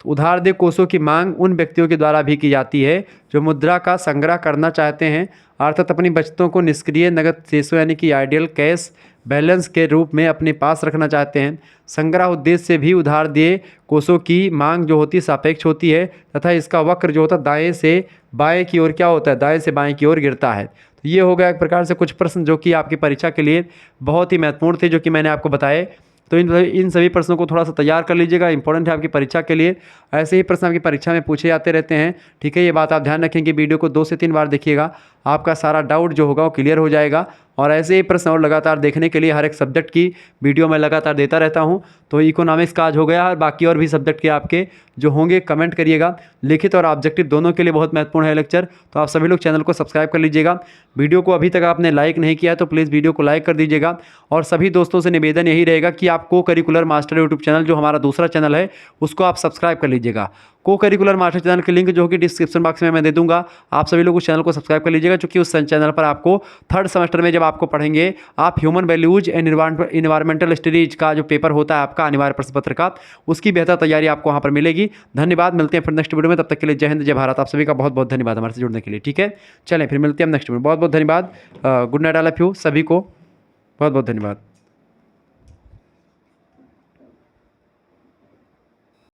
Speaker 1: उधार देय कोषों की मांग उन व्यक्तियों के द्वारा भी की जाती है जो मुद्रा का संग्रह करना चाहते हैं, अर्थात अपनी बचतों को निष्क्रिय नगद शेषों यानी कि आइडियल कैश बैलेंस के रूप में अपने पास रखना चाहते हैं। संग्रह उद्देश्य से भी उधार देय कोषों की मांग जो होती है सापेक्ष होती है तथा इसका वक्र जो होता है दाएं से बाएं की ओर क्या होता है, दाएं से बाएं की ओर गिरता है। तो ये हो गया एक प्रकार से कुछ प्रश्न जो कि आपकी परीक्षा के लिए बहुत ही महत्वपूर्ण थे, जो कि मैंने आपको बताए। तो इन सभी प्रश्नों को थोड़ा सा तैयार कर लीजिएगा, इंपॉर्टेंट है आपकी परीक्षा के लिए। ऐसे ही प्रश्न आपकी परीक्षा में पूछे जाते रहते हैं, ठीक है। ये बात आप ध्यान रखेंगे, वीडियो को 2 से 3 बार देखिएगा, आपका सारा डाउट जो होगा वो क्लियर हो जाएगा। और ऐसे ही प्रश्न और लगातार देखने के लिए हर एक सब्जेक्ट की वीडियो मैं लगातार देता रहता हूं। तो इकोनॉमिक्स का आज हो गया और बाकी और भी सब्जेक्ट के आपके जो होंगे कमेंट करिएगा। लिखित और ऑब्जेक्टिव दोनों के लिए बहुत महत्वपूर्ण है लेक्चर। तो आप सभी लोग चैनल को सब्सक्राइब कर लीजिएगा। वीडियो को अभी तक आपने लाइक नहीं किया है तो प्लीज़ वीडियो को लाइक कर दीजिएगा। और सभी दोस्तों से निवेदन यही रहेगा कि आप को करिकुलर मास्टर यूट्यूब चैनल जो हमारा दूसरा चैनल है उसको आप सब्सक्राइब कर लीजिएगा। को करिकुलर मास्टर चैनल की लिंक जो कि डिस्क्रिप्शन बॉक्स में मैं दे दूंगा, आप सभी लोग उस चैनल को सब्सक्राइब कर लीजिएगा, क्योंकि उस चैनल पर आपको 3rd सेमेस्टर में जब आपको पढ़ेंगे आप human values and environmental studies का जो पेपर होता है आपका अनिवार्य प्रश्न पत्र का, उसकी बेहतर तैयारी आपको वहाँ पर मिलेगी। धन्यवाद, मिलते हैं फिर नेक्स्ट वीडियो में। तब तक के लिए जय हिंद जय भारत। आप सभी का बहुत बहुत धन्यवाद हमारे से जुड़ने के लिए, ठीक है। चलें फिर मिलते हैं हम नेक्स्ट वीडियो में। बहुत बहुत धन्यवाद। Good night all of you, सभी को बहुत बहुत धन्यवाद।